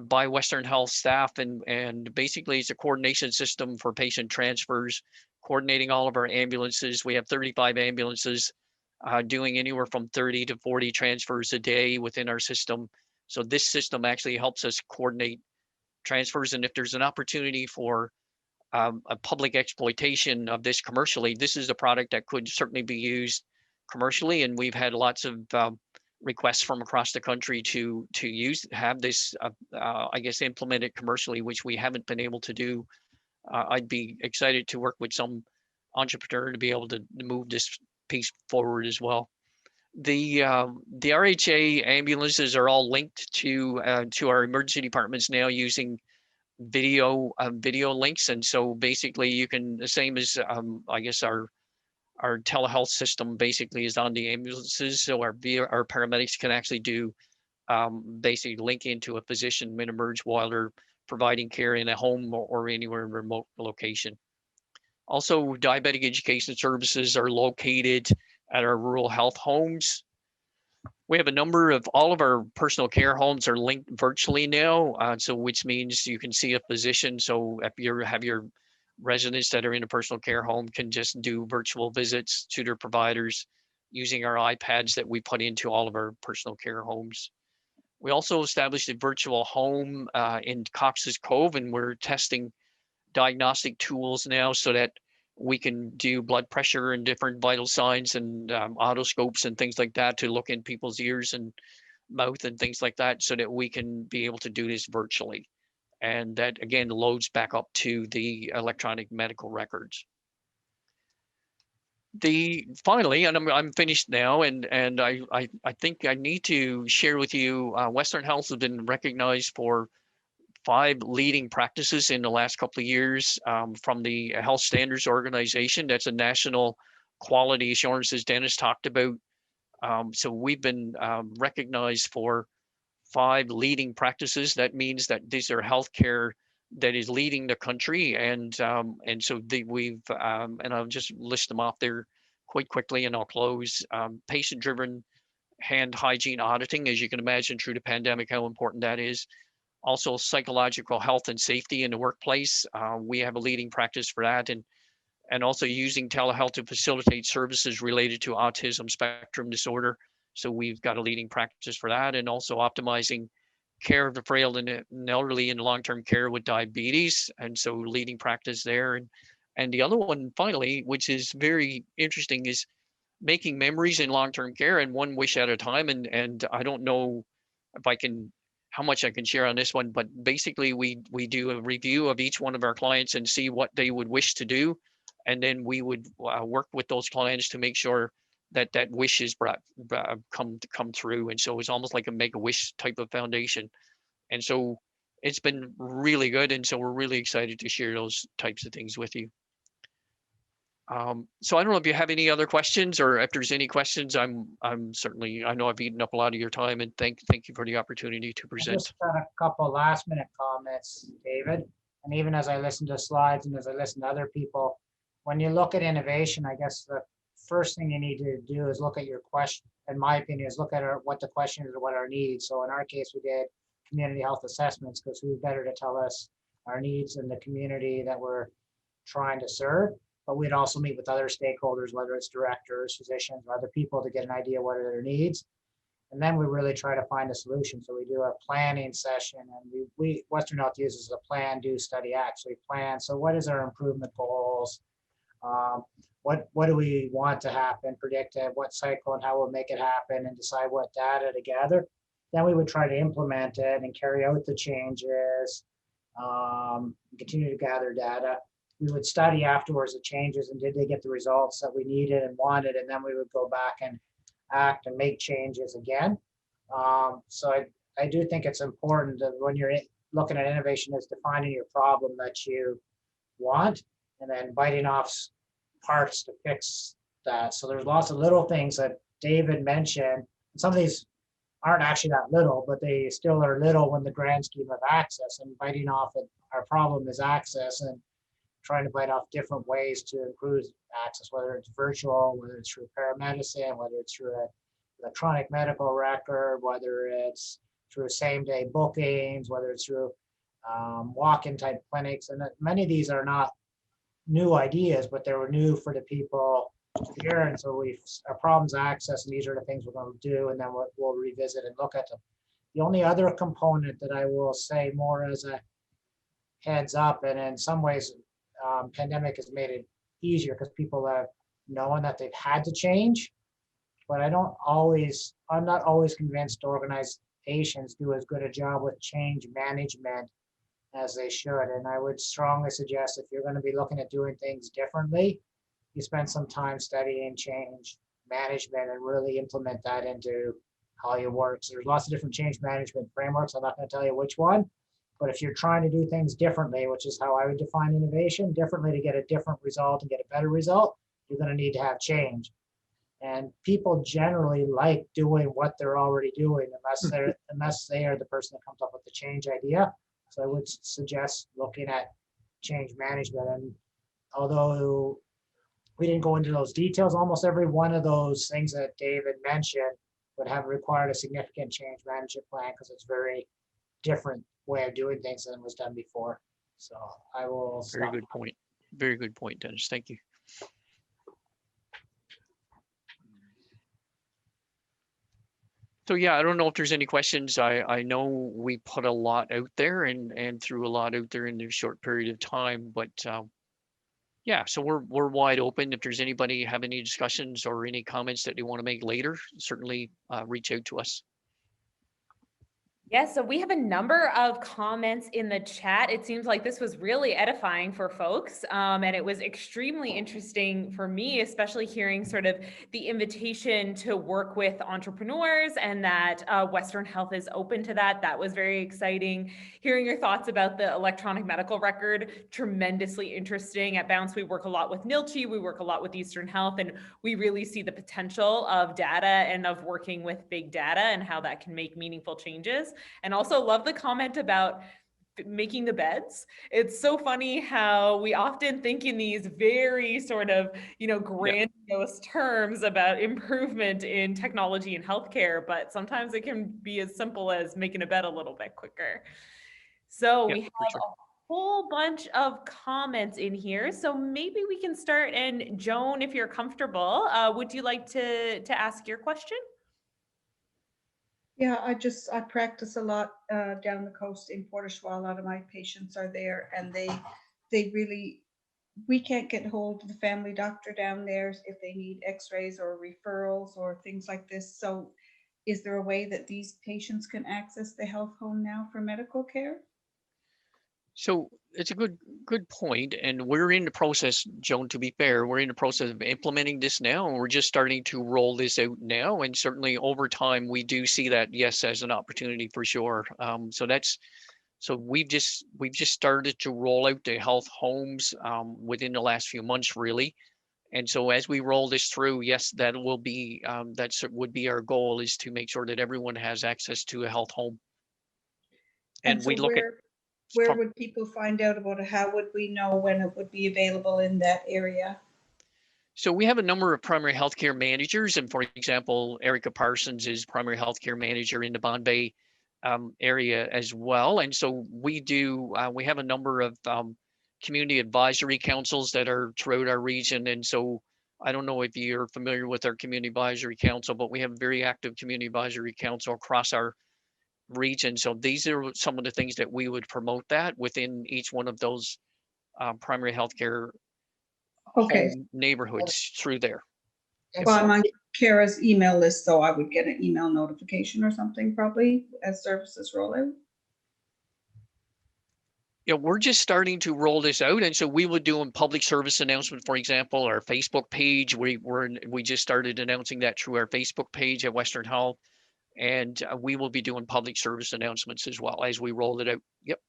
by Western Health staff, and basically it's a coordination system for patient transfers, coordinating all of our ambulances. We have 35 ambulances doing anywhere from 30 to 40 transfers a day within our system. So this system actually helps us coordinate transfers, and if there's an opportunity for a public exploitation of this commercially, this is a product that could certainly be used commercially, and we've had lots of requests from across the country to have this I guess implemented commercially, which we haven't been able to do. I'd be excited to work with some entrepreneur to be able to move this piece forward as well. The RHA ambulances are all linked to our emergency departments now using video links, and so basically you can, the same as I guess our telehealth system basically is on the ambulances, so our paramedics can actually do basically link into a physician mid-emerge while they're providing care in a home or anywhere in a remote location. Also, diabetic education services are located at our rural health homes. We have a number of, all of our personal care homes are linked virtually now, so which means you can see a physician. So if you have your residents that are in a personal care home can just do virtual visits to their providers using our iPads that we put into all of our personal care homes. We also established a virtual home in Cox's Cove, and we're testing diagnostic tools now so that we can do blood pressure and different vital signs and otoscopes and things like that to look in people's ears and mouth and things like that, so that we can be able to do this virtually. And that again loads back up to the electronic medical records. Finally, and I'm finished now, and I think I need to share with you, Western Health has been recognized for 5 leading practices in the last couple of years from the Health Standards Organization. That's a national quality assurance, as Dennis talked about. So we've been recognized for 5 leading practices. That means that these are healthcare that is leading the country, and so we've and I'll just list them off there quite quickly, and I'll close. Patient-driven hand hygiene auditing, as you can imagine, through the pandemic, how important that is. Also, psychological health and safety in the workplace. We have a leading practice for that, and also using telehealth to facilitate services related to autism spectrum disorder. So we've got a leading practice for that, and also optimizing care of the frail and elderly in long-term care with diabetes, and so leading practice there. And the other one, finally, which is very interesting, is making memories in long-term care, and one wish at a time. And I don't know if I can, how much I can share on this one, but basically we do a review of each one of our clients and see what they would wish to do, and then we would work with those clients to make sure that that wish is come through. And so it's almost like a Make-A-Wish type of foundation. And so it's been really good, and so we're really excited to share those types of things with you. So I don't know if you have any other questions, or if there's any questions. I'm certainly, I know I've eaten up a lot of your time, and thank you for the opportunity to I present. just got a couple last minute comments, David. And even as I listen to slides and as I listen to other people, when you look at innovation, I guess the first thing you need to do is look at your question. In my opinion, is look at what the question is or what our needs. So in our case, we did community health assessments, because who's better to tell us our needs in the community that we're trying to serve. But we'd also meet with other stakeholders, whether it's directors, physicians, or other people, to get an idea what are their needs. And then we really try to find a solution. So we do a planning session, and we Western Health uses a plan, do, study, act. So we plan. So what is our improvement goals? What do we want to happen, predict it, what cycle and how we'll make it happen, and decide what data to gather. Then we would try to implement it and carry out the changes, continue to gather data. We would study afterwards the changes and did they get the results that we needed and wanted, and then we would go back and act and make changes again. So I do think it's important that when you're looking at innovation, is defining your problem that you want and then biting off parts to fix that. So there's lots of little things that David mentioned. Some of these aren't actually that little, but they still are little when the grand scheme of access, and biting off it. Our problem is access, and trying to bite off different ways to improve access, whether it's virtual, whether it's through paramedicine, whether it's through an electronic medical record, whether it's through same-day bookings, whether it's through walk-in type clinics. And many of these are not new ideas, but they were new for the people here. And so our problem's access, and these are the things we're going to do, and then we'll revisit and look at them. The only other component that I will say more as a heads up, and in some ways, pandemic has made it easier because people have known that they've had to change, but I'm not always convinced organizations do as good a job with change management as they should. And I would strongly suggest, if you're going to be looking at doing things differently, you spend some time studying change management and really implement that into how you work. So there's lots of different change management frameworks. I'm not going to tell you which one, but if you're trying to do things differently, which is how I would define innovation, differently to get a different result and get a better result, you're going to need to have change. And people generally like doing what they're already doing, unless they are the person that comes up with the change idea. So I would suggest looking at change management. And although we didn't go into those details, almost every one of those things that David mentioned would have required a significant change management plan, because it's very different way of doing things than was done before. So I will stop. Very good point. Very good point, Dennis. Thank you. So yeah, I don't know if there's any questions. I know we put a lot out there and threw a lot out there in a short period of time, but Yeah, so we're wide open. If there's anybody have any discussions or any comments that they want to make later, certainly reach out to us. Yeah, so we have a number of comments in the chat. It seems like this was really edifying for folks. And it was extremely interesting for me, especially hearing sort of the invitation to work with entrepreneurs and that Western Health is open to that. That was very exciting. Hearing your thoughts about the electronic medical record, tremendously interesting. At Bounce, we work a lot with NILCHI, we work a lot with Eastern Health, and we really see the potential of data and of working with big data and how that can make meaningful changes. And also love the comment about making the beds. It's so funny how we often think in these very sort of, grandiose terms about improvement in technology in healthcare, but sometimes it can be as simple as making a bed a little bit quicker. So we have a whole bunch of comments in here. So maybe we can start. And Joan, if you're comfortable, would you like to ask your question? Yeah, I practice a lot down the coast in Port au Choix. A lot of my patients are there, and we can't get hold of the family doctor down there if they need x-rays or referrals or things like this. So is there a way that these patients can access the health home now for medical care? So it's a good point, and we're in the process, Joan, to be fair, we're in the process of implementing this now, and we're just starting to roll this out now. And certainly over time, we do see that, yes, as an opportunity for sure. So we've just started to roll out the health homes within the last few months, really. And so as we roll this through, yes, that will be, that would be our goal, is to make sure that everyone has access to a health home. And so we look at where would people find out about it? How would we know when it would be available in that area? So we have a number of primary healthcare managers, and for example, Erica Parsons is primary healthcare manager in the Bombay area as well. And so we have a number of community advisory councils that are throughout our region. And so I don't know if you're familiar with our community advisory council, but we have a very active community advisory council across our region. So these are some of the things that we would promote that within each one of those primary healthcare home neighborhoods through there. Well, I'm on Kara's email list, so I would get an email notification or something probably as services roll out. Yeah, we're just starting to roll this out, and so we would do a public service announcement, for example, our Facebook page. We just started announcing that through our Facebook page at Western Health, and we will be doing public service announcements as well as we roll it out. Yep.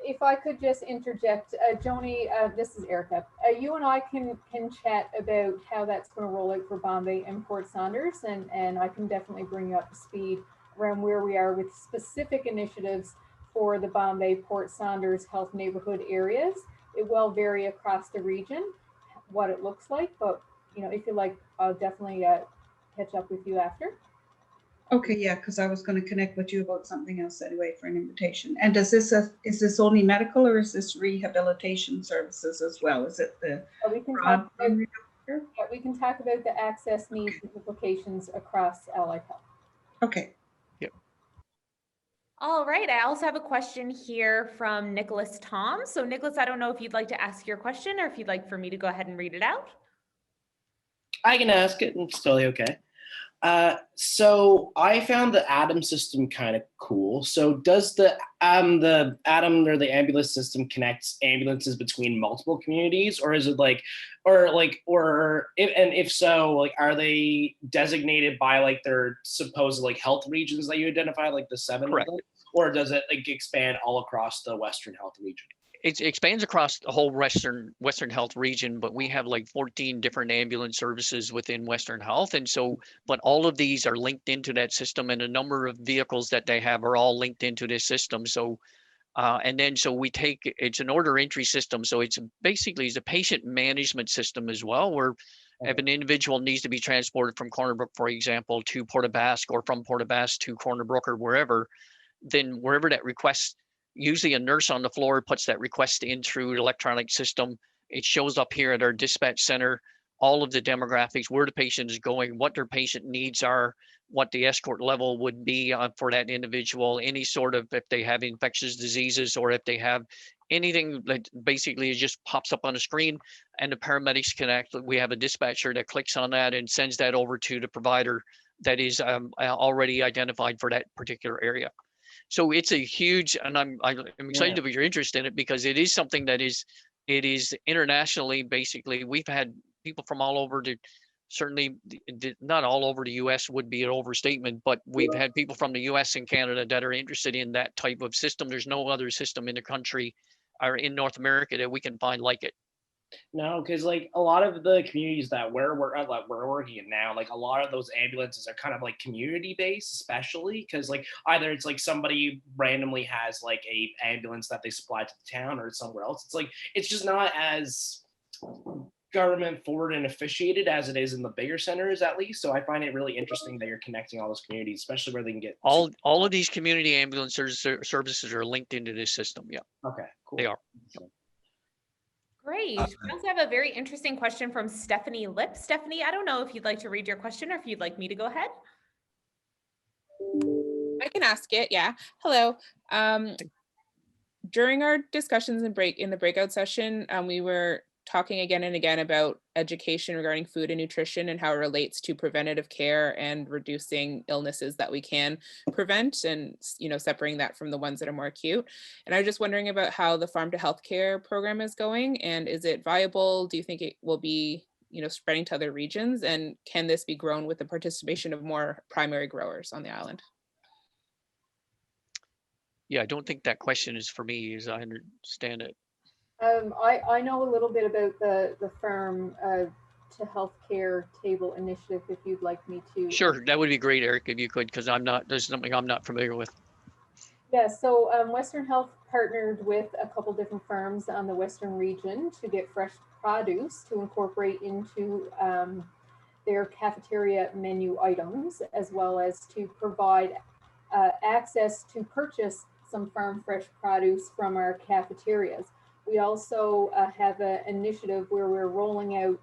If I could just interject, Joni, this is Erica. You and I can chat about how that's going to roll out for Bombay and Port Saunders, and I can definitely bring you up to speed around where we are with specific initiatives for the Bombay Port Saunders health neighborhood areas. It will vary across the region what it looks like, but if you like, I'll definitely catch up with you after. Okay, yeah, because I was going to connect with you about something else anyway for an invitation. And is this only medical, or is this rehabilitation services as well? Is it the we can talk about the access needs and implications across allied health. Okay. Yep. All right. I also have a question here from Nicholas Tom. So Nicholas, I don't know if you'd like to ask your question or if you'd like for me to go ahead and read it out. I can ask it, and it's totally okay. So I found the Atom system kind of cool. So does the Atom or the ambulance system connects ambulances between multiple communities, or is it if so, like, are they designated by like their supposed like health regions that you identify, like the 7 Correct. of them, or does it like expand all across the Western Health region? It expands across the whole Western Health region, but we have like 14 different ambulance services within Western Health. And so, but all of these are linked into that system, and a number of vehicles that they have are all linked into this system. So, it's an order entry system. So it's basically a patient management system as well, where if an individual needs to be transported from Corner Brook, for example, to Port aux Basques, or from Port aux Basques to Corner Brook or wherever, then wherever that request, usually a nurse on the floor puts that request in through the electronic system. It shows up here at our dispatch center, all of the demographics, where the patient is going, what their patient needs are, what the escort level would be for that individual, any sort of, if they have infectious diseases or if they have anything that basically just pops up on the screen, and the paramedics can we have a dispatcher that clicks on that and sends that over to the provider that is already identified for that particular area. So it's a huge, and I'm excited about your interest in it, because it is something that is internationally. Basically, we've had people from all over certainly not all over the US would be an overstatement, but we've had people from the US and Canada that are interested in that type of system. There's no other system in the country or in North America that we can find like it. No, because like a lot of the communities that we're working in now, like a lot of those ambulances are kind of like community based, especially because like either it's like somebody randomly has like a ambulance that they supply to the town or somewhere else. It's like it's just not as government forward and officiated as it is in the bigger centers, at least. So I find it really interesting that you're connecting all those communities, especially where they can get all of these community ambulance services are linked into this system. Yeah. Okay, cool. They are. Great. We also have a very interesting question from Stephanie Lip. Stephanie, I don't know if you'd like to read your question or if you'd like me to go ahead. I can ask it. Yeah. Hello. During our discussions in the breakout session, we were talking again and again about education regarding food and nutrition and how it relates to preventative care and reducing illnesses that we can prevent, and separating that from the ones that are more acute. And I was just wondering about how the farm to healthcare program is going, and is it viable? Do you think it will be spreading to other regions, and can this be grown with the participation of more primary growers on the island? Yeah, I don't think that question is for me, as I understand it. I know a little bit about the farm to healthcare table initiative, if you'd like me to. Sure, that would be great, Eric, if you could, because there's something I'm not familiar with. Yeah, so Western Health partnered with a couple different farms on the Western region to get fresh produce to incorporate into their cafeteria menu items, as well as to provide access to purchase some farm fresh produce from our cafeterias. We also have an initiative where we're rolling out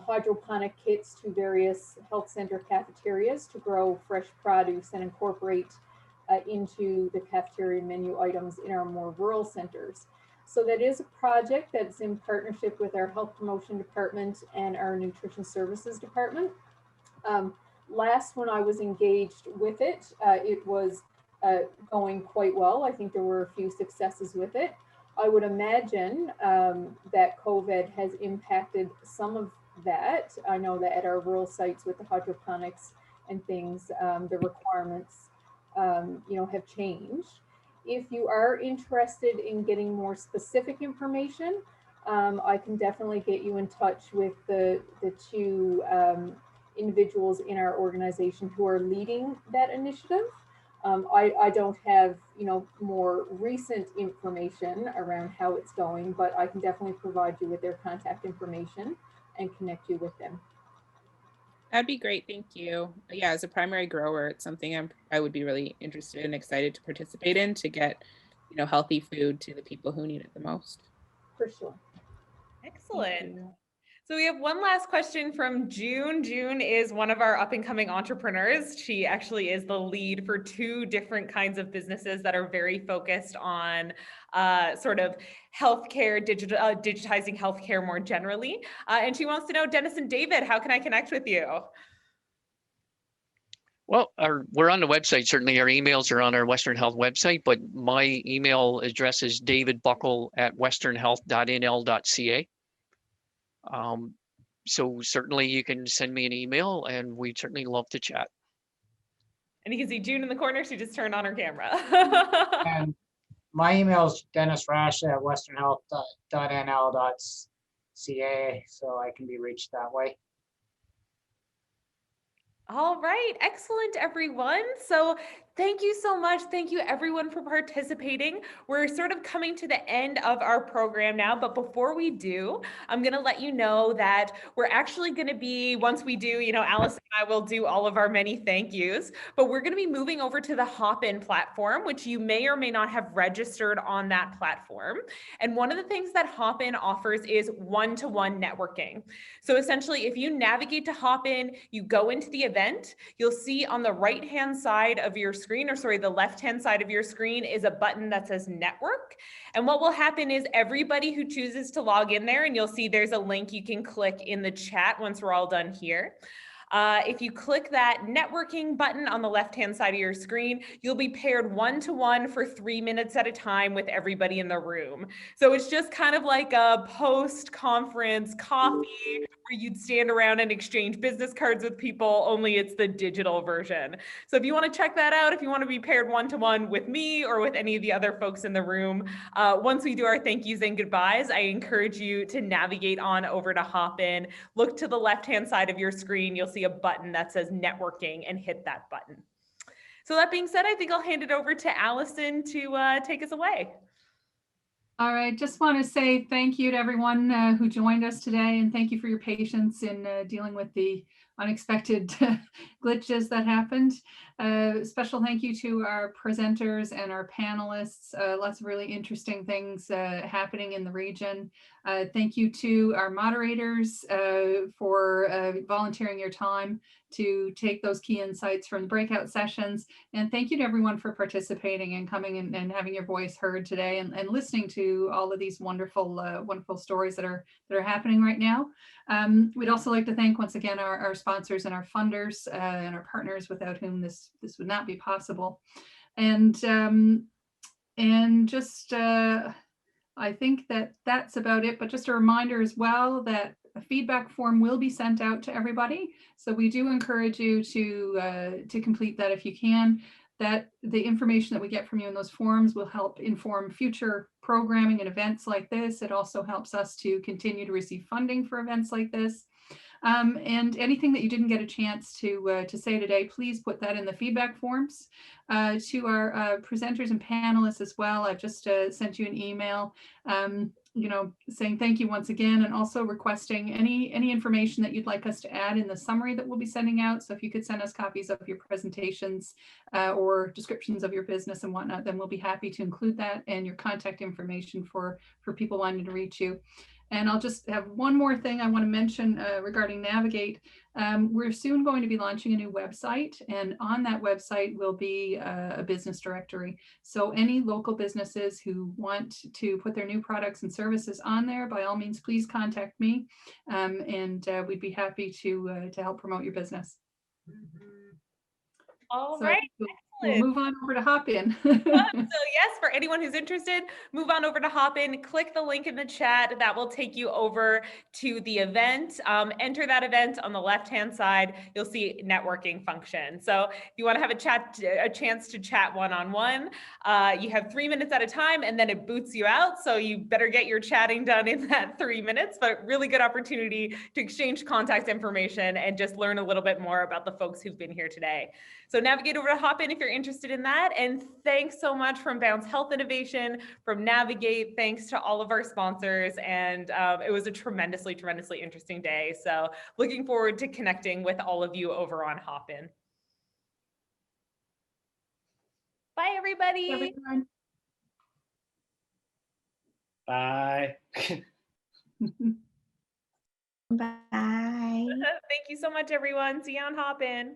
hydroponic kits to various health center cafeterias to grow fresh produce and incorporate into the cafeteria menu items in our more rural centers. So that is a project that's in partnership with our health promotion department and our nutrition services department. Last when I was engaged with it, it was going quite well. I think there were a few successes with it. I would imagine that COVID has impacted some of that. I know that at our rural sites with the hydroponics and things, the requirements, have changed. If you are interested in getting more specific information, I can definitely get you in touch with the two individuals in our organization who are leading that initiative. I don't have, more recent information around how it's going, but I can definitely provide you with their contact information and connect you with them. That'd be great. Thank you. Yeah, as a primary grower, it's something I would be really interested and excited to participate in, to get, healthy food to the people who need it the most. For sure. Excellent. So we have one last question from June. June is one of our up and coming entrepreneurs. She actually is the lead for two different kinds of businesses that are very focused on sort of healthcare, digitizing healthcare more generally. And she wants to know, Dennis and David, how can I connect with you? Well, we're on the website. Certainly our emails are on our Western Health website, but my email address is davidbuckle@westernhealth.nl.ca. So certainly you can send me an email, and we'd certainly love to chat. And you can see June in the corner. She just turned on her camera. And my email is dennisrash@westernhealth.nl.ca, so I can be reached that way. All right, excellent, everyone. So thank you so much. Thank you, everyone, for participating. We're sort of coming to the end of our program now, but before we do, I'm going to let you know that we're actually going to be, once we do, Alison and I will do all of our many thank yous, but we're going to be moving over to the Hopin platform, which you may or may not have registered on that platform. And one of the things that Hopin offers is one-to-one networking. So essentially, if you navigate to Hopin, you go into the event, you'll see on the right-hand side of your screen, or sorry, the left-hand side of your screen is a button that says network. And what will happen is everybody who chooses to log in there, and you'll see there's a link you can click in the chat once we're all done here. If you click that networking button on the left-hand side of your screen, you'll be paired one-to-one for 3 minutes at a time with everybody in the room. So it's just kind of like a post-conference coffee where you'd stand around and exchange business cards with people, only it's the digital version. So if you want to check that out, if you want to be paired one-to-one with me or with any of the other folks in the room, once we do our thank yous and goodbyes, I encourage you to navigate on over to Hopin. Look to the left-hand side of your screen. You'll see a button that says networking and hit that button. So that being said, I think I'll hand it over to Alison to take us away. All right, just want to say thank you to everyone who joined us today, and thank you for your patience in dealing with the unexpected glitches that happened. Special thank you to our presenters and our panelists. Lots of really interesting things happening in the region. Thank you to our moderators for volunteering your time to take those key insights from the breakout sessions. And thank you to everyone for participating and coming and having your voice heard today and listening to all of these wonderful, wonderful stories that are happening right now. We'd also like to thank once again our sponsors and our funders and our partners without whom this would not be possible. And just I think that's about it, but just a reminder as well that a feedback form will be sent out to everybody. So we do encourage you to complete that if you can. That the information that we get from you in those forms will help inform future programming and events like this. It also helps us to continue to receive funding for events like this. And anything that you didn't get a chance to say today, please put that in the feedback forms. To our presenters and panelists as well, I've just sent you an email saying thank you once again, and also requesting any information that you'd like us to add in the summary that we'll be sending out. So if you could send us copies of your presentations or descriptions of your business and whatnot, then we'll be happy to include that and your contact information for people wanting to reach you. And I'll just have one more thing I want to mention regarding Navigate. We're soon going to be launching a new website, and on that website will be a business directory. So any local businesses who want to put their new products and services on there, by all means, please contact me, and we'd be happy to help promote your business. All right. We'll move on over to Hopin. So yes, for anyone who's interested, move on over to Hopin, click the link in the chat. That will take you over to the event. Enter that event on the left-hand side. You'll see networking function. So if you want to have a chance to chat one-on-one, you have 3 minutes at a time, and then it boots you out. So you better get your chatting done in that 3 minutes, but really good opportunity to exchange contact information and just learn a little bit more about the folks who've been here today. So navigate over to Hopin if you're interested in that. And thanks so much from Bounce Health Innovation, from Navigate. Thanks to all of our sponsors. And it was a tremendously, tremendously interesting day. So looking forward to connecting with all of you over on Hopin. Bye, everybody. Bye. Bye. Thank you so much, everyone. See you on Hopin.